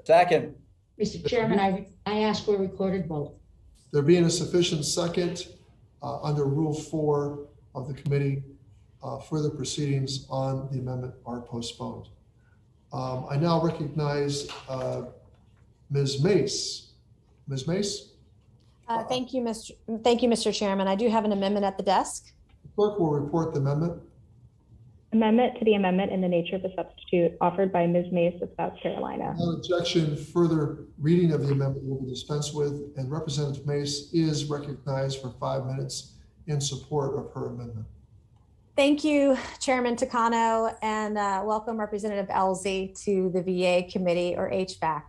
S12: Second.
S21: Mr. Chairman, I ask for a recorded vote.
S1: There being a sufficient second under Rule 4 of the committee, further proceedings on the amendment are postponed. I now recognize Ms. Mace. Ms. Mace?
S7: Thank you, Mr. Chairman. I do have an amendment at the desk.
S1: The clerk will report the amendment.
S6: Amendment to the amendment in the nature of a substitute offered by Ms. Mace of South Carolina.
S1: Without objection, further reading of the amendment will be dispensed with, and Representative Mace is recognized for 5 minutes in support of her amendment.
S7: Thank you, Chairman Takano, and welcome Representative Elsie to the VA Committee, or HVAC.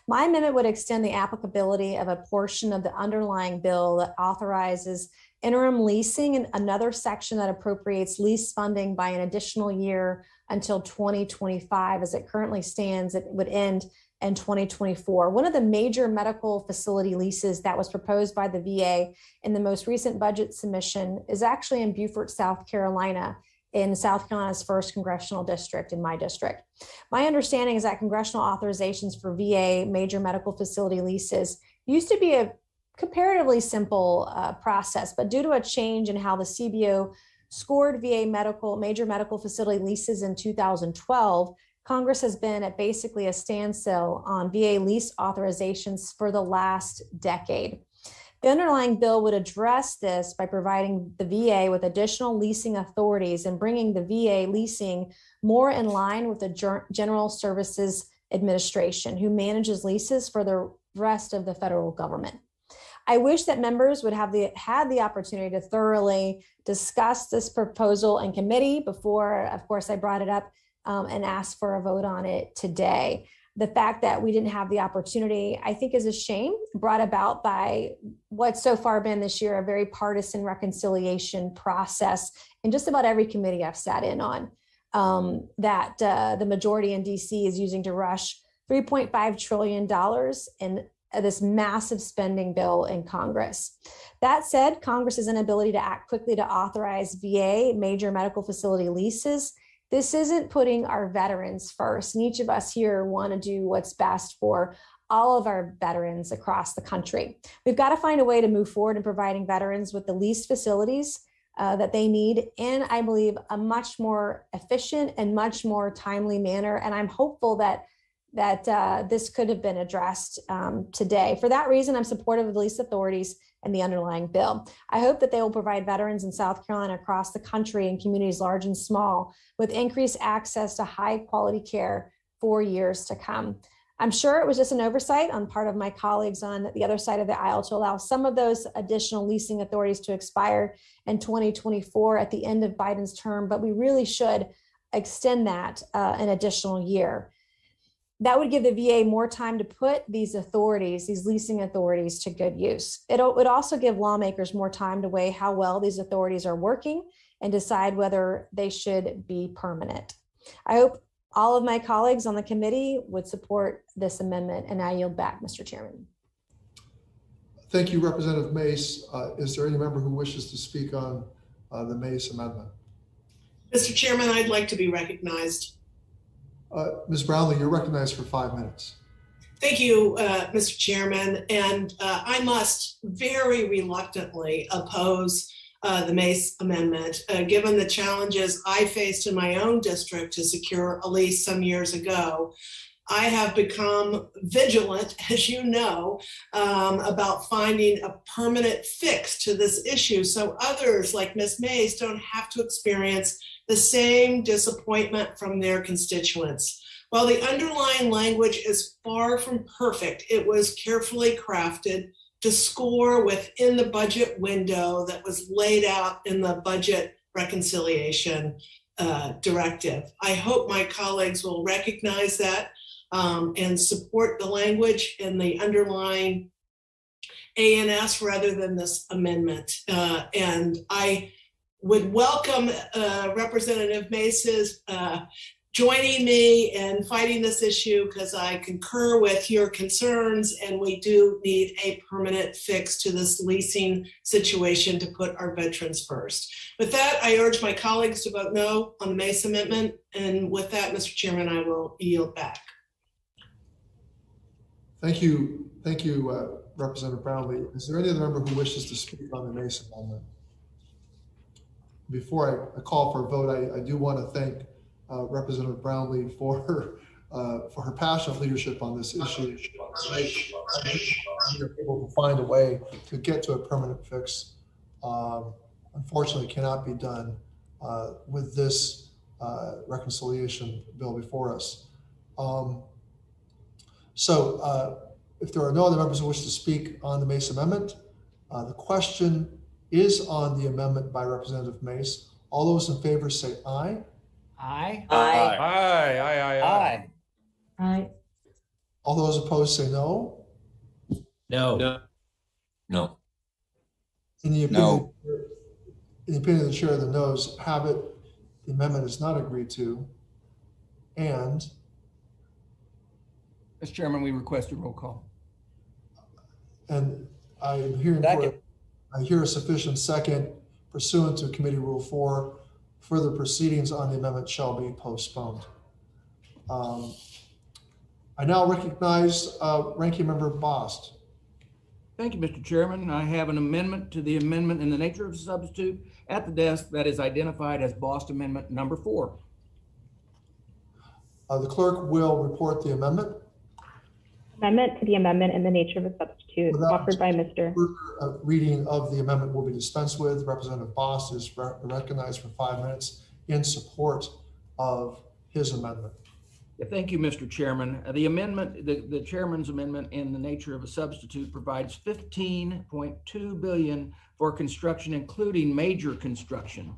S7: My amendment would extend the applicability of a portion of the underlying bill that authorizes interim leasing and another section that appropriates lease funding by an additional year until 2025. As it currently stands, it would end in 2024. One of the major medical facility leases that was proposed by the VA in the most recent budget submission is actually in Beaufort, South Carolina, in South Carolina's 1st Congressional District, in my district. My understanding is that congressional authorizations for VA major medical facility leases used to be a comparatively simple process, but due to a change in how the CBO scored VA major medical facility leases in 2012, Congress has been at basically a standstill on VA lease authorizations for the last decade. The underlying bill would address this by providing the VA with additional leasing authorities and bringing the VA leasing more in line with the General Services Administration, who manages leases for the rest of the federal government. I wish that members would have had the opportunity to thoroughly discuss this proposal in committee before, of course, I brought it up and asked for a vote on it today. The fact that we didn't have the opportunity, I think, is a shame, brought about by what's so far been this year a very partisan reconciliation process in just about every committee I've sat in on, that the majority in DC is using to rush $3.5 trillion in this massive spending bill in Congress. That said, Congress's inability to act quickly to authorize VA major medical facility leases, this isn't putting our veterans first. And each of us here want to do what's best for all of our veterans across the country. We've got to find a way to move forward in providing veterans with the leased facilities that they need in, I believe, a much more efficient and much more timely manner. And I'm hopeful that this could have been addressed today. For that reason, I'm supportive of the lease authorities and the underlying bill. I hope that they will provide veterans in South Carolina across the country and communities large and small with increased access to high quality care for years to come. I'm sure it was just an oversight on part of my colleagues on the other side of the aisle to allow some of those additional leasing authorities to expire in 2024 at the end of Biden's term, but we really should extend that an additional year. That would give the VA more time to put these authorities, these leasing authorities, to good use. It would also give lawmakers more time to weigh how well these authorities are working and decide whether they should be permanent. I hope all of my colleagues on the committee would support this amendment, and I yield back, Mr. Chairman.
S1: Thank you, Representative Mace. Is there any member who wishes to speak on the Mace amendment?
S16: Mr. Chairman, I'd like to be recognized.
S1: Ms. Brownlee, you're recognized for 5 minutes.
S16: Thank you, Mr. Chairman. And I must very reluctantly oppose the Mace amendment, given the challenges I faced in my own district to secure a lease some years ago. I have become vigilant, as you know, about finding a permanent fix to this issue so others like Ms. Mace don't have to experience the same disappointment from their constituents. While the underlying language is far from perfect, it was carefully crafted to score within the budget window that was laid out in the budget reconciliation directive. I hope my colleagues will recognize that and support the language in the underlying ANS rather than this amendment. And I would welcome Representative Mace's joining me in fighting this issue, because I concur with your concerns and we do need a permanent fix to this leasing situation to put our veterans first. With that, I urge my colleagues to vote no on the Mace amendment. And with that, Mr. Chairman, I will yield back.
S1: Thank you, Representative Brownlee. Is there any other member who wishes to speak on the Mace amendment? Before I call for a vote, I do want to thank Representative Brownlee for her passionate leadership on this issue. You're able to find a way to get to a permanent fix. Unfortunately, cannot be done with this reconciliation bill before us. So if there are no other members who wish to speak on the Mace amendment, the question is on the amendment by Representative Mace. All those in favor say aye.
S2: Aye.
S19: Aye. Aye. Aye. Aye. Aye.
S21: Aye.
S1: All those opposed say no.
S4: No. No.
S17: No.
S1: In the opinion of the chair, the noes have it. The amendment is not agreed to. And
S2: Mr. Chairman, we request a roll call.
S1: And I am hearing I hear a sufficient second pursuant to Committee Rule 4. Further proceedings on the amendment shall be postponed. I now recognize Ranking Member Bost.
S2: Thank you, Mr. Chairman. I have an amendment to the amendment in the nature of a substitute at the desk that is identified as Bost Amendment number 4.
S1: The clerk will report the amendment.
S6: Amendment to the amendment in the nature of a substitute offered by Mr.
S1: Reading of the amendment will be dispensed with. Representative Bost is recognized for 5 minutes in support of his amendment.
S2: Yeah, thank you, Mr. Chairman. The amendment, the chairman's amendment in the nature of a substitute provides $15.2 billion for construction, including major construction.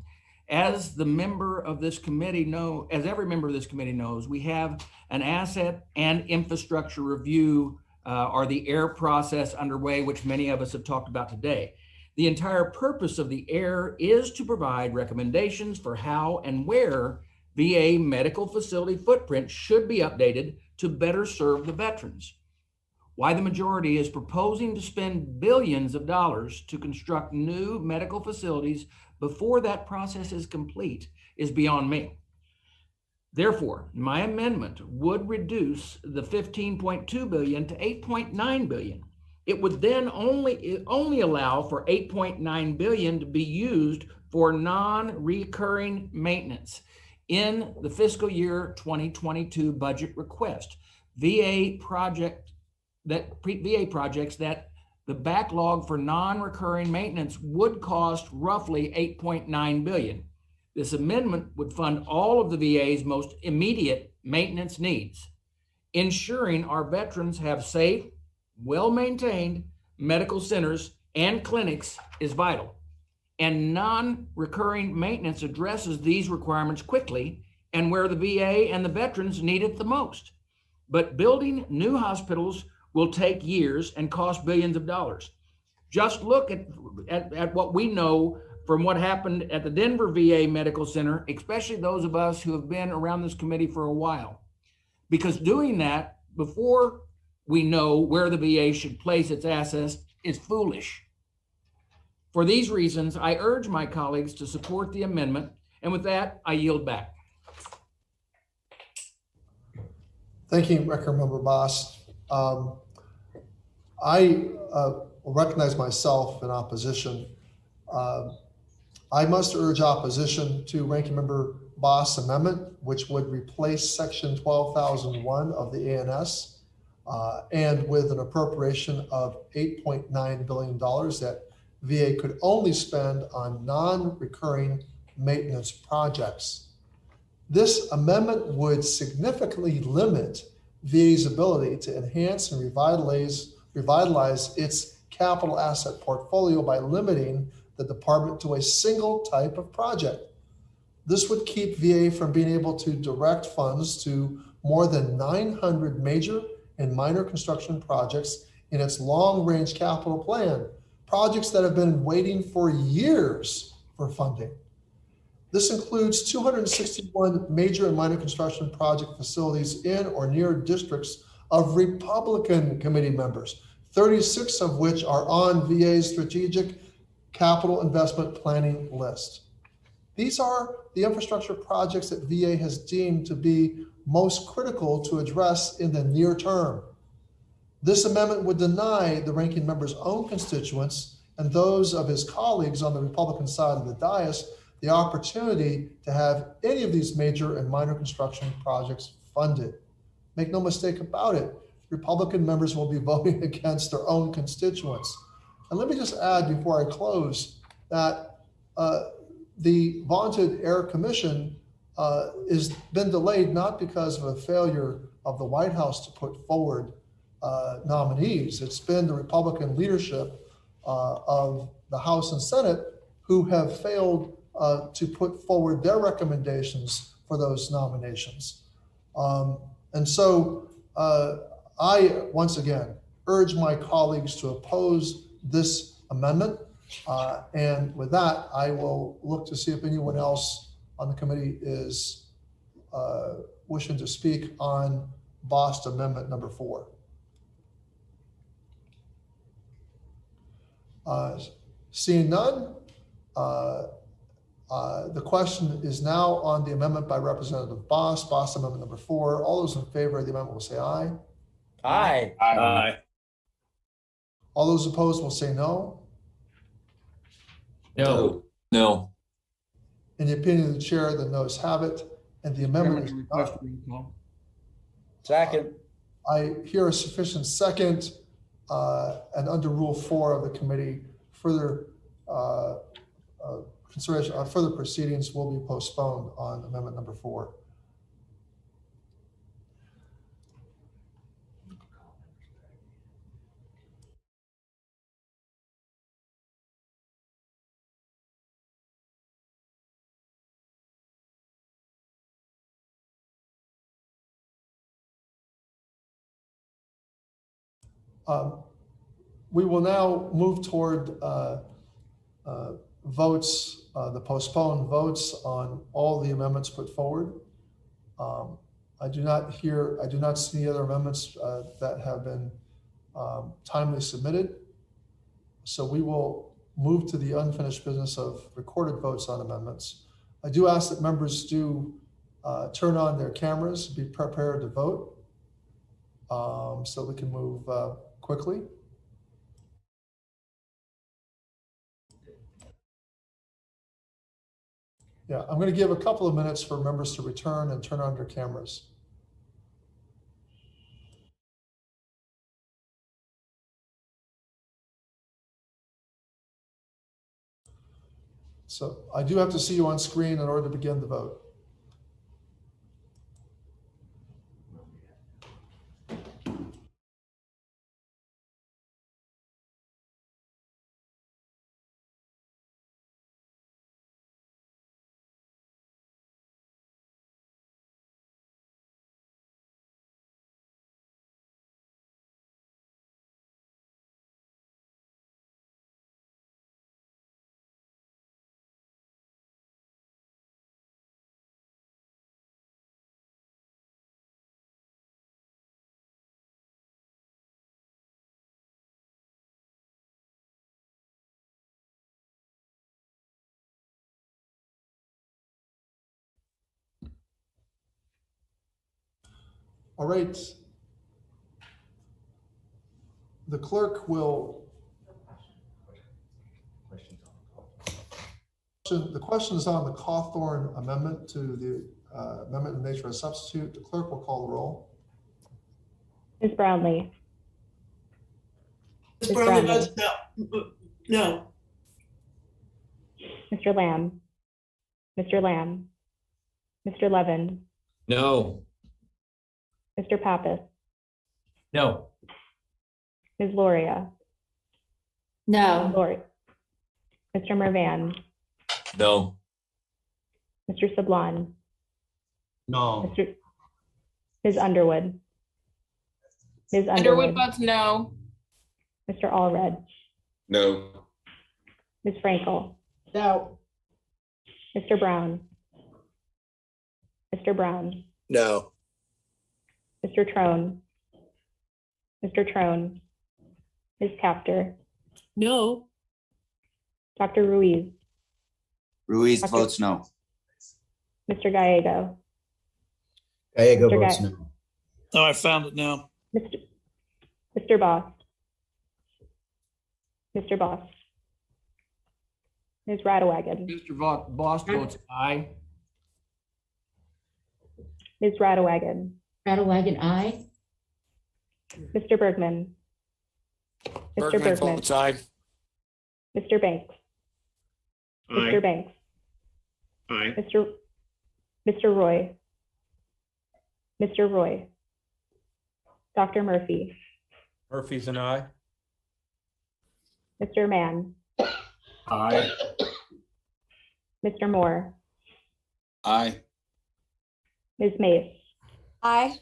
S2: As the member of this committee know, as every member of this committee knows, we have an asset and infrastructure review or the AIR process underway, which many of us have talked about today. The entire purpose of the AIR is to provide recommendations for how and where VA medical facility footprint should be updated to better serve the veterans. Why the majority is proposing to spend billions of dollars to construct new medical facilities before that process is complete is beyond me. Therefore, my amendment would reduce the $15.2 billion to $8.9 billion. It would then only allow for $8.9 billion to be used for non-recurring maintenance in the fiscal year 2022 budget request. VA projects that the backlog for non-recurring maintenance would cost roughly $8.9 billion. This amendment would fund all of the VA's most immediate maintenance needs. Ensuring our veterans have safe, well-maintained medical centers and clinics is vital. And non-recurring maintenance addresses these requirements quickly and where the VA and the veterans need it the most. But building new hospitals will take years and cost billions of dollars. Just look at what we know from what happened at the Denver VA Medical Center, especially those of us who have been around this committee for a while. Because doing that before we know where the VA should place its assets is foolish. For these reasons, I urge my colleagues to support the amendment, and with that, I yield back.
S1: Thank you, Ranking Member Boss. I will recognize myself in opposition. I must urge opposition to Ranking Member Boss' amendment, which would replace Section 12,001 of the ANS and with an appropriation of $8.9 billion that VA could only spend on non-recurring maintenance projects. This amendment would significantly limit VA's ability to enhance and revitalize its capital asset portfolio by limiting the department to a single type of project. This would keep VA from being able to direct funds to more than 900 major and minor construction projects in its long-range capital plan, projects that have been waiting for years for funding. This includes 261 major and minor construction project facilities in or near districts of Republican committee members, 36 of which are on VA's strategic capital investment planning list. These are the infrastructure projects that VA has deemed to be most critical to address in the near term. This amendment would deny the ranking member's own constituents and those of his colleagues on the Republican side of the dais the opportunity to have any of these major and minor construction projects funded. Make no mistake about it, Republican members will be voting against their own constituents. And let me just add before I close that the vaunted AIR Commission has been delayed not because of a failure of the White House to put forward nominees. It's been the Republican leadership of the House and Senate who have failed to put forward their recommendations for those nominations. And so I, once again, urge my colleagues to oppose this amendment. And with that, I will look to see if anyone else on the committee is wishing to speak on Bost Amendment number 4. Seeing none, the question is now on the amendment by Representative Bost, Bost Amendment number 4. All those in favor of the amendment will say aye.
S12: Aye.
S15: Aye.
S1: All those opposed will say no.
S14: No.
S17: No.
S1: In the opinion of the chair, the noes have it, and the amendment is not.
S12: Second.
S1: I hear a sufficient second, and under Rule 4 of the committee, further consideration, further proceedings will be postponed on amendment number 4. We will now move toward votes, the postponed votes on all the amendments put forward. I do not see any other amendments that have been timely submitted. So we will move to the unfinished business of recorded votes on amendments. I do ask that members do turn on their cameras, be prepared to vote, so we can move quickly. Yeah, I'm going to give a couple of minutes for members to return and turn on their cameras. So I do have to see you on screen in order to begin the vote. All right. The clerk will. The question is on the Cawthorn amendment to the amendment in nature of a substitute. The clerk will call the roll.
S6: Ms. Brownlee.
S16: Ms. Brownlee votes no. No.
S6: Mr. Lamb. Mr. Lamb. Mr. Levin.
S4: No.
S6: Mr. Pappas.
S12: No.
S6: Ms. Loria.
S10: No.
S6: Mr. Mervan.
S17: No.
S6: Mr. Sablon.
S12: No.
S6: Ms. Underwood. Ms.
S5: Underwood votes no.
S6: Mr. Allred.
S17: No.
S6: Ms. Frankel.
S5: No.
S6: Mr. Brown. Mr. Brown.
S17: No.
S6: Mr. Trone. Mr. Trone. Ms. Capter.
S13: No.
S6: Dr. Ruiz.
S18: Ruiz votes no.
S6: Mr. Gallego.
S12: Gallego
S6: Mr.
S12: votes
S6: Ga-
S12: no.
S22: Oh, I found it now.
S6: Mr. Boss. Mr. Boss. Ms. Radewagen.
S2: Mr. Boss votes aye.
S6: Ms. Radewagen.
S21: Radewagen, aye.
S6: Mr. Bergman. Mr.
S3: Bergman
S6: Bergman.
S3: votes aye.
S6: Mr. Banks.
S15: Aye.
S6: Mr. Banks.
S15: Aye.
S6: Mr. Roy. Mr. Roy. Dr. Murphy.
S19: Murphy's an aye.
S6: Mr. Mann.
S12: Aye.
S6: Mr. Moore.
S9: Aye.
S6: Ms. Mace.
S7: Aye.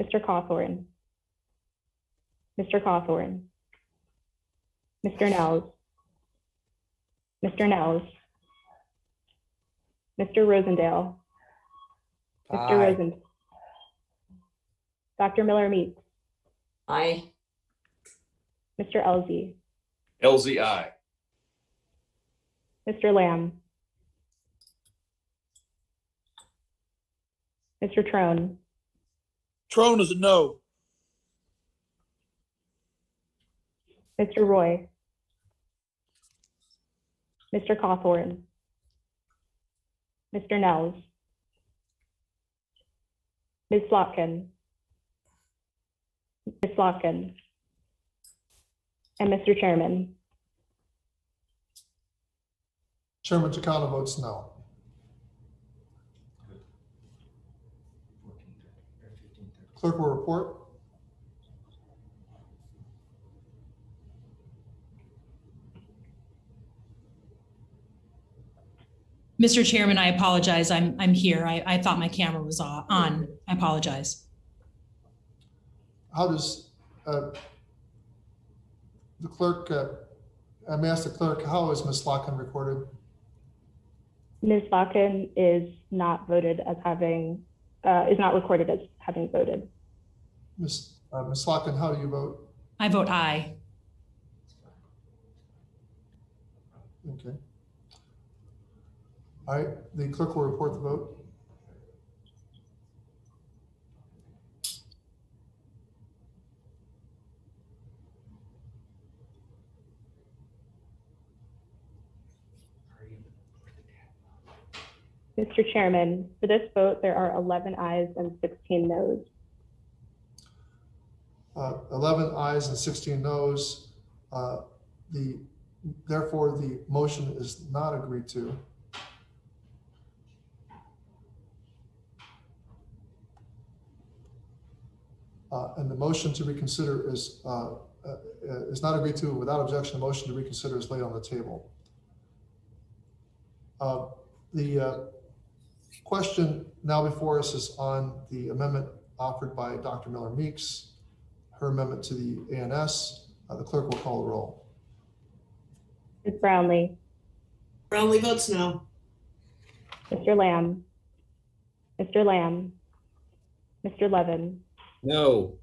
S6: Mr. Cawthorn. Mr. Cawthorn. Mr. Nels. Mr. Nels. Mr. Rosendale. Mr.
S12: Aye.
S6: Rosen. Dr. Miller-Meeks.
S10: Aye.
S6: Mr. Elsie.
S17: Elsie, aye.
S6: Mr. Lamb. Mr. Trone.
S22: Trone is a no.
S6: Mr. Roy. Mr. Cawthorn. Mr. Nels. Ms. Slotkin. Ms. Slotkin. And Mr. Chairman.
S1: Chairman Takano votes no. Clerk will report.
S23: Mr. Chairman, I apologize. I'm here. I thought my camera was on. I apologize.
S1: How does The clerk, I may ask the clerk, how is Ms. Locken recorded?
S6: Ms. Locken is not voted as having, is not recorded as having voted.
S1: Ms. Locken, how do you vote?
S23: I vote aye.
S1: Okay. All right, the clerk will report the vote.
S6: Mr. Chairman, for this vote, there are 11 ayes and 16 noes.
S1: 11 ayes and 16 noes. Therefore, the motion is not agreed to. And the motion to reconsider is not agreed to. Without objection, the motion to reconsider is laid on the table. The question now before us is on the amendment offered by Dr. Miller Meeks, her amendment to the ANS. The clerk will call the roll.
S6: Ms. Brownlee.
S16: Brownlee votes no.
S6: Mr. Lamb. Mr. Lamb. Mr. Levin.
S4: No.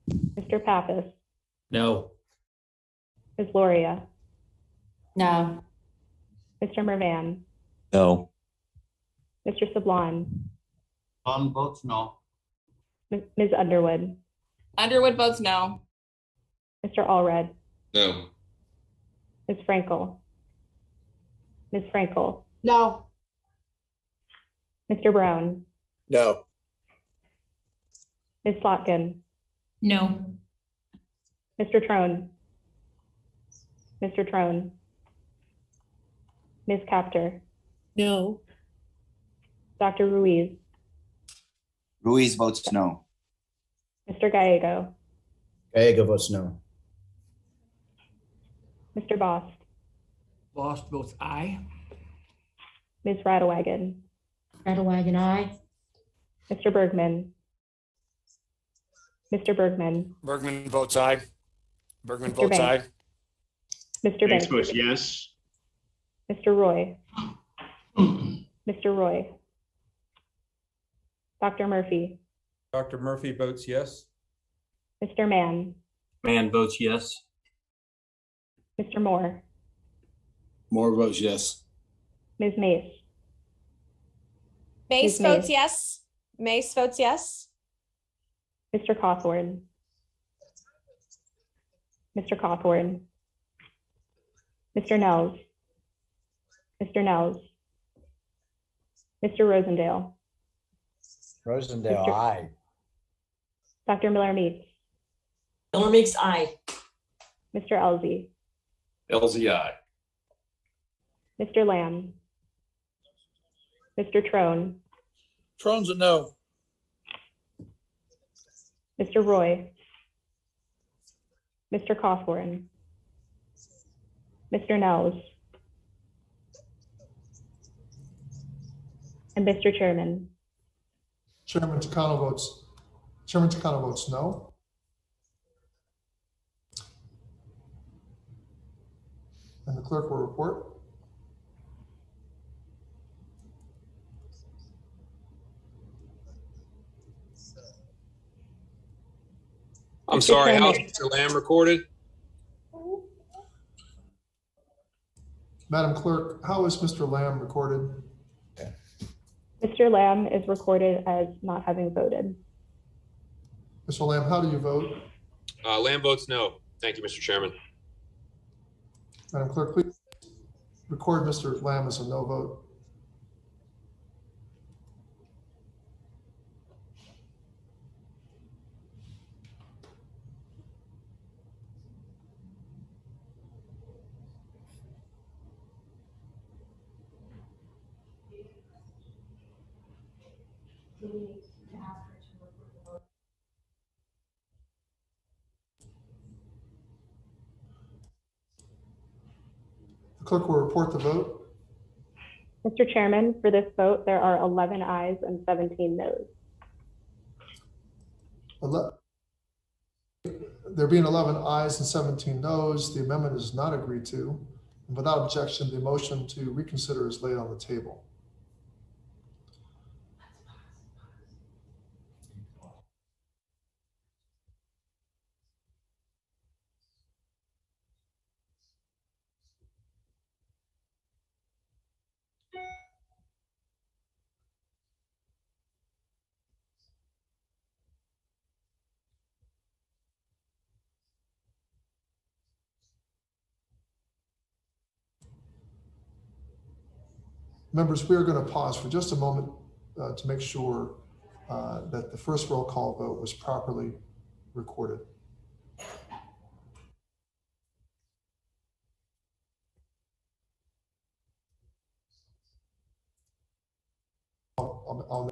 S6: Mr. Pappas.
S4: No.
S6: Ms. Loria.
S10: No.
S6: Mr. Mervan.
S17: No.
S6: Mr. Sablon.
S12: Sablon votes no.
S6: Ms. Underwood.
S5: Underwood votes no.
S6: Mr. Allred.
S8: No.
S6: Ms. Frankel. Ms. Frankel.
S5: No.
S6: Mr. Brown.
S22: No.
S6: Ms. Slotkin.
S23: No.
S6: Mr. Trone. Mr. Trone. Ms. Capter.
S13: No.
S6: Dr. Ruiz.
S18: Ruiz votes no.
S6: Mr. Gallego.
S12: Gallego votes no.
S6: Mr. Bost.
S2: Bost votes aye.
S6: Ms. Radewagen.
S21: Radewagen, aye.
S6: Mr. Bergman. Mr. Bergman.
S3: Bergman votes aye. Bergman
S6: Mr.
S3: votes
S6: Banks.
S3: aye.
S6: Mr.
S15: Banks
S6: Banks.
S15: votes yes.
S6: Mr. Roy. Mr. Roy. Dr. Murphy.
S19: Dr. Murphy votes yes.
S6: Mr. Mann.
S14: Mann votes yes.
S6: Mr. Moore.
S9: Moore votes yes.
S6: Ms. Mace.
S7: Mace
S6: Ms.
S7: votes
S6: Mace.
S7: yes. Mace votes yes.
S6: Mr. Cawthorn. Mr. Cawthorn. Mr. Nels. Mr. Nels. Mr. Rosendale.
S12: Rosendale,
S6: Mr.
S12: aye.
S6: Dr. Miller Meeks.
S10: Miller Meeks, aye.
S6: Mr. Elzey.
S8: LZI.
S6: Mr. Lamb. Mr. Trone.
S22: Trone's a no.
S6: Mr. Roy. Mr. Cawthorn. Mr. Nels. And Mr. Chairman.
S1: Chairman Takano votes no. And the clerk will report.
S8: I'm
S6: Mr.
S8: sorry, how's
S6: Chairman.
S8: Mr. Lamb recorded?
S1: Madam Clerk, how is Mr. Lamb recorded?
S6: Mr. Lamb is recorded as not having voted.
S1: Mr. Lamb, how do you vote?
S8: Lamb votes no. Thank you, Mr. Chairman.
S1: Madam Clerk, please record Mr. Lamb as a no vote. The clerk will report the vote.
S6: Mr. Chairman, for this vote, there are 11 ayes and 17 noes.
S1: being 11 ayes and 17 noes, the amendment is not agreed to. And without objection, the motion to reconsider is laid on the table. Members, we are going to pause for just a moment to make sure that the first roll call vote was properly recorded. I'll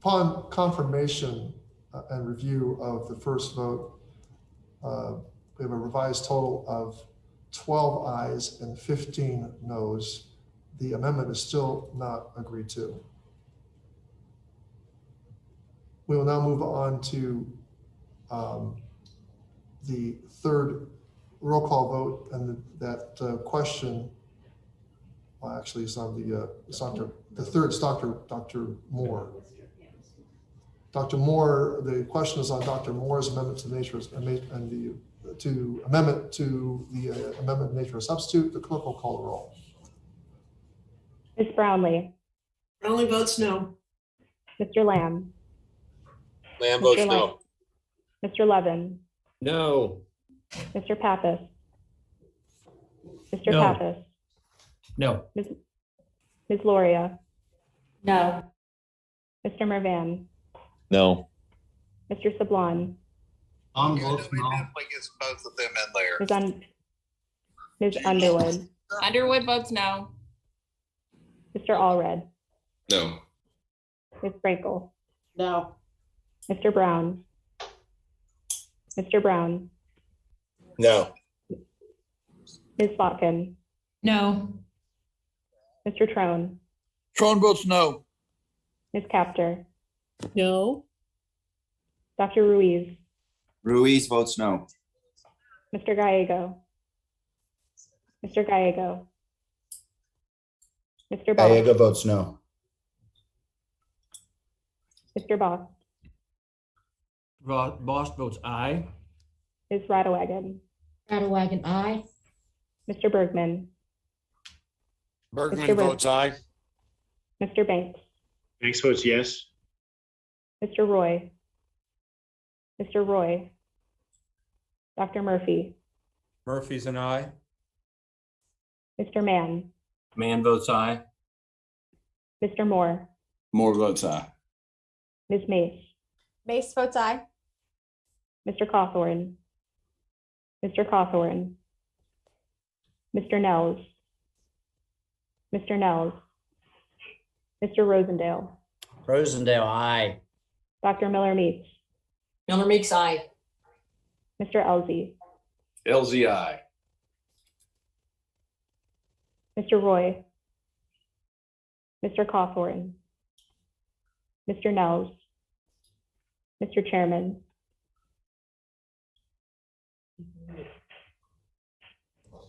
S1: Upon confirmation and review of the first vote, we have a revised total of 12 ayes and 15 noes. The amendment is still not agreed to. We will now move on to the third roll call vote, and that question, well, actually, it's on the third. It's Dr. Moore. Dr. Moore, the question is on Dr. Moore's amendment to the nature of, and the amendment to the amendment of nature of substitute. The clerk will call the roll.
S6: Ms. Brownlee.
S22: Brownlee votes no.
S6: Mr. Lamb.
S8: Lamb votes no.
S6: Mr. Levin.
S4: No.
S6: Mr. Pappas. Mr.
S4: No.
S6: Pappas.
S4: No.
S6: Ms. Loria.
S5: No.
S6: Mr. Mervan.
S17: No.
S6: Mr. Sablon.
S22: Votes no.
S11: Gets both of them in there.
S6: Ms. Underwood.
S5: Underwood votes no.
S6: Mr. Allred.
S8: No.
S6: Ms. Frankel.
S21: No.
S6: Mr. Brown. Mr. Brown.
S8: No.
S6: Ms. Botkin.
S5: No.
S6: Mr. Trone.
S22: Trone votes no.
S6: Ms. Capter.
S13: No.
S6: Dr. Ruiz.
S18: Ruiz votes no.
S6: Mr. Gallego. Mr. Gallego. Mr. Boss.
S12: Gallego votes no.
S6: Mr. Boss.
S2: Boss votes aye.
S6: Ms. Radewagen.
S21: Radewagen, aye.
S6: Mr. Bergman.
S3: Bergman
S6: Mr.
S3: votes aye.
S6: Mr. Banks.
S15: Banks votes yes.
S6: Mr. Roy. Mr. Roy. Dr. Murphy.
S19: Murphy's an aye.
S6: Mr. Mann.
S14: Mann votes aye.
S6: Mr. Moore.
S9: Moore votes aye.
S6: Ms. Mace.
S7: Mace votes aye.
S6: Mr. Cawthorn. Mr. Cawthorn. Mr. Nels. Mr. Nels. Mr. Rosendale.
S12: Rosendale, aye.
S6: Dr. Miller-Meeks.
S10: Miller-Meeks, aye.
S6: Mr. Elzey.
S8: Elzey, aye.
S6: Mr. Roy. Mr. Cawthorn. Mr. Nels. Mr. Chairman.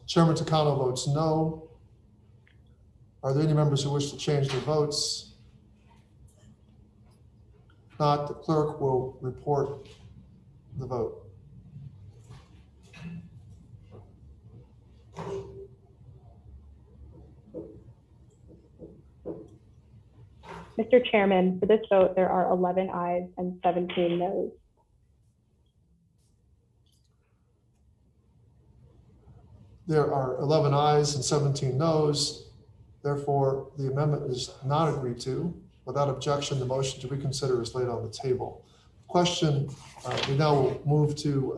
S1: Chairman Takano votes no. Are there any members who wish to change their votes? If not, the clerk will report the vote.
S6: Mr. Chairman, for this vote, there are 11 ayes and 17 noes.
S1: There are 11 ayes and 17 noes. Therefore, the amendment is not agreed to. Without objection, the motion to reconsider is laid on the table. Question, we now will move to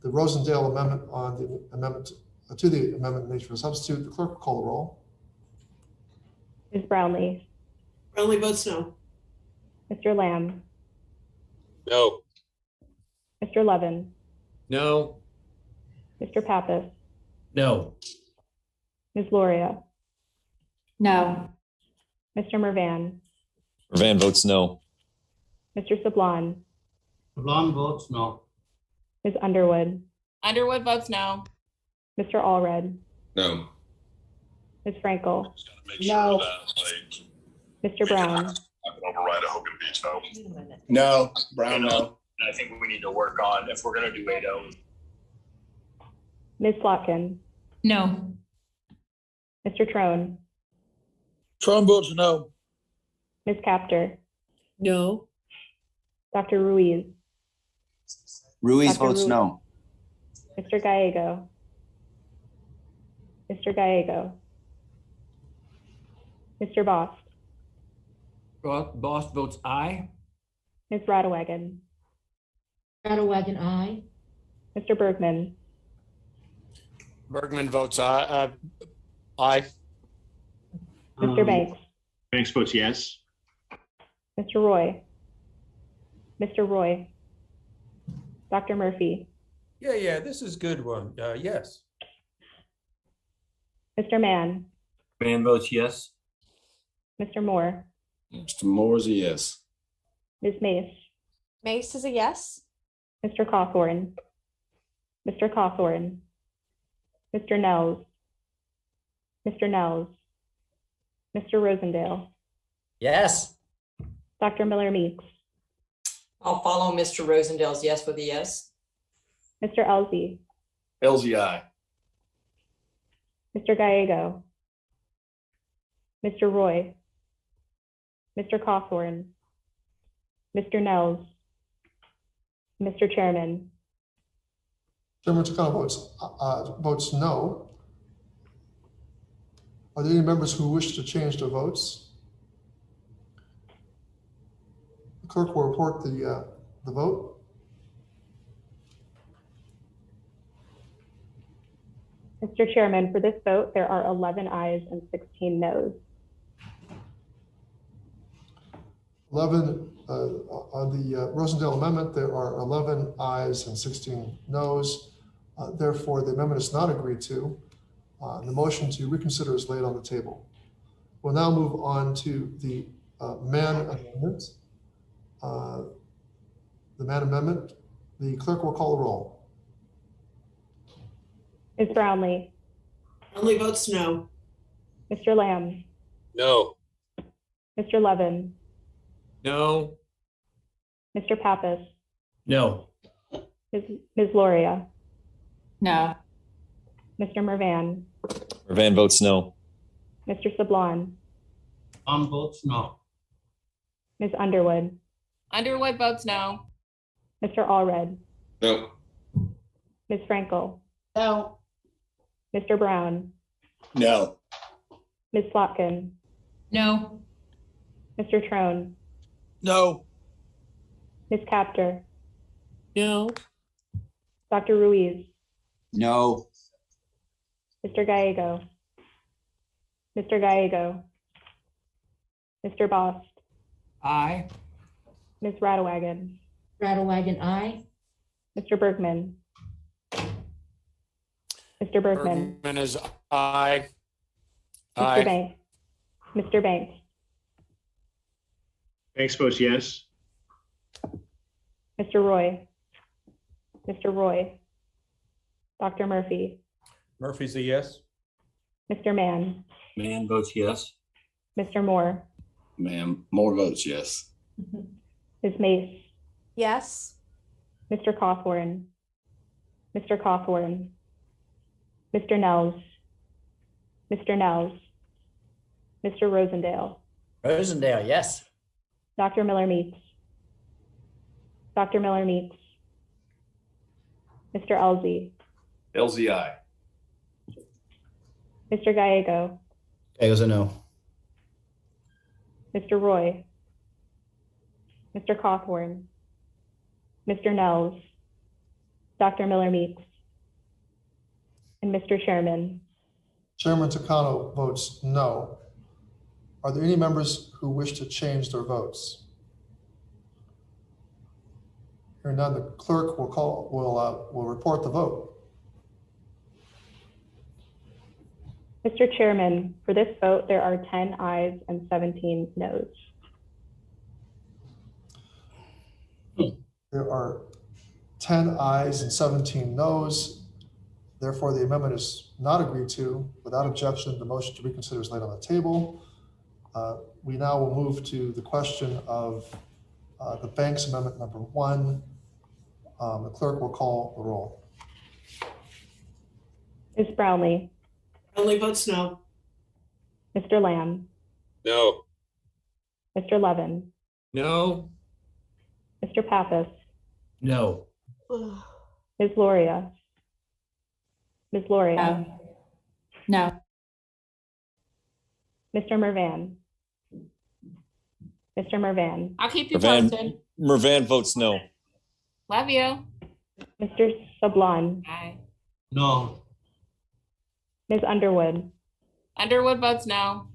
S1: the Rosendale amendment on the amendment to the amendment nature of a substitute. The clerk will call the roll.
S6: Ms. Brownlee.
S22: Brownlee votes no.
S6: Mr. Lamb.
S8: No.
S6: Mr. Levin.
S4: No.
S6: Mr. Pappas.
S4: No.
S6: Ms. Loria.
S5: No.
S6: Mr. Mervan.
S17: Mervan votes no.
S6: Mr. Sablon.
S22: Sablon votes no.
S6: Ms. Underwood.
S5: Underwood votes no.
S6: Mr. Allred.
S8: No.
S6: Ms. Frankel.
S5: No.
S6: Mr. Brown.
S11: I can override a Hogan Beach vote.
S8: No. Brown, no.
S16: I think we need to work on if we're going to do 8-0.
S6: Ms. Slotkin.
S5: No.
S6: Mr. Trone.
S22: Trone votes no.
S6: Ms. Capter.
S13: No.
S6: Dr. Ruiz.
S18: Ruiz
S6: Dr.
S18: votes no.
S6: Mr. Gallego. Mr. Gallego. Mr. Bost.
S2: Bost votes aye.
S6: Ms. Radewagen.
S21: Radewagen, aye.
S6: Mr. Bergman.
S3: Bergman votes aye. Aye.
S6: Mr. Banks.
S15: Banks votes yes.
S6: Mr. Roy. Mr. Roy. Dr. Murphy.
S19: Yeah, this is a good one. Yes.
S6: Mr. Mann.
S14: Mann votes yes.
S6: Mr. Moore.
S8: Mr. Moore is a yes.
S6: Ms. Mace.
S7: Mace is a yes.
S6: Mr. Cawthorn. Mr. Cawthorn. Mr. Nels. Mr. Nels. Mr. Rosendale.
S12: Yes.
S6: Dr. Miller Meeks.
S10: I'll follow Mr. Rosendale's yes with a yes.
S6: Mr. Elsie.
S8: LZI.
S6: Mr. Gallego. Mr. Roy. Mr. Cawthorn. Mr. Nels. Mr. Chairman.
S1: Chairman Takano votes no. Are there any members who wish to change their votes? The clerk will report the vote.
S6: Mr. Chairman, for this vote, there are 11 ayes and 16 noes.
S1: 11 on the Rosendale amendment, there are 11 ayes and 16 noes. Therefore, the amendment is not agreed to. The motion to reconsider is laid on the table. We'll now move on to the Mann amendment. The Mann amendment, the clerk will call the roll.
S6: Ms. Brownlee.
S22: Brownlee votes no.
S6: Mr. Lamb.
S8: No.
S6: Mr. Levin.
S4: No.
S6: Mr. Pappas.
S4: No.
S6: Ms. Loria.
S5: No.
S6: Mr. Mervan.
S17: Mervan votes no.
S6: Mr. Sablon.
S22: Votes no.
S6: Ms. Underwood.
S5: Underwood votes no.
S6: Mr. Allred.
S8: No.
S6: Ms. Frankel.
S5: No.
S6: Mr. Brown.
S8: No.
S6: Ms. Slotkin.
S5: No.
S6: Mr. Trone.
S22: No.
S6: Ms. Capter.
S13: No.
S6: Dr. Ruiz.
S18: No.
S6: Mr. Gallego. Mr. Gallego. Mr. Bost.
S2: Aye.
S6: Ms. Radewagen.
S21: Radewagen, aye.
S6: Mr. Bergman. Mr. Bergman.
S3: Bergman is aye.
S6: Mr.
S3: Aye.
S6: Banks. Mr. Banks.
S15: Banks votes yes.
S6: Mr. Roy. Mr. Roy. Dr. Murphy.
S19: Murphy's a yes.
S6: Mr. Mann.
S14: Mann votes yes.
S6: Mr. Moore.
S8: Ma'am, Moore votes yes.
S6: Ms. Mace.
S7: Yes.
S6: Mr. Cawthorn. Mr. Cawthorn. Mr. Nels. Mr. Nels. Mr. Rosendale.
S12: Rosendale, yes.
S6: Dr. Miller Meeks. Dr. Miller Meeks. Mr. Elsie.
S8: LZI.
S6: Mr. Gallego.
S12: Gagos, a no.
S6: Mr. Roy, Mr. Cawthorn, Mr. Nels, Dr. Miller-Meeks, and Mr. Chairman.
S1: Chairman Takano votes no. Are there any members who wish to change their votes? Hearing none, the clerk will report the vote.
S6: Mr. Chairman, for this vote, there are 10 ayes and 17 noes.
S1: There are 10 ayes and 17 noes. Therefore, the amendment is not agreed to. Without objection, the motion to reconsider is laid on the table. We now will move to the question of the Banks Amendment number 1. The clerk will call the roll.
S6: Ms. Brownlee.
S22: Brownlee votes no.
S6: Mr. Lamb.
S8: No.
S6: Mr. Levin.
S4: No.
S6: Mr. Pappas.
S12: No.
S6: Ms. Loria. Ms. Loria.
S5: No.
S6: Mr. Mervan. Mr. Mervan.
S5: I'll keep you posted.
S9: Mervan votes no.
S5: Love you.
S6: Mr. Sablon.
S5: Bye.
S22: No.
S6: Ms. Underwood.
S5: Underwood votes no.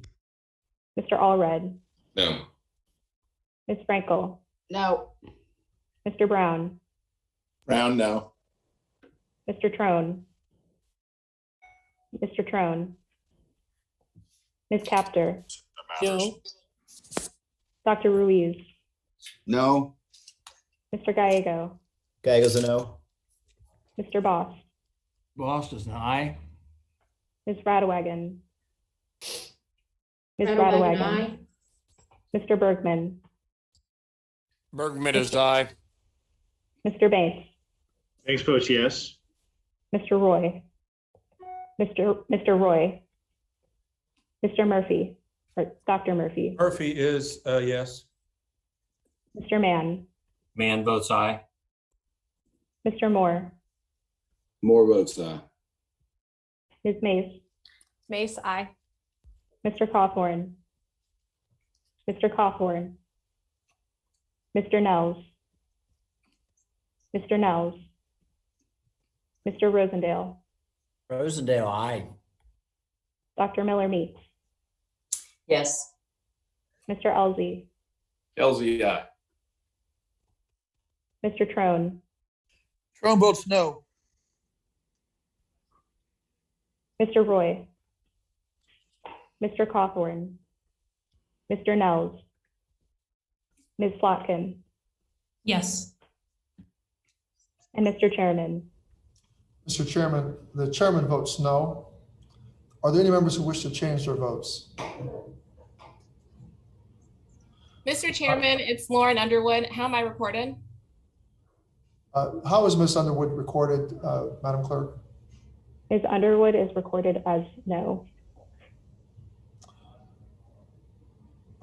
S6: Mr. Allred.
S8: No.
S6: Ms. Frankel.
S22: No.
S6: Mr. Brown.
S8: Brown, no.
S6: Mr. Trone. Mr. Trone. Ms. Capter.
S22: No.
S6: Dr. Ruiz.
S18: No.
S6: Mr. Gallego.
S12: Gagos, a no.
S6: Mr. Boss.
S2: Boss is an aye.
S6: Ms. Radewagen. Ms.
S21: Radewagen,
S6: Radewagen.
S21: aye.
S6: Mr. Bergman.
S3: Bergman is aye.
S6: Mr. Banks.
S15: Banks votes yes.
S6: Mr. Roy. Mr. Roy. Mr. Murphy, or Dr. Murphy.
S19: Murphy is a yes.
S6: Mr. Mann.
S14: Mann votes aye.
S6: Mr. Moore.
S8: Moore votes aye.
S6: Ms. Mace.
S7: Mace, aye.
S6: Mr. Cawthorn. Mr. Cawthorn. Mr. Nels. Mr. Nels. Mr. Rosendale.
S12: Rosendale, aye.
S6: Dr. Miller-Meeks.
S10: Yes.
S6: Mr. Elsie.
S8: Elsie, aye.
S6: Mr. Trone.
S22: Trone votes no.
S6: Mr. Roy. Mr. Cawthorn. Mr. Nels. Ms. Slotkin.
S5: Yes.
S6: And Mr. Chairman.
S1: Mr. Chairman, the chairman votes no. Are there any members who wish to change their votes?
S5: Mr. Chairman, it's Lauren Underwood. How am I recorded?
S1: How is Ms. Underwood recorded, Madam Clerk?
S6: Ms. Underwood is recorded as no.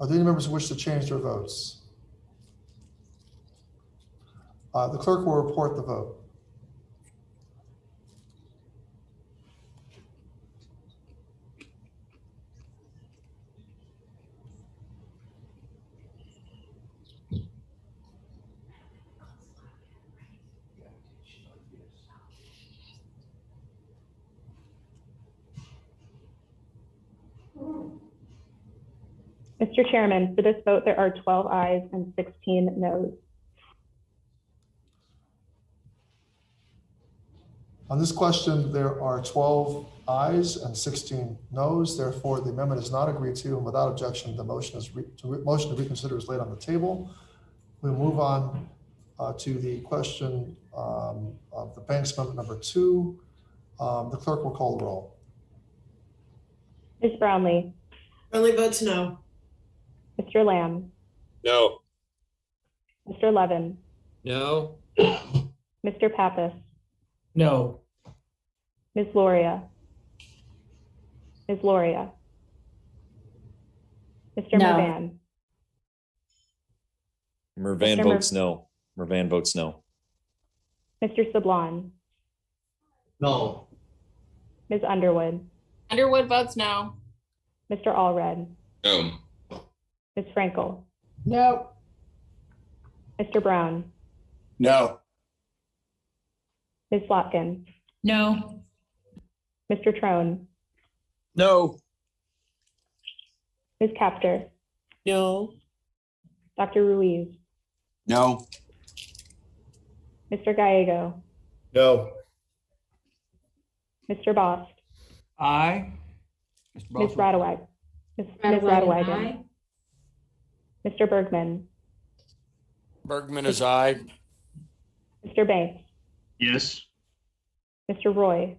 S1: Are there any members who wish to change their votes? The clerk will report the vote.
S6: Mr. Chairman, for this vote, there are 12 ayes and 16 noes.
S1: On this question, there are 12 ayes and 16 noes. Therefore, the amendment is not agreed to, and without objection, the motion to reconsider is laid on the table. We'll move on to the question of the Banks Amendment number 2. The clerk will call the roll.
S6: Ms. Brownlee.
S22: Brownlee votes no.
S6: Mr. Lamb.
S8: No.
S6: Mr. Levin.
S4: No.
S6: Mr. Pappas.
S12: No.
S6: Ms. Loria. Ms. Loria. Mr.
S5: No.
S6: Mervan.
S9: Mervan
S6: Mr.
S9: votes no. Mervan votes no.
S6: Mr. Sablon.
S22: No.
S6: Ms. Underwood.
S5: Underwood votes no.
S6: Mr. Allred,
S8: No.
S6: Ms. Frankel,
S22: No.
S6: Mr. Brown,
S8: No.
S6: Ms. Slotkin,
S21: No.
S6: Mr. Trone,
S8: No.
S6: Ms. Capter,
S13: No.
S6: Dr. Ruiz,
S18: No.
S6: Mr. Gallego,
S8: No.
S6: Mr. Bost,
S2: Aye. Mr.
S6: Ms.
S2: Boss,
S6: Radawag, Ms.
S21: Radawag,
S6: Radwagen,
S21: aye.
S6: Mr. Bergman,
S3: Bergman is aye.
S6: Mr. Banks,
S15: Yes.
S6: Mr. Roy,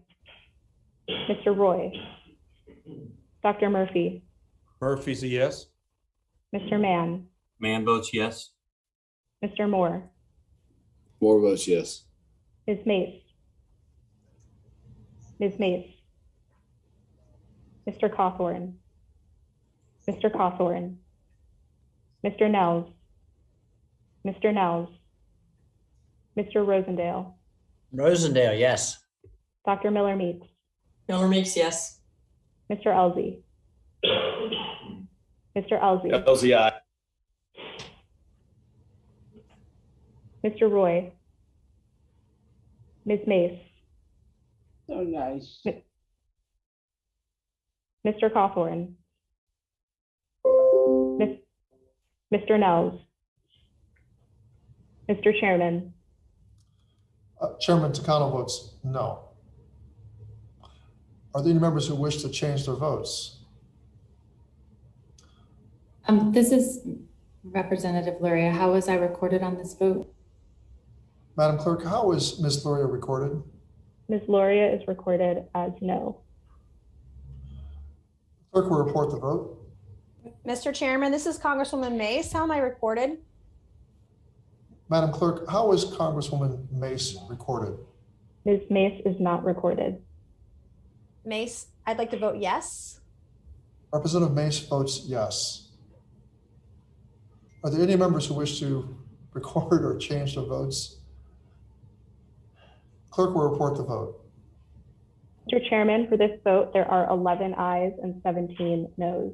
S6: Mr. Roy, Dr. Murphy,
S19: Murphy's a yes.
S6: Mr. Mann,
S14: Mann votes yes.
S6: Mr. Moore,
S8: Moore votes yes.
S6: Ms. Mace, Ms. Mace, Mr. Cawthorn, Mr. Cawthorn, Mr. Nels, Mr. Nels, Mr. Rosendale,
S12: Rosendale, yes.
S6: Dr. Miller Meeks,
S10: Miller Meeks, yes.
S6: Mr. Elzey, Mr. Elzey,
S8: Elsie, aye.
S6: Mr. Roy, Ms. Mace,
S22: So nice.
S6: Mr. Cawthorn, Mr. Nels, Mr. Chairman,
S1: Chairman Takano votes no. Are there any members who wish to change their votes?
S11: This is Representative Luria. How was I recorded on this vote?
S1: Madam Clerk, how is Ms. Luria recorded?
S6: Ms. Luria is recorded as no.
S1: Clerk will report the vote.
S7: Mr. Chairman, this is Congresswoman Mace. How am I recorded?
S1: Madam Clerk, how is Congresswoman Mace recorded?
S6: Ms. Mace is not recorded.
S7: Mace, I'd like to vote yes.
S1: Representative Mace votes yes. Are there any members who wish to record or change their votes? Clerk will report the vote.
S6: Mr. Chairman, for this vote, there are 11 ayes and 17 noes.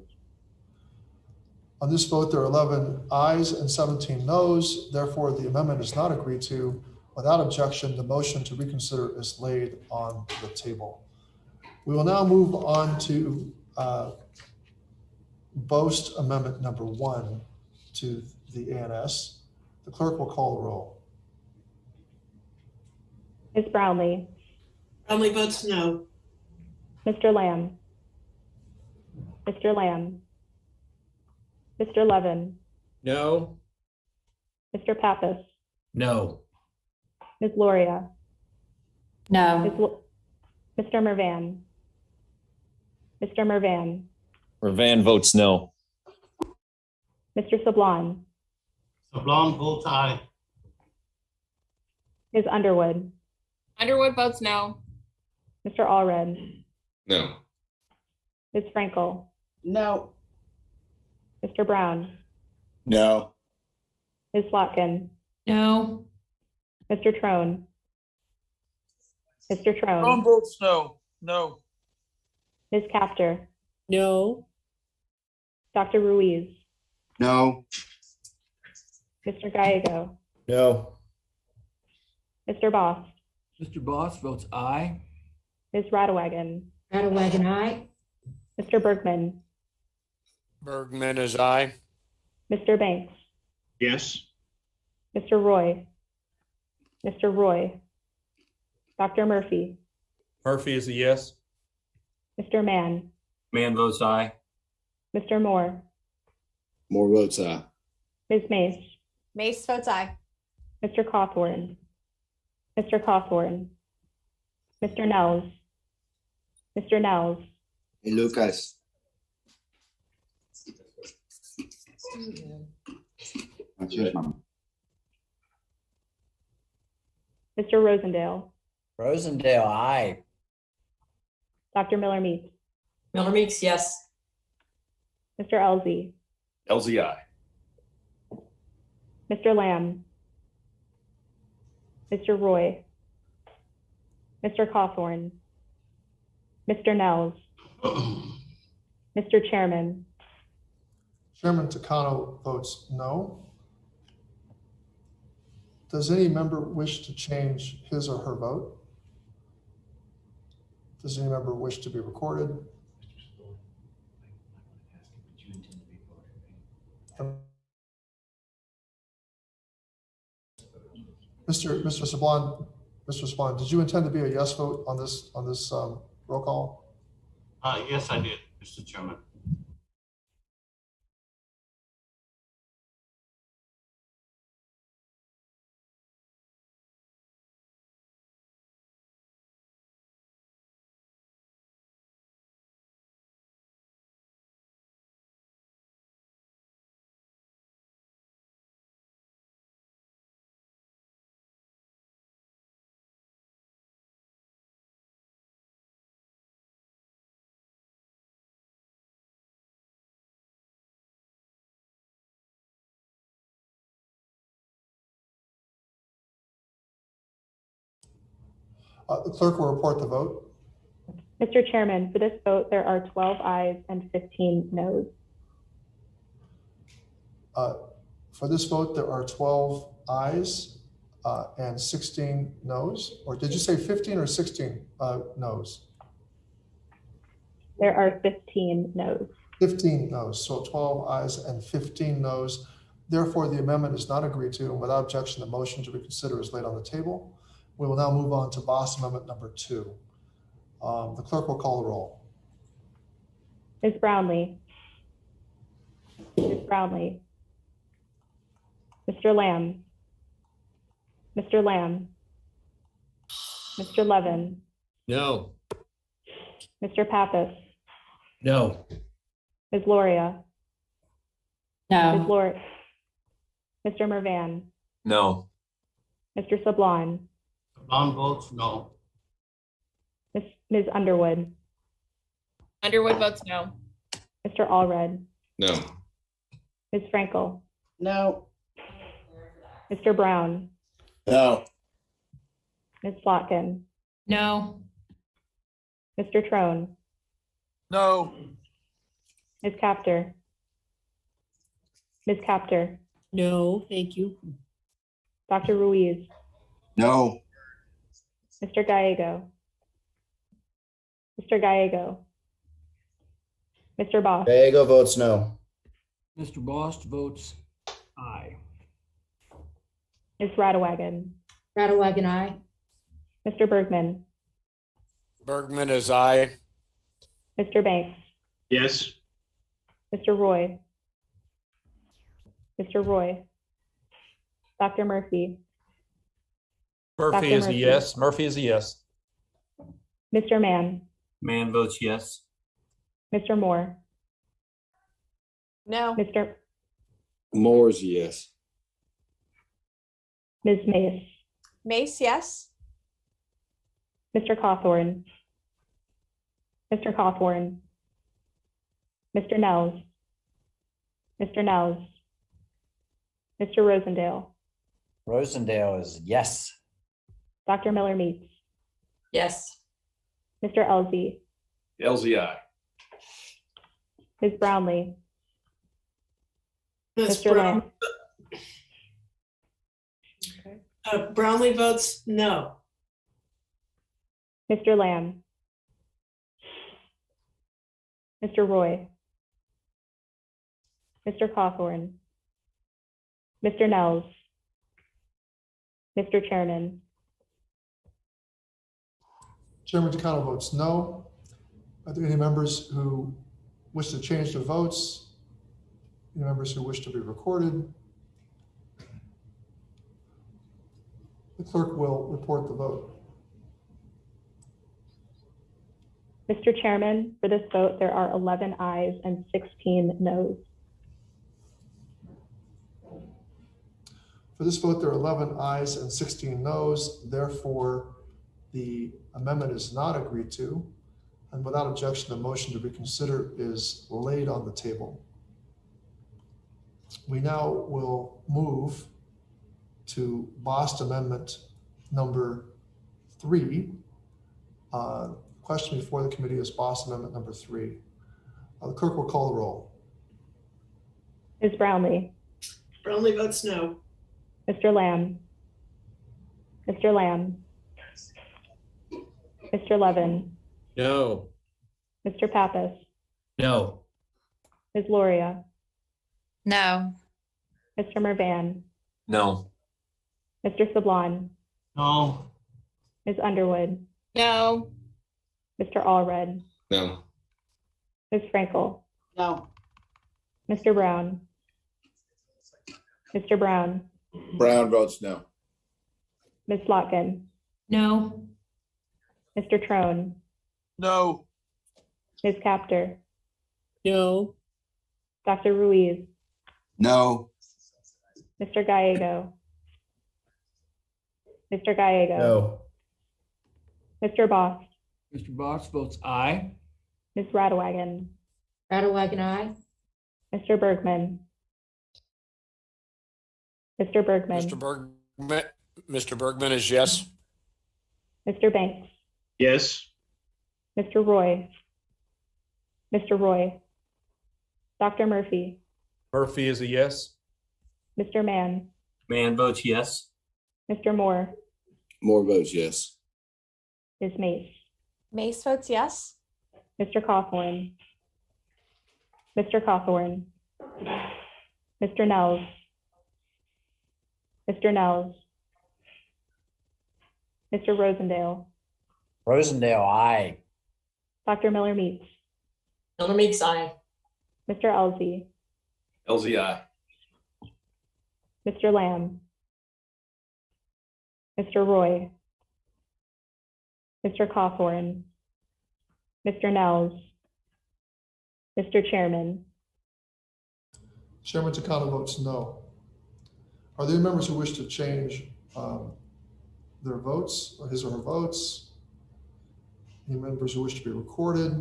S1: On this vote, there are 11 ayes and 17 noes. Therefore, the amendment is not agreed to. Without objection, the motion to reconsider is laid on the table. We will now move on to Boast Amendment number 1 to the ANS. The clerk will call the roll.
S6: Ms. Brownlee,
S22: Brownlee votes no.
S6: Mr. Lamb, Mr. Lamb, Mr. Levin,
S4: No.
S6: Mr. Pappas,
S4: No.
S6: Ms. Luria,
S11: No.
S6: Mr. Mervan, Mr. Mervan,
S9: Mervan votes no.
S6: Mr. Sablon,
S22: Sablon votes aye.
S6: Ms. Underwood,
S5: Underwood votes no.
S6: Mr. Allred,
S8: No.
S6: Ms. Frankel,
S22: No.
S6: Mr. Brown,
S8: No.
S6: Ms. Slotkin,
S11: No.
S6: Mr. Trone, Mr. Trone,
S22: votes no. No.
S6: Ms. Capter,
S13: No.
S6: Dr. Ruiz,
S18: No.
S6: Mr. Gallego,
S8: No.
S6: Mr. Bost,
S2: Mr. Boss votes aye.
S6: Ms. Radwagen,
S21: Radawag, aye.
S6: Mr. Bergman,
S3: Bergman is aye.
S6: Mr. Banks,
S15: Yes.
S6: Mr. Roy, Mr. Roy, Dr. Murphy,
S19: Murphy is a yes.
S6: Mr. Mann,
S14: Mann votes aye.
S6: Mr. Moore,
S8: Moore votes aye.
S6: Ms. Mace,
S7: Mace votes aye.
S6: Mr. Cawthorn, Mr. Cawthorn, Mr. Nels, Mr. Nels,
S18: Hey, Lucas. Cheers, Mom.
S6: Mr. Rosendale,
S12: Rosendale, aye.
S6: Dr. Miller Meeks,
S10: Miller Meeks, yes.
S6: Mr. Elzey,
S8: Elsie, aye.
S6: Mr. Lamb, Mr. Roy, Mr. Cawthorn, Mr. Nels, Mr. Chairman,
S1: Chairman Takano votes no. Does any member wish to change his or her vote? Does any member wish to be recorded? Mr. Sablon, did you intend to be a yes vote on this roll call?
S22: Yes, I did, Mr. Chairman.
S1: The clerk will report the vote.
S6: Mr. Chairman, for this vote, there are 12 ayes and 15 noes.
S1: For this vote, there are 12 ayes and 16 noes. Or did you say 15 or 16 noes?
S6: There are 15 noes.
S1: 15 noes, so 12 ayes and 15 noes. Therefore, the amendment is not agreed to, and without objection, the motion to reconsider is laid on the table. We will now move on to Boss Amendment number 2. The clerk will call the roll.
S6: Ms. Brownlee. Ms. Brownlee. Mr. Lamb. Mr. Lamb. Mr. Levin.
S4: No.
S6: Mr. Pappas.
S4: No.
S6: Ms. Loria.
S11: No.
S6: Ms. Lord. Mr. Mervan.
S17: No.
S6: Mr. Sablon.
S22: Sablon votes no.
S6: Ms. Underwood.
S5: Underwood votes no.
S6: Mr. Allred.
S8: No.
S6: Ms. Frankel.
S21: No.
S6: Mr. Brown.
S8: No.
S6: Ms. Slotkin.
S5: No.
S6: Mr. Trone.
S22: No.
S6: Ms. Capter. Ms. Capter.
S13: No, thank you.
S6: Dr. Ruiz.
S18: No.
S6: Mr. Gallego. Mr. Gallego. Mr. Boss.
S12: Gallego votes no.
S2: Mr. Bost votes aye.
S6: Ms. Radewagen.
S21: Radewagen, aye.
S6: Mr. Bergman.
S3: Bergman is aye.
S6: Mr. Banks.
S15: Yes.
S6: Mr. Roy. Mr. Roy. Dr. Murphy.
S19: Murphy is a yes. Murphy is a yes.
S6: Mr. Mann.
S14: Mann votes yes.
S6: Mr. Moore.
S7: No.
S6: Mr.
S8: Moore is a yes.
S6: Ms. Mace.
S7: Mace, yes.
S6: Mr. Cawthorn. Mr. Cawthorn. Mr. Nels. Mr. Nels. Mr. Rosendale.
S12: Rosendale is yes.
S6: Dr. Miller-Meeks.
S10: Yes.
S6: Mr. Elsie.
S8: LZI.
S6: Ms. Brownlee.
S22: Ms.
S6: Mr. Lamb.
S22: Brownlee votes no.
S6: Mr. Lamb. Mr. Roy. Mr. Cawthorn. Mr. Nels. Mr. Chairman.
S1: Chairman Takano votes no. Are there any members who wish to change their votes? Any members who wish to be recorded? The clerk will report the vote.
S6: Mr. Chairman, for this vote, there are 11 ayes and 16 noes.
S1: For this vote, there are 11 ayes and 16 noes. Therefore, the amendment is not agreed to. And without objection, the motion to reconsider is laid on the table. We now will move to Bost Amendment number 3. Question before the committee is Bost Amendment number 3. The clerk will call the roll.
S6: Ms. Brownlee,
S22: Brownlee votes no.
S6: Mr. Lamb, Mr. Lamb, Mr. Levin,
S4: No.
S6: Mr. Pappas,
S4: No.
S6: Ms. Loria,
S11: No.
S6: Mr. Mervan,
S17: No.
S6: Mr. Sablon,
S22: No.
S6: Ms. Underwood,
S5: No.
S6: Mr. Allred,
S8: No.
S6: Ms. Frankel,
S22: No.
S6: Mr. Brown, Mr. Brown,
S8: Brown votes no.
S6: Ms. Slotkin,
S21: No.
S6: Mr. Trone,
S8: No.
S6: Ms. Capter,
S13: No.
S6: Dr. Ruiz,
S18: No.
S6: Mr. Gallego, Mr. Gallego,
S4: No.
S6: Mr. Boss,
S2: Mr. Boss votes aye.
S6: Ms. Radewagen,
S21: Radewagen, aye.
S6: Mr. Bergman, Mr. Bergman,
S3: Mr. Bergman is yes.
S6: Mr. Banks,
S15: Yes.
S6: Mr. Roy, Mr. Roy, Dr. Murphy,
S19: Murphy is a yes.
S6: Mr. Mann,
S14: Mann votes yes.
S6: Mr. Moore,
S8: Moore votes yes.
S6: Ms. Mace,
S7: Mace votes yes.
S6: Mr. Cawthorn, Mr. Cawthorn, Mr. Nels, Mr. Nels, Mr. Rosendale,
S12: Rosendale, aye.
S6: Dr. Miller Meeks,
S10: Miller Meeks, aye.
S6: Mr. Elsie,
S8: LZI.
S6: Mr. Lamb, Mr. Roy, Mr. Cawthorn, Mr. Nels, Mr. Chairman,
S1: Chairman Takano votes no. Are there members who wish to change their votes or his or her votes? Any members who wish to be recorded?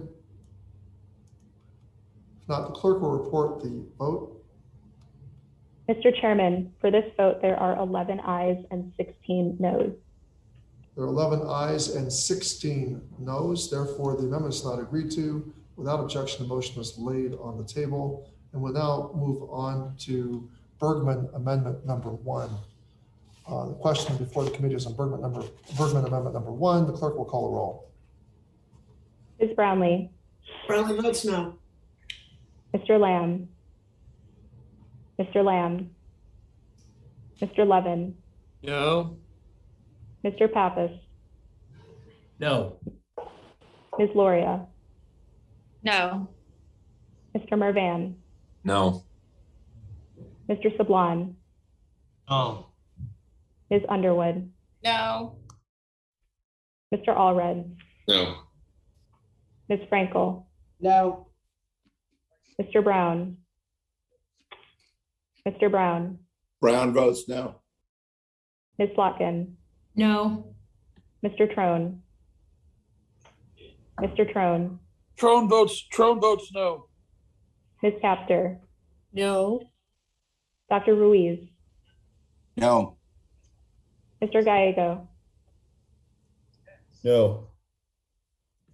S1: If not, the clerk will report the vote.
S6: Mr. Chairman, for this vote, there are 11 ayes and 16 noes.
S1: There are 11 ayes and 16 noes. Therefore, the amendment is not agreed to. Without objection, the motion is laid on the table. And we'll now move on to Bergman Amendment number 1. The question before the committee is on Bergman Amendment number 1. The clerk will call a roll.
S6: Ms. Brownlee,
S22: Brownlee votes no.
S6: Mr. Lamb, Mr. Lamb, Mr. Levin,
S4: No.
S6: Mr. Pappas,
S4: No.
S6: Ms. Loria,
S11: No.
S6: Mr. Mervan,
S17: No.
S6: Mr. Sablon,
S22: No.
S6: Ms. Underwood,
S5: No.
S6: Mr. Allred,
S8: No.
S6: Ms. Frankel,
S22: No.
S6: Mr. Brown, Mr. Brown,
S8: Brown votes no.
S6: Ms. Slotkin,
S21: No.
S6: Mr. Trone, Mr. Trone,
S8: Trone votes no.
S6: Ms. Capter,
S13: No.
S6: Dr. Ruiz,
S18: No.
S6: Mr. Gallego,
S4: No.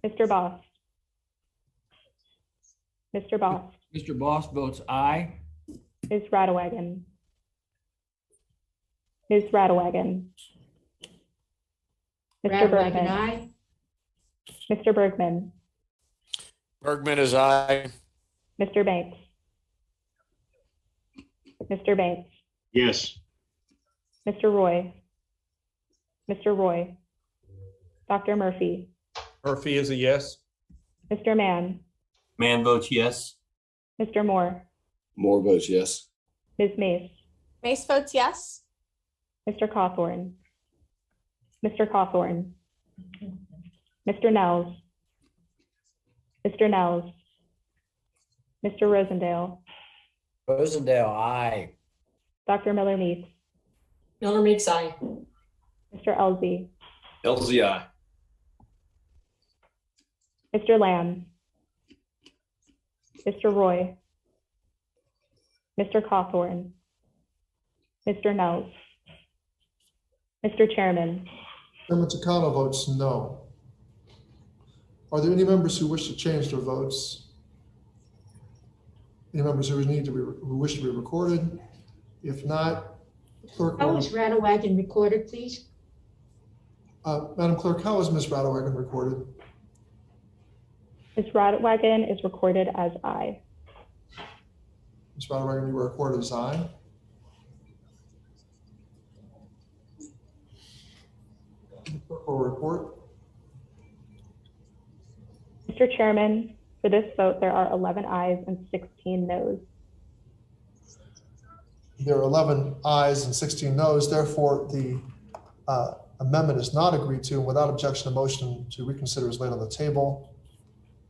S6: Mr. Boss, Mr. Boss,
S2: Mr. Boss votes aye.
S6: Ms. Radewagen, Ms. Radewagen, Mr.
S21: Radewagen,
S6: Bergman,
S21: aye.
S6: Mr. Bergman,
S3: Bergman is aye.
S6: Mr. Banks, Mr. Banks,
S15: Yes.
S6: Mr. Roy, Mr. Roy, Dr. Murphy,
S19: Murphy is a yes.
S6: Mr. Mann,
S14: Mann votes yes.
S6: Mr. Moore,
S8: Moore votes yes.
S6: Ms. Mace,
S7: Mace votes yes.
S6: Mr. Cawthorn, Mr. Cawthorn, Mr. Nels, Mr. Nels, Mr. Rosendale,
S12: Rosendale, aye.
S6: Dr. Miller Meeks,
S10: Miller Meeks, aye.
S6: Mr. Elsie,
S8: LZI.
S6: Mr. Lamb, Mr. Roy, Mr. Cawthorn, Mr. Nels, Mr. Chairman,
S1: Chairman Takano votes no. Are there any members who wish to change their votes? Any members who wish to be recorded? If not, clerk.
S21: How is Rattlewagon recorded, please?
S1: Madam Clerk, how is Ms. Rattlewagon recorded?
S6: Ms. Rattlewagon is recorded as I.
S1: Ms. Rattlewagon, you were recorded as aye. Clerk will report.
S6: Mr. Chairman, for this vote, there are 11 ayes and 16 noes.
S1: There are 11 ayes and 16 noes. Therefore, the amendment is not agreed to. Without objection, a motion to reconsider is laid on the table.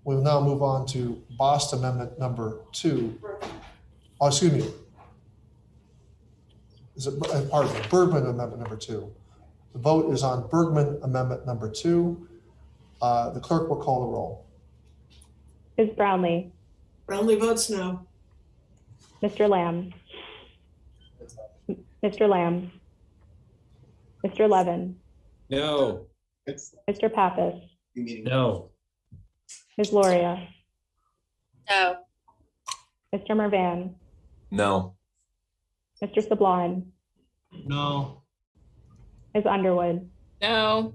S1: We will now move on to Bost Amendment number 2. Oh, excuse me. Is it, pardon me, Bergman Amendment number 2. The vote is on Bergman Amendment number 2. The clerk will call the roll.
S6: Ms. Brownlee?
S22: Brownlee votes no.
S6: Mr. Lamb? Mr. Lamb? Mr. Levin?
S4: No.
S6: Mr. Pappas?
S4: No.
S6: Ms. Loria?
S5: No.
S6: Mr. Mervan?
S9: No.
S6: Mr. Sablon?
S22: No.
S6: Ms. Underwood?
S5: No.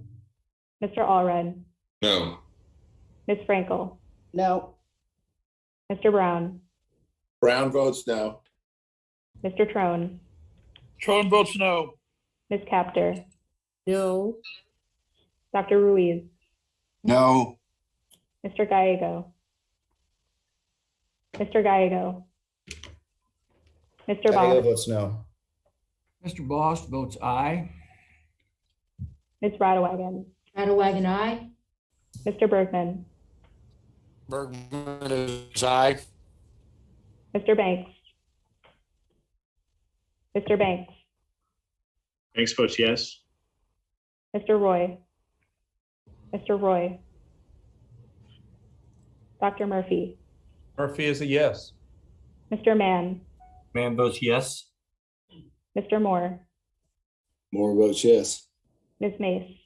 S6: Mr. Allred?
S8: No.
S6: Ms. Frankel?
S21: No.
S6: Mr. Brown?
S8: Brown votes no.
S6: Mr. Trone?
S8: Trone votes no.
S6: Ms. Capter?
S13: No.
S6: Dr. Ruiz?
S18: No.
S6: Mr. Gallego? Mr. Gallego? Mr.
S12: Gallego
S6: Bost?
S12: votes no.
S2: Mr. Bost votes aye.
S6: Ms. Rattlewagon?
S21: Rattlewagon, aye.
S6: Mr. Bergman?
S3: Bergman is aye.
S6: Mr. Banks? Mr. Banks?
S15: Banks votes yes.
S6: Mr. Roy? Mr. Roy? Dr. Murphy?
S19: Murphy is a yes.
S6: Mr. Mann?
S14: Mann votes yes.
S6: Mr. Moore?
S8: Moore votes yes.
S6: Ms. Mace?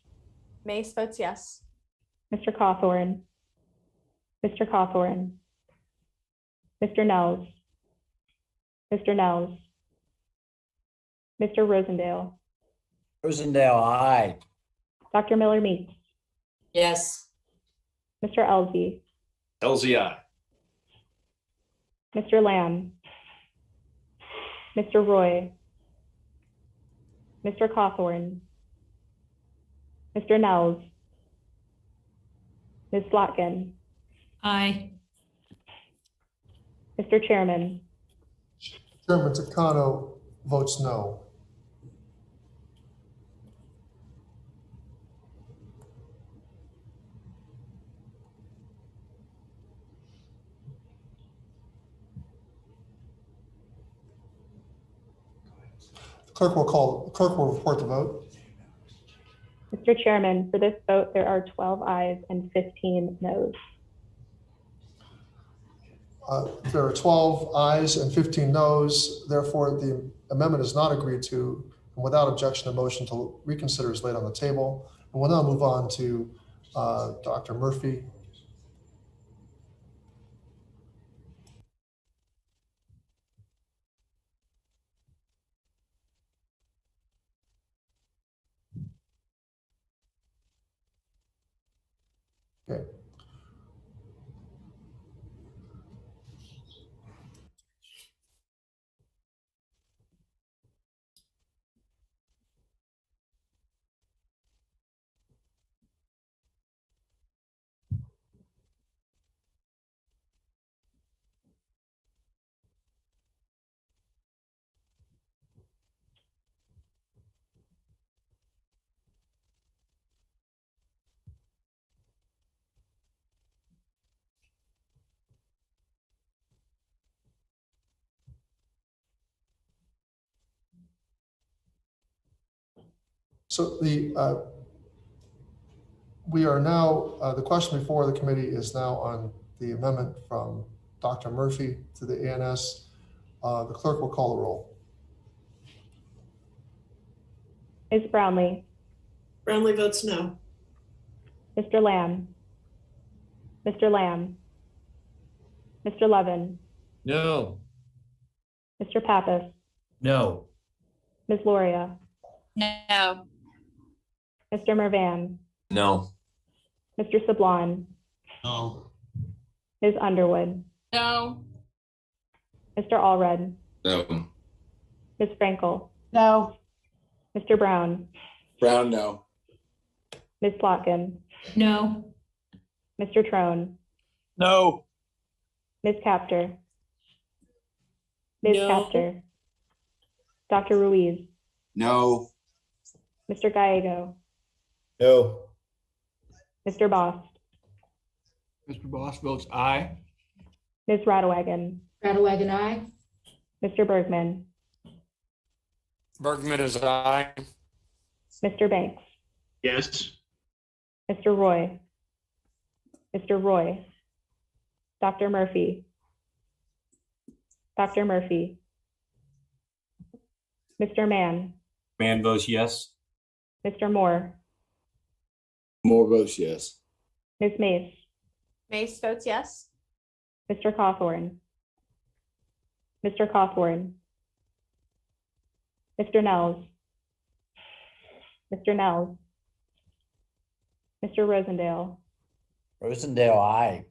S7: Mace votes yes.
S6: Mr. Cawthorn? Mr. Cawthorn? Mr. Nels? Mr. Nels? Mr. Rosendale?
S12: Rosendale, aye.
S6: Dr. Miller-Meeks?
S10: Yes.
S6: Mr. Elsie?
S8: Elsie, aye.
S6: Mr. Lamb? Mr. Roy? Mr. Cawthorn? Mr. Nels? Ms. Slotkin?
S5: Aye.
S6: Mr. Chairman?
S1: Chairman Takano votes no. The clerk will report the vote.
S6: Mr. Chairman, for this vote, there are 12 ayes and 15 noes.
S1: There are 12 ayes and 15 noes. Therefore, the amendment is not agreed to. And without objection, a motion to reconsider is laid on the table. And we'll now move on to Dr. Murphy. Okay. So we are now, the question before the committee is now on the amendment from Dr. Murphy to the ANS. The clerk will call the roll.
S6: Ms. Brownlee?
S22: Brownlee votes no.
S6: Mr. Lamb? Mr. Lamb? Mr. Levin?
S4: No.
S6: Mr. Pappas,
S4: No.
S6: Ms. Loria,
S5: No.
S6: Mr. Mervan,
S17: No.
S6: Mr. Sablon,
S8: No.
S6: Ms. Underwood,
S5: No.
S6: Mr. Allred,
S8: No.
S6: Ms. Frankel,
S21: No.
S6: Mr. Brown,
S8: Brown, no.
S6: Ms. Plotkin,
S21: No.
S6: Mr. Trone,
S8: No.
S6: Ms. Capter, Ms.
S13: No.
S6: Capter, Dr. Ruiz,
S18: No.
S6: Mr. Gallego,
S8: No.
S6: Mr. Bost,
S2: Mr. Boss votes aye.
S6: Ms. Radewagen,
S21: Radewagen, aye.
S6: Mr. Bergman,
S3: Bergman is aye.
S6: Mr. Banks,
S15: Yes.
S6: Mr. Roy, Mr. Roy, Dr. Murphy, Dr. Murphy, Mr. Mann,
S14: Mann votes yes.
S6: Mr. Moore,
S8: Moore votes yes.
S6: Ms. Mace,
S7: Mace votes yes.
S6: Mr. Cawthorn, Mr. Cawthorn, Mr. Nels, Mr. Nels, Mr. Rosendale,
S12: Rosendale, aye.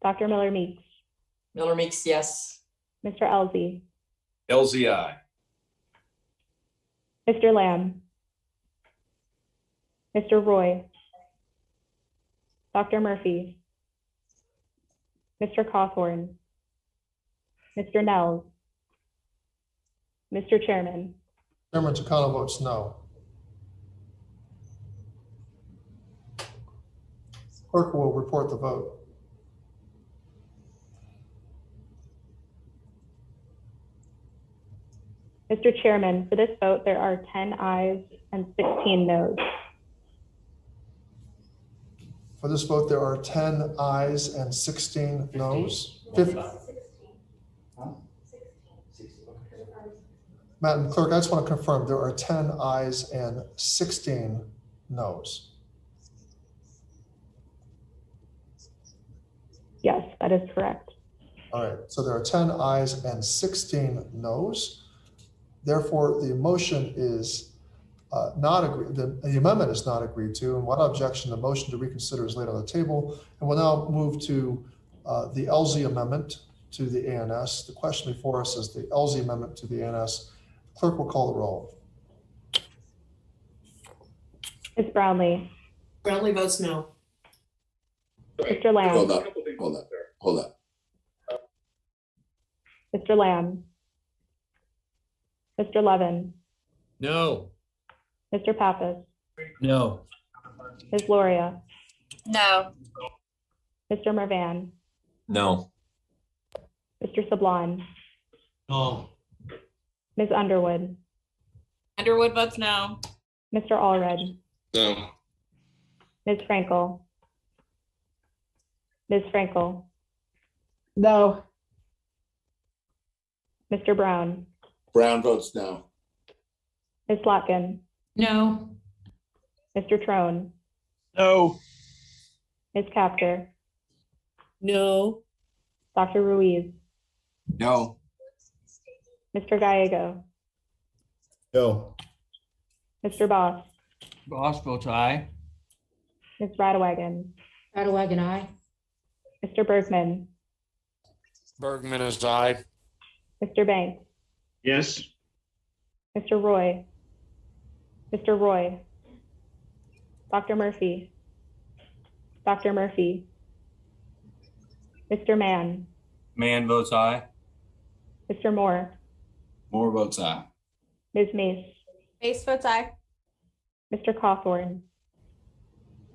S6: Dr. Miller Meeks,
S10: Miller Meeks, yes.
S6: Mr. Elsie,
S8: LZI.
S6: Mr. Lamb, Mr. Roy, Dr. Murphy, Mr. Cawthorn, Mr. Nels, Mr. Chairman,
S1: Chairman Takano votes no. Clerk will report the vote.
S6: Mr. Chairman, for this vote, there are 10 ayes and 16 noes.
S1: For this vote, there are 10 ayes and 16 noes. Madam Clerk, I just want to confirm, there are 10 ayes and 16 noes.
S6: Yes, that is correct.
S1: All right, so there are 10 ayes and 16 noes. Therefore, the motion is not agreed, the amendment is not agreed to, and without objection, the motion to reconsider is laid on the table. And we'll now move to the LZ amendment to the ANS. The question before us is the LZ amendment to the ANS. Clerk will call the roll.
S6: Ms. Brownlee,
S22: Brownlee votes no.
S6: Mr. Lamb,
S8: Hold up.
S6: Mr. Lamb, Mr. Levin,
S4: No.
S6: Mr. Pappas,
S4: No.
S6: Ms. Loria,
S5: No.
S6: Mr. Mervan,
S17: No.
S6: Mr. Sablon,
S8: No.
S6: Ms. Underwood,
S5: Underwood votes no.
S6: Mr. Allred,
S8: No.
S6: Ms. Frankel, Ms. Frankel,
S21: No.
S6: Mr. Brown,
S8: Brown votes no.
S6: Ms. Plotkin,
S21: No.
S6: Mr. Trone,
S8: No.
S6: Ms. Capter,
S13: No.
S6: Dr. Ruiz,
S18: No.
S6: Mr. Gallego,
S8: No.
S6: Mr. Boss,
S2: Boss votes aye.
S6: Ms. Radewagen,
S21: Radewagen, aye.
S6: Mr. Bergman,
S3: Bergman is aye.
S6: Mr. Banks,
S15: Yes.
S6: Mr. Roy, Mr. Roy, Dr. Murphy, Dr. Murphy, Mr. Mann,
S14: Mann votes aye.
S6: Mr. Moore,
S8: Moore votes aye.
S6: Ms. Mace,
S7: Mace votes aye.
S6: Mr. Cawthorn,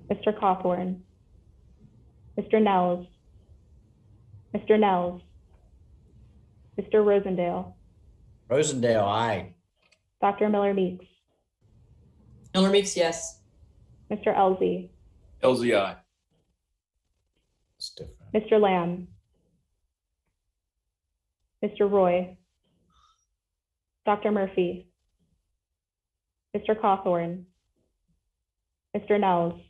S6: Mr. Cawthorn, Mr. Nels, Mr. Nels, Mr. Rosendale,
S12: Rosendale, aye.
S6: Dr. Miller Meeks,
S10: Miller Meeks, yes.
S6: Mr. Elsie,
S8: LZI.
S12: It's different.
S6: Mr. Lamb, Mr. Roy, Dr. Murphy, Mr. Cawthorn, Mr. Nels,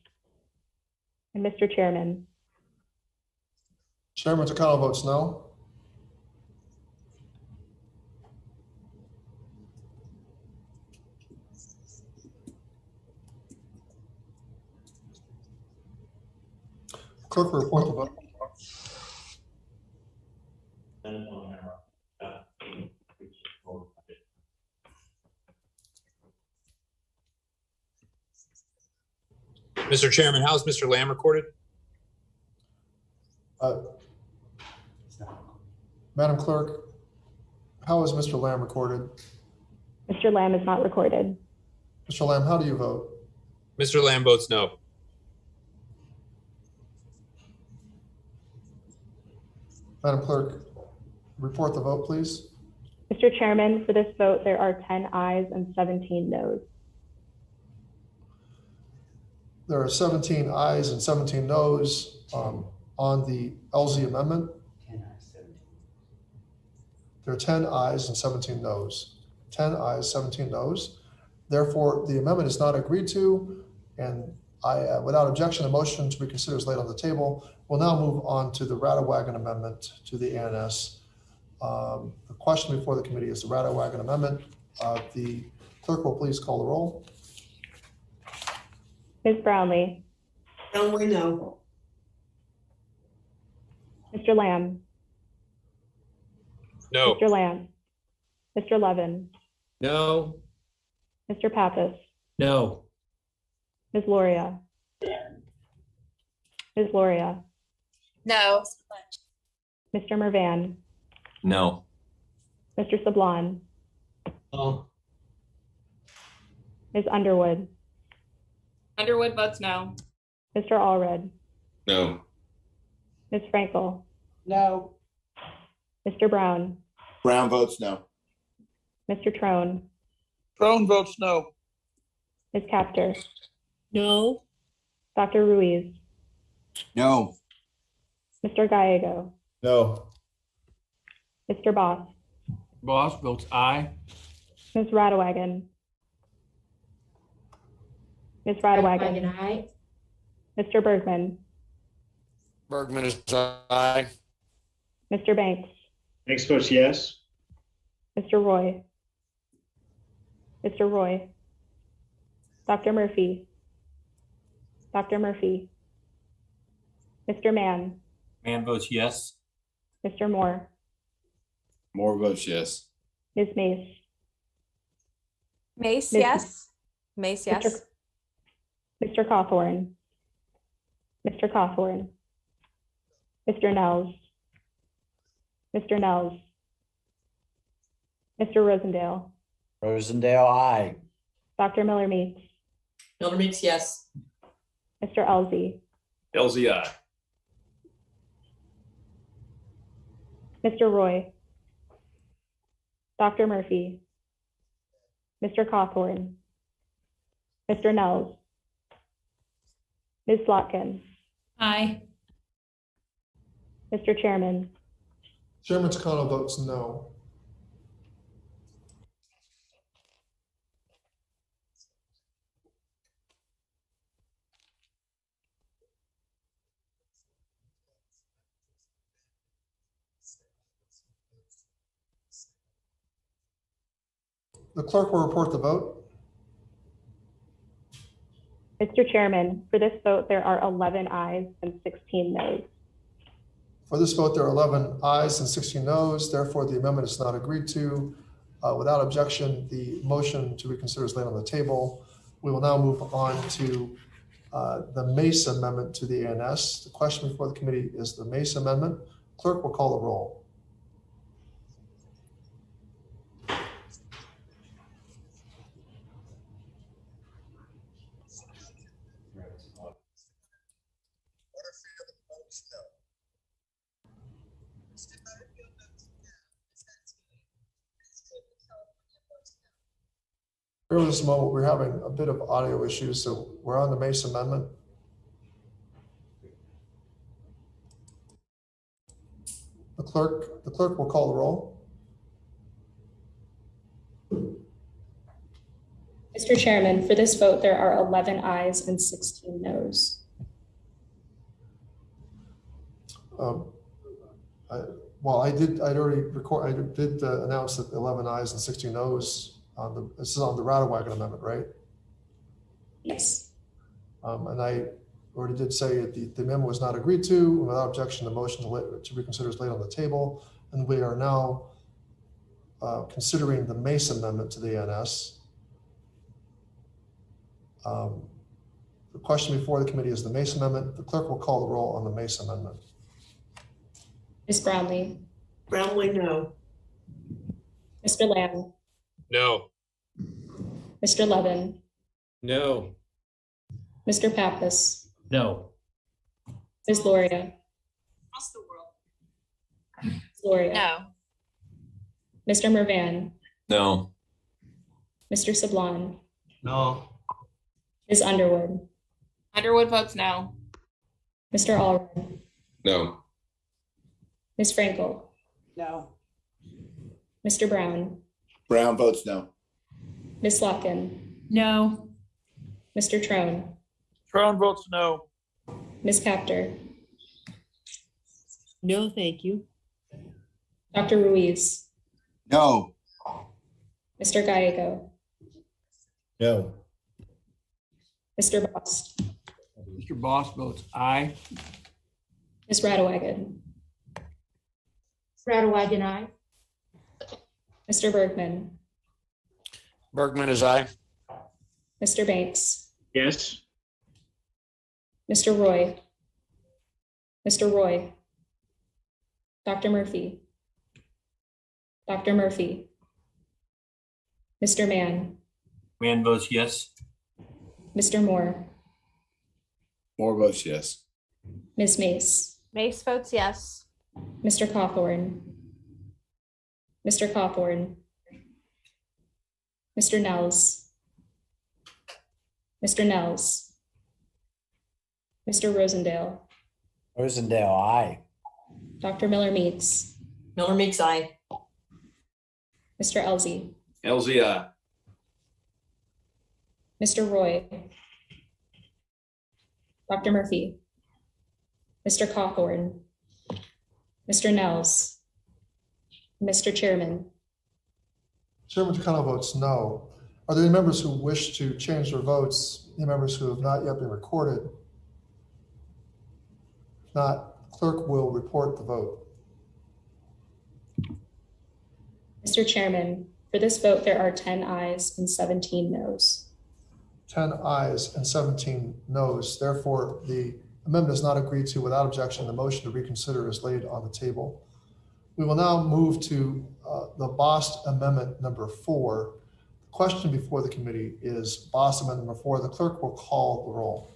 S6: and Mr. Chairman.
S1: Chairman Takano votes no. Clerk will report the vote.
S16: Mr. Chairman, how's Mr. Lamb recorded?
S1: Madam Clerk, how is Mr. Lamb recorded?
S6: Mr. Lamb is not recorded.
S1: Mr. Lamb, how do you vote?
S16: Mr. Lamb votes no.
S1: Madam Clerk, report the vote, please.
S6: Mr. Chairman, for this vote, there are 10 ayes and 17 noes.
S1: There are 17 ayes and 17 noes on the LZ amendment. There are 10 ayes and 17 noes. 10 ayes, 17 noes. Therefore, the amendment is not agreed to, and without objection, the motion to reconsider is laid on the table. We'll now move on to the Rattawagon amendment to the ANS. The question before the committee is the Rattawagon amendment. The clerk will please call the roll.
S6: Ms. Brownlee.
S22: Brownlee, no.
S6: Mr. Lamb.
S16: No.
S6: Mr. Lamb. Mr. Levin.
S4: No.
S6: Mr. Pappas.
S4: No.
S6: Ms. Loria. Ms. Loria.
S5: No.
S6: Mr. Mervan.
S17: No.
S6: Mr. Sablon.
S8: No.
S6: Ms. Underwood.
S5: Underwood votes no.
S6: Mr. Allred.
S8: No.
S6: Ms. Frankel.
S22: No.
S6: Mr. Brown.
S8: Brown votes no.
S6: Mr. Trone.
S22: Trone votes no.
S6: Ms. Capter.
S13: No.
S6: Dr. Ruiz.
S18: No.
S6: Mr. Gallego.
S8: No.
S6: Mr. Boss.
S2: Boss votes aye.
S6: Ms. Rattawagon. Ms. Rattawagon.
S21: Aye.
S6: Mr. Bergman.
S3: Bergman is aye.
S6: Mr. Banks.
S15: Banks votes yes.
S6: Mr. Roy. Mr. Roy. Dr. Murphy. Dr. Murphy. Mr. Mann.
S14: Mann votes yes.
S6: Mr. Moore.
S8: Moore votes yes.
S6: Ms. Mace.
S7: Mace,
S6: Ms.
S7: yes. Mace, yes.
S6: Mr. Cawthorn. Mr. Cawthorn. Mr. Nels. Mr. Nels. Mr. Rosendale.
S12: Rosendale, aye.
S6: Dr. Miller Meeks.
S10: Miller Meeks, yes.
S6: Mr. Elsie.
S8: Elsie, aye.
S6: Mr. Roy. Dr. Murphy. Mr. Cawthorn. Mr. Nels. Ms. Slotkin.
S11: Aye.
S6: Mr. Chairman.
S1: Chairman Takano votes no. The clerk will report the vote.
S6: Mr. Chairman, for this vote, there are 11 ayes and 16 noes.
S1: For this vote, there are 11 ayes and 16 noes. Therefore, the amendment is not agreed to. Without objection, the motion to reconsider is laid on the table. We will now move on to the Mace amendment to the ANS. The question before the committee is the Mace amendment. Clerk will call the roll. Bear with us a moment. We're having a bit of audio issues, so we're on the Mace amendment. The clerk will call the roll.
S11: Mr. Chairman, for this vote, there are 11 ayes and 16 noes.
S1: I did announce that 11 ayes and 16 noes. This is on the Rattawagon amendment, right?
S11: Yes.
S1: And I already did say the amendment was not agreed to. Without objection, the motion to reconsider is laid on the table. And we are now considering the Mace amendment to the ANS. The question before the committee is the Mace amendment. The clerk will call the roll on the Mace amendment.
S11: Ms. Brownlee,
S22: Brownlee, no.
S11: Mr. Lamb,
S16: No.
S11: Mr. Levin,
S4: No.
S11: Mr. Pappas,
S4: No.
S11: Ms. Loria. Loria.
S5: No.
S11: Mr. Mervan,
S17: No.
S11: Mr. Sablon,
S2: No.
S11: Ms. Underwood,
S5: Underwood votes no.
S11: Mr. Allred,
S8: No.
S11: Ms. Frankel,
S22: No.
S11: Mr. Brown,
S8: Brown votes no.
S11: Ms. Locken,
S5: No.
S11: Mr. Trone,
S22: Trone votes no.
S11: Ms. Capter,
S13: No, thank you.
S11: Dr. Ruiz,
S18: No.
S11: Mr. Gallego,
S8: No.
S11: Mr. Bost,
S2: Mr. Boss votes aye.
S11: Ms. Radewagen,
S21: Radewagen, aye.
S11: Mr. Bergman,
S3: Bergman is aye.
S11: Mr. Banks,
S15: Yes.
S11: Mr. Roy, Mr. Roy, Dr. Murphy, Dr. Murphy, Mr. Mann,
S14: Mann votes yes.
S11: Mr. Moore,
S8: Moore votes yes.
S11: Ms. Mace,
S7: Mace votes yes.
S11: Mr. Cawthorn, Mr. Cawthorn, Mr. Nels, Mr. Nels, Mr. Rosendale,
S12: Rosendale, aye.
S11: Dr. Miller Meeks,
S10: Miller Meeks, aye.
S11: Mr. Elsie,
S8: Elsie, aye.
S11: Mr. Roy, Dr. Murphy, Mr. Cawthorn, Mr. Nels, Mr. Chairman,
S1: Chairman Takano votes no. Are there any members who wish to change their votes? Any members who have not yet been recorded? If not, clerk will report the vote.
S11: Mr. Chairman, for this vote, there are 10 ayes and 17 noes.
S1: 10 ayes and 17 noes. Therefore, the amendment is not agreed to. Without objection, the motion to reconsider is laid on the table. We will now move to the Bost Amendment number 4. The question before the committee is Bost Amendment number 4. The clerk will call the roll.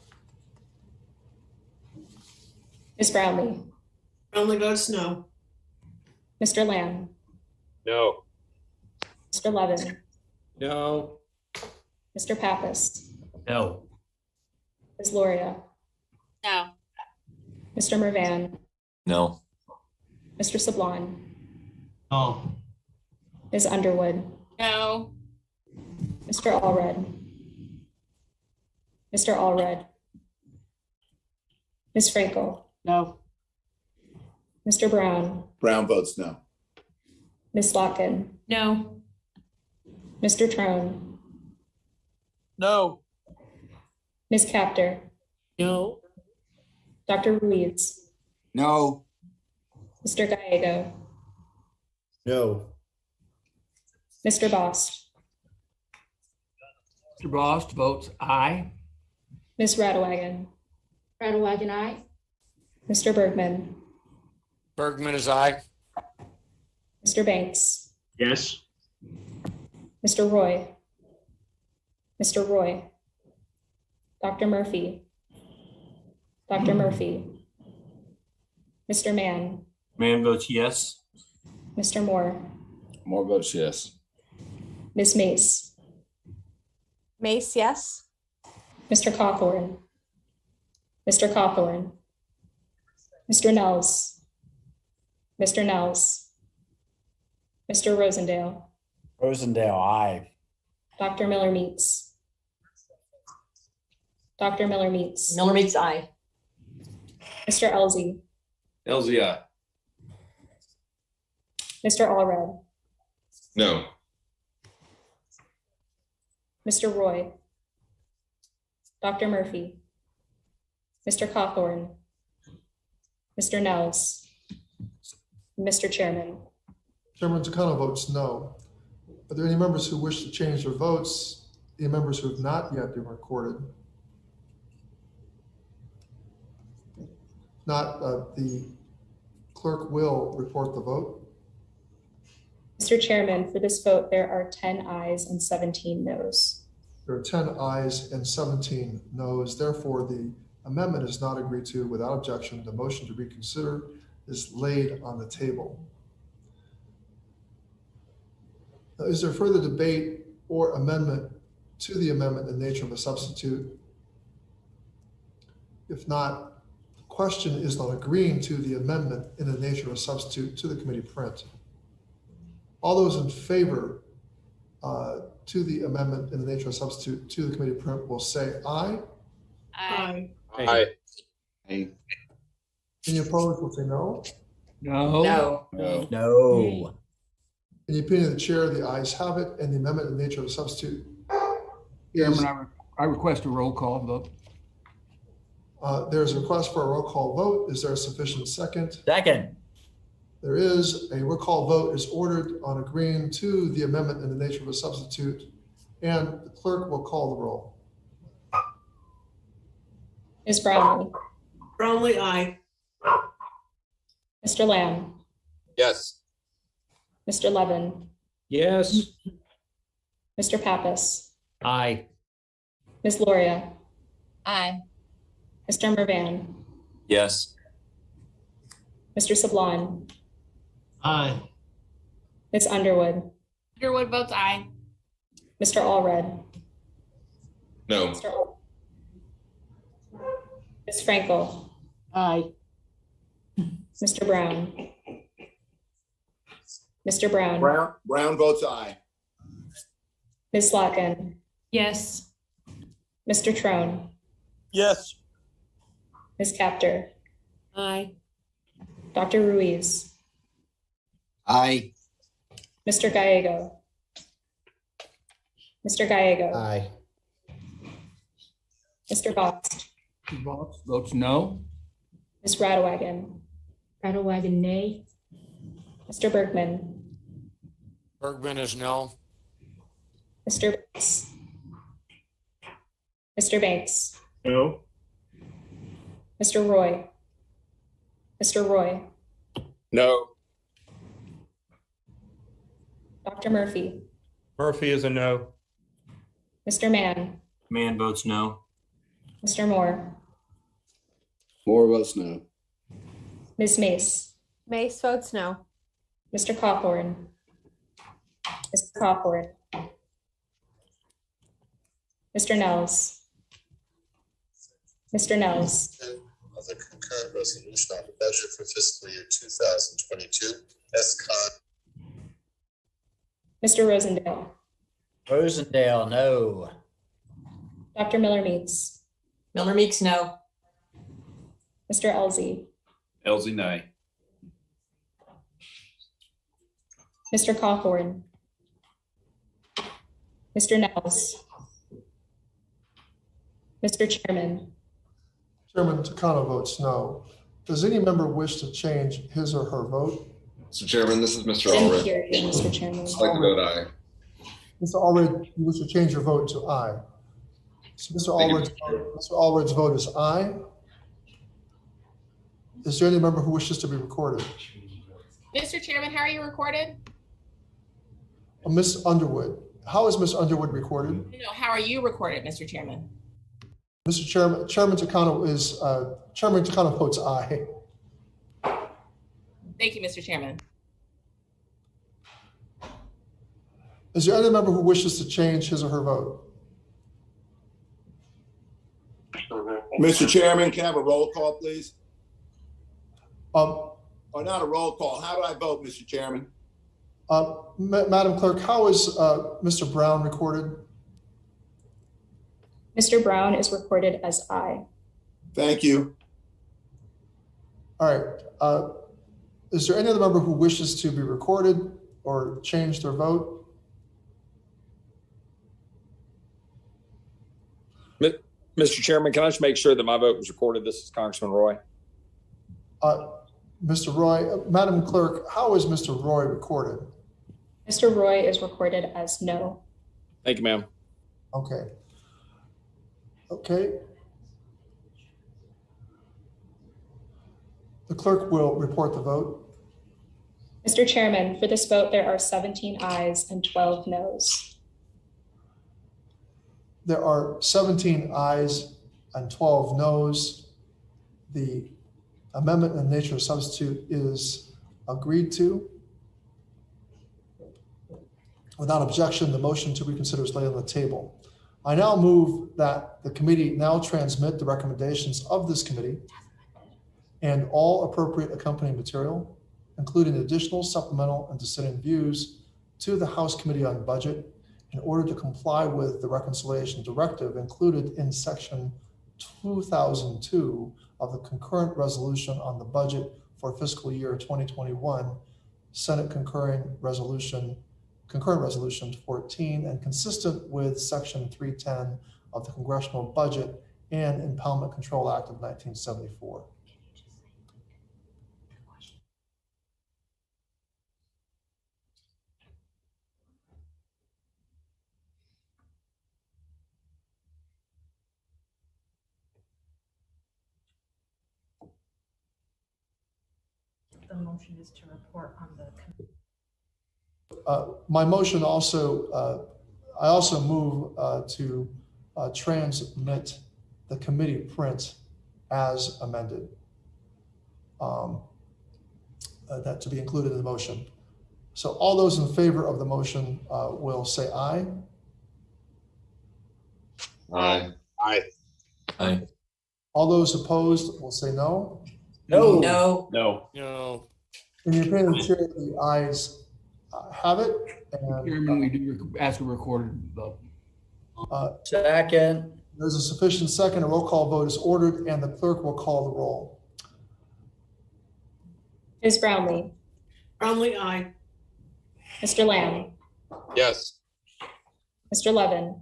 S11: Ms. Brownlee,
S22: Brownlee votes no.
S11: Mr. Lamb,
S16: No.
S11: Mr. Levin,
S4: No.
S11: Mr. Pappas,
S4: No.
S11: Ms. Loria,
S5: No.
S11: Mr. Mervan,
S17: No.
S11: Mr. Sablon,
S2: No.
S11: Ms. Underwood,
S5: No.
S11: Mr. Allred, Mr. Allred, Ms. Frankel,
S22: No.
S11: Mr. Brown,
S8: Brown votes no.
S11: Ms. Locken,
S5: No.
S11: Mr. Trone,
S22: No.
S11: Ms. Capter,
S13: No.
S11: Dr. Ruiz,
S18: No.
S11: Mr. Gallego,
S8: No.
S11: Mr. Bost,
S2: Mr. Bost votes aye.
S11: Ms. Radewagen,
S21: Radewagen, aye.
S11: Mr. Bergman,
S3: Bergman is aye.
S11: Mr. Banks,
S15: Yes.
S11: Mr. Roy, Mr. Roy, Dr. Murphy, Dr. Murphy, Mr. Mann,
S14: Mann votes yes.
S11: Mr. Moore,
S8: Moore votes yes.
S11: Ms. Mace,
S7: Mace, yes.
S11: Mr. Cawthorn, Mr. Cawthorn, Mr. Nels, Mr. Nels, Mr. Rosendale,
S12: Rosendale, aye.
S11: Dr. Miller Meeks, Dr. Miller Meeks,
S10: Miller Meeks, aye.
S11: Mr. Elsie,
S8: Elsie, aye.
S11: Mr. Allred,
S8: No.
S11: Mr. Roy, Dr. Murphy, Mr. Cawthorn, Mr. Nels, Mr. Chairman.
S1: Chairman Takano votes no. Are there any members who wish to change their votes? Any members who have not yet been recorded? Not, the clerk will report the vote.
S11: Mr. Chairman, for this vote, there are 10 ayes and 17 noes.
S1: There are 10 ayes and 17 noes. Therefore, the amendment is not agreed to without objection. The motion to reconsider is laid on the table. Now, is there further debate or amendment to the amendment in the nature of a substitute? If not, the question is on agreeing to the amendment in the nature of a substitute to the committee print. All those in favor to the amendment in the nature of substitute to the committee print will say aye.
S22: Aye.
S8: Aye.
S1: Any opposed will say no.
S2: No.
S10: No.
S12: No.
S1: In the opinion of the chair, the ayes have it, and the amendment in the nature of a substitute is,
S2: Chairman, I request a roll call vote.
S1: there's a request for a roll call vote. Is there a sufficient second?
S12: Second.
S1: There is. A roll call vote is ordered on agreeing to the amendment in the nature of a substitute, and the clerk will call the roll.
S11: Ms. Brownlee,
S22: Brownlee, aye.
S11: Mr. Lamb,
S8: Yes.
S11: Mr. Levin,
S4: Yes.
S11: Mr. Pappas,
S4: Aye.
S11: Ms. Loria,
S5: Aye.
S11: Mr. Mervan,
S17: Yes.
S11: Mr. Sablon,
S22: Aye.
S11: Ms. Underwood,
S5: Underwood votes aye.
S11: Mr. Allred,
S8: No.
S11: Ms. Frankel,
S22: Aye.
S11: Mr. Brown, Mr. Brown,
S8: Brown votes aye.
S11: Ms. Slotkin,
S5: Yes.
S11: Mr. Trone,
S22: Yes.
S11: Ms. Capter,
S13: Aye.
S11: Dr. Ruiz,
S18: Aye.
S11: Mr. Gallego, Mr. Gallego,
S12: Aye.
S11: Mr. Voss,
S2: Votes no.
S11: Ms. Radewagen,
S21: Radewagen, nay.
S11: Mr. Bergman,
S3: Bergman is no.
S11: Mr. Banks, Mr. Banks,
S15: No.
S11: Mr. Roy, Mr. Roy,
S8: No.
S11: Dr. Murphy,
S19: Murphy is a no.
S11: Mr. Mann,
S14: Mann votes no.
S11: Mr. Moore,
S8: Moore votes no.
S11: Ms. Mace,
S7: Mace votes no.
S11: Mr. Cawthorn, Mr. Cawthorn, Mr. Nels, Mr. Nels,
S9: Of the concurrent resolution on the budget for fiscal year 2022, SCON.
S11: Mr. Rosendale,
S12: Rosendale, no.
S11: Dr. Miller Meeks,
S10: Miller Meeks, no.
S11: Mr. Elzey,
S8: Elsie, nay.
S11: Mr. Cawthorn, Mr. Nels, Mr. Chairman,
S1: Chairman Takano votes no. Does any member wish to change his or her vote?
S8: Mr. Chairman, this is Mr.
S11: didn't
S8: Allred.
S11: hear you, Mr. Chairman.
S8: I'd like to vote aye.
S1: Mr. Allred, you wish to change your vote to aye. So Mr. Allred's vote is aye. Is there any member who wishes to be recorded?
S5: Mr. Chairman, how are you recorded?
S1: Ms. Underwood. How is Ms. Underwood recorded?
S5: No, how are you recorded, Mr. Chairman?
S1: Mr. Chairman, Chairman Takano votes aye.
S5: Thank you, Mr. Chairman.
S1: Is there any member who wishes to change his or her vote?
S8: Mr. Chairman, can I have a roll call, please?
S1: Um,
S8: Or not a roll call. How do I vote, Mr. Chairman?
S1: Madam Clerk, how is Mr. Brown recorded?
S11: Mr. Brown is recorded as aye.
S8: Thank you.
S1: All right. Is there any other member who wishes to be recorded or change their vote?
S6: Mr. Chairman, can I just make sure that my vote was recorded? This is Congressman Roy.
S1: Mr. Roy, Madam Clerk, how is Mr. Roy recorded?
S11: Mr. Roy is recorded as no.
S6: Thank you, ma'am.
S1: Okay. Okay. The clerk will report the vote.
S11: Mr. Chairman, for this vote, there are 17 ayes and 12 noes.
S1: There are 17 ayes and 12 noes. The amendment in nature of substitute is agreed to. Without objection, the motion to reconsider is laid on the table. I now move that the committee now transmit the recommendations of this committee and all appropriate accompanying material, including additional supplemental and dissenting views, to the House Committee on Budget in order to comply with the reconciliation directive included in Section 2002 of the concurrent resolution on the budget for fiscal year 2021, Senate concurrent resolution 14, and consistent with Section 310 of the Congressional Budget and Impoundment Control Act of 1974.
S20: The motion is to report on the.
S1: My motion also, I also move to transmit the committee print as amended. That to be included in the motion. So all those in favor of the motion will say aye.
S8: Aye. Aye.
S17: Aye.
S1: All those opposed will say no.
S10: No. No.
S8: No.
S3: No.
S1: In the opinion of the chair, the ayes have it. And,
S2: Chairman, we do ask a recorded vote.
S12: Second.
S1: There's a sufficient second. A roll call vote is ordered, and the clerk will call the roll.
S11: Ms. Brownlee.
S22: Brownlee, aye.
S11: Mr. Lamb.
S16: Yes.
S11: Mr. Levin.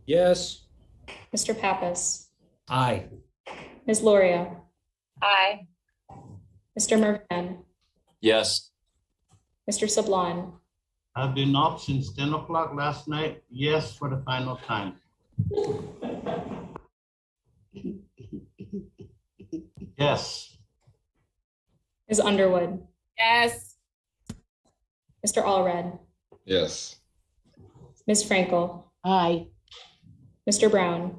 S4: Yes.
S11: Mr. Pappas.
S2: Aye.
S11: Ms. Loria.
S5: Aye.
S11: Mr. Mervan.
S17: Yes.
S11: Mr. Sablon.
S22: I've been up since 10 o'clock last night. Yes, for the final time. Yes.
S11: Ms. Underwood.
S5: Yes.
S11: Mr. Allred.
S8: Yes.
S11: Ms. Frankel.
S21: Aye.
S11: Mr. Brown.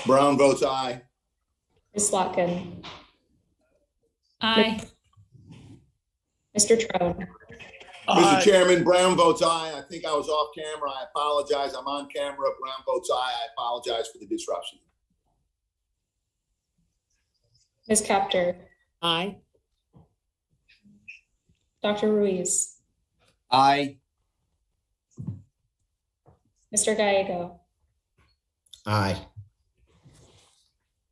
S8: Brown votes aye.
S11: Ms. Slotkin.
S5: Aye.
S11: Mr. Trone.
S8: Mr. Chairman, Brown votes aye. I think I was off camera. I apologize. I'm on camera. Brown votes aye. I apologize for the disruption.
S11: Ms. Capter.
S21: Aye.
S11: Dr. Ruiz.
S18: Aye.
S11: Mr. Gallego.
S12: Aye.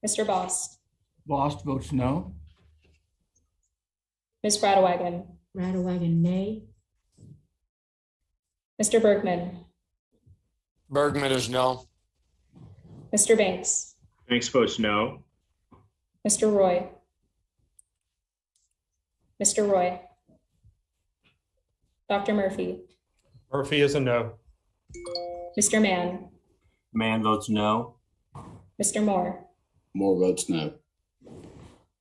S11: Mr. Bost.
S2: Bost votes no.
S11: Ms. Radewagen.
S21: Radewagen, nay.
S11: Mr. Bergman.
S3: Bergman is no.
S11: Mr. Banks.
S15: Banks votes no.
S11: Mr. Roy. Mr. Roy. Dr. Murphy.
S19: Murphy is a no.
S11: Mr. Mann.
S14: Mann votes no.
S11: Mr. Moore.
S8: Moore votes no.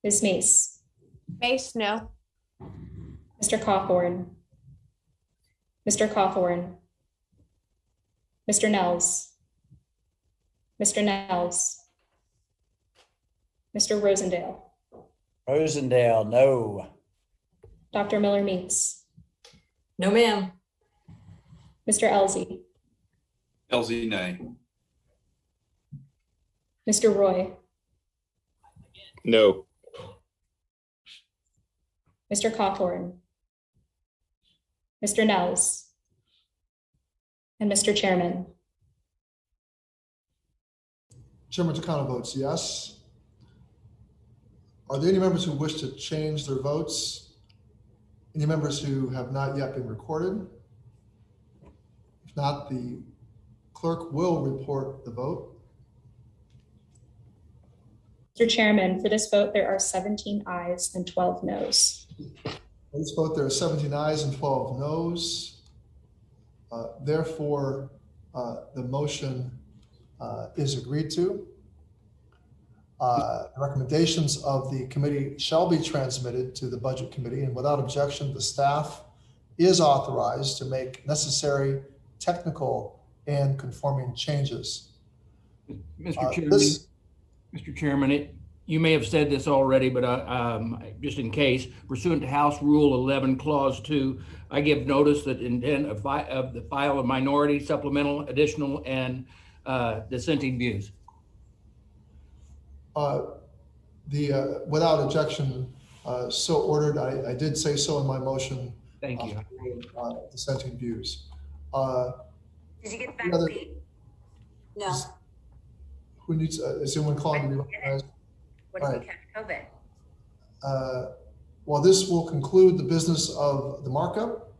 S11: Ms. Mace.
S5: Mace, no.
S11: Mr. Cawthorn. Mr. Cawthorn. Mr. Nels. Mr. Nels. Mr. Rosendale.
S12: Rosendale, no.
S11: Dr. Miller Meeks.
S10: No, ma'am.
S11: Mr. Elsie.
S8: Elsie, nay.
S11: Mr. Roy.
S6: No.
S11: Mr. Cawthorn. Mr. Nels. And Mr. Chairman.
S1: Chairman Takano votes yes. Are there any members who wish to change their votes? Any members who have not yet been recorded? If not, the clerk will report the vote.
S11: Mr. Chairman, for this vote, there are 17 ayes and 12 noes.
S1: For this vote, there are 17 ayes and 12 noes. Therefore, the motion is agreed to. The recommendations of the committee shall be transmitted to the Budget Committee, and without objection, the staff is authorized to make necessary technical and conforming changes.
S2: Mr. Chairman, you may have said this already, but just in case, pursuant to House Rule 11, Clause 2, I give notice that intent of the file of minority, supplemental, additional, and dissenting views.
S1: Without objection, so ordered. I did say so in my motion.
S2: Thank you.
S1: Dissenting views.
S7: Did you get the vaccine? No.
S1: Who needs? Is anyone calling to be recognized?
S7: What if you catch COVID?
S1: Well, this will conclude the business of the markup.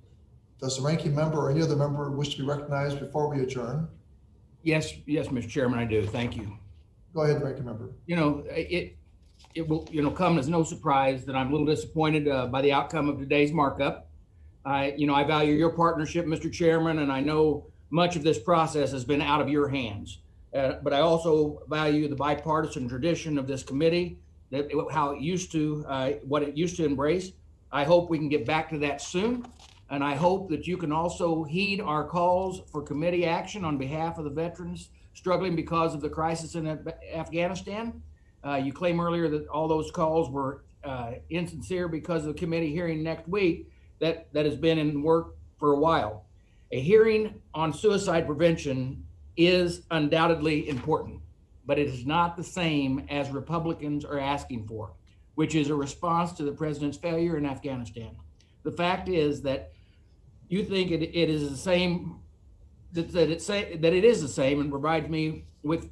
S1: Does the ranking member or any other member wish to be recognized before we adjourn?
S2: Yes, Mr. Chairman, I do. Thank you.
S1: Go ahead, ranking member.
S2: You know, it will come as no surprise that I'm a little disappointed by the outcome of today's markup. I value your partnership, Mr. Chairman, and I know much of this process has been out of your hands. But I also value the bipartisan tradition of this committee, what it used to embrace. I hope we can get back to that soon. And I hope that you can also heed our calls for committee action on behalf of the veterans struggling because of the crisis in Afghanistan. You claim earlier that all those calls were insincere because of the committee hearing next week that has been in work for a while. A hearing on suicide prevention is undoubtedly important, but it is not the same as Republicans are asking for, which is a response to the president's failure in Afghanistan. The fact is that you think it is the same, that it is the same, and provides me with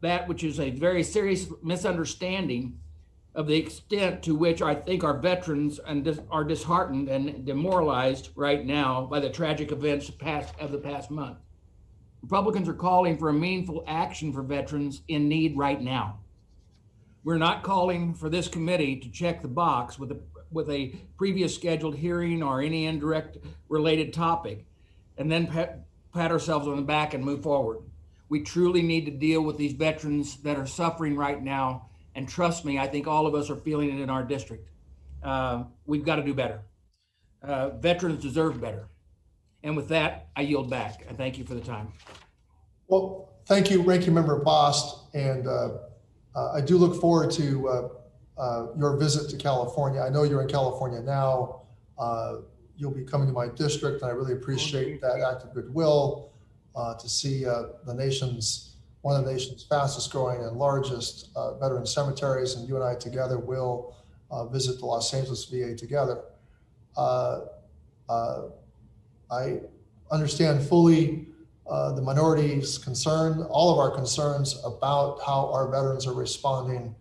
S2: that which is a very serious misunderstanding of the extent to which I think our veterans are disheartened and demoralized right now by the tragic events of the past month. Republicans are calling for a meaningful action for veterans in need right now. We're not calling for this committee to check the box with a previous scheduled hearing or any indirect related topic and then pat ourselves on the back and move forward. We truly need to deal with these veterans that are suffering right now. And trust me, I think all of us are feeling it in our district. We've got to do better. Veterans deserve better. And with that, I yield back. And thank you for the time.
S1: Well, thank you, Ranking Member Bost. And I do look forward to your visit to California. I know you're in California now. You'll be coming to my district, and I really appreciate that act of goodwill to see one of the nation's fastest growing and largest veteran cemeteries, and you and I together will visit the Los Angeles VA together. I understand fully the minority's concern, all of our concerns about how our veterans are responding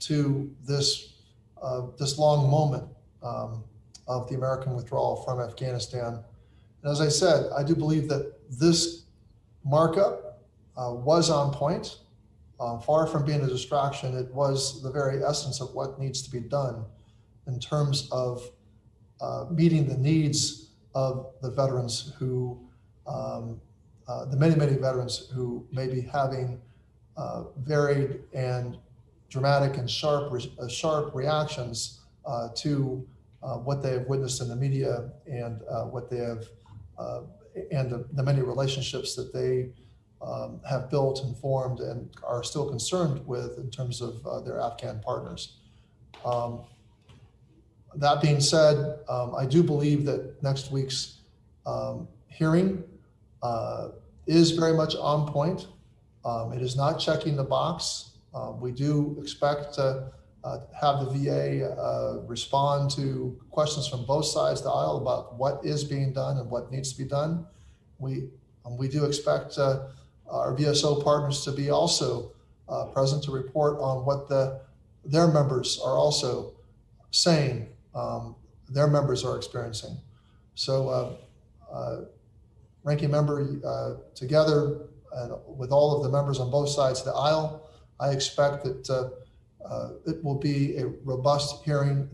S1: to this long moment of the American withdrawal from Afghanistan. And as I said, I do believe that this markup was on point. Far from being a distraction, it was the very essence of what needs to be done in terms of meeting the needs of the veterans who, the many veterans who may be having varied and dramatic and sharp reactions to what they have witnessed in the media and what they have, and the many relationships that they have built and formed and are still concerned with in terms of their Afghan partners. That being said, I do believe that next week's hearing is very much on point. It is not checking the box. We do expect to have the VA respond to questions from both sides of the aisle about what is being done and what needs to be done. We do expect our VSO partners to be also present to report on what their members are also saying their members are experiencing. So Ranking Member, together with all of the members on both sides of the aisle, I expect that it will be a robust hearing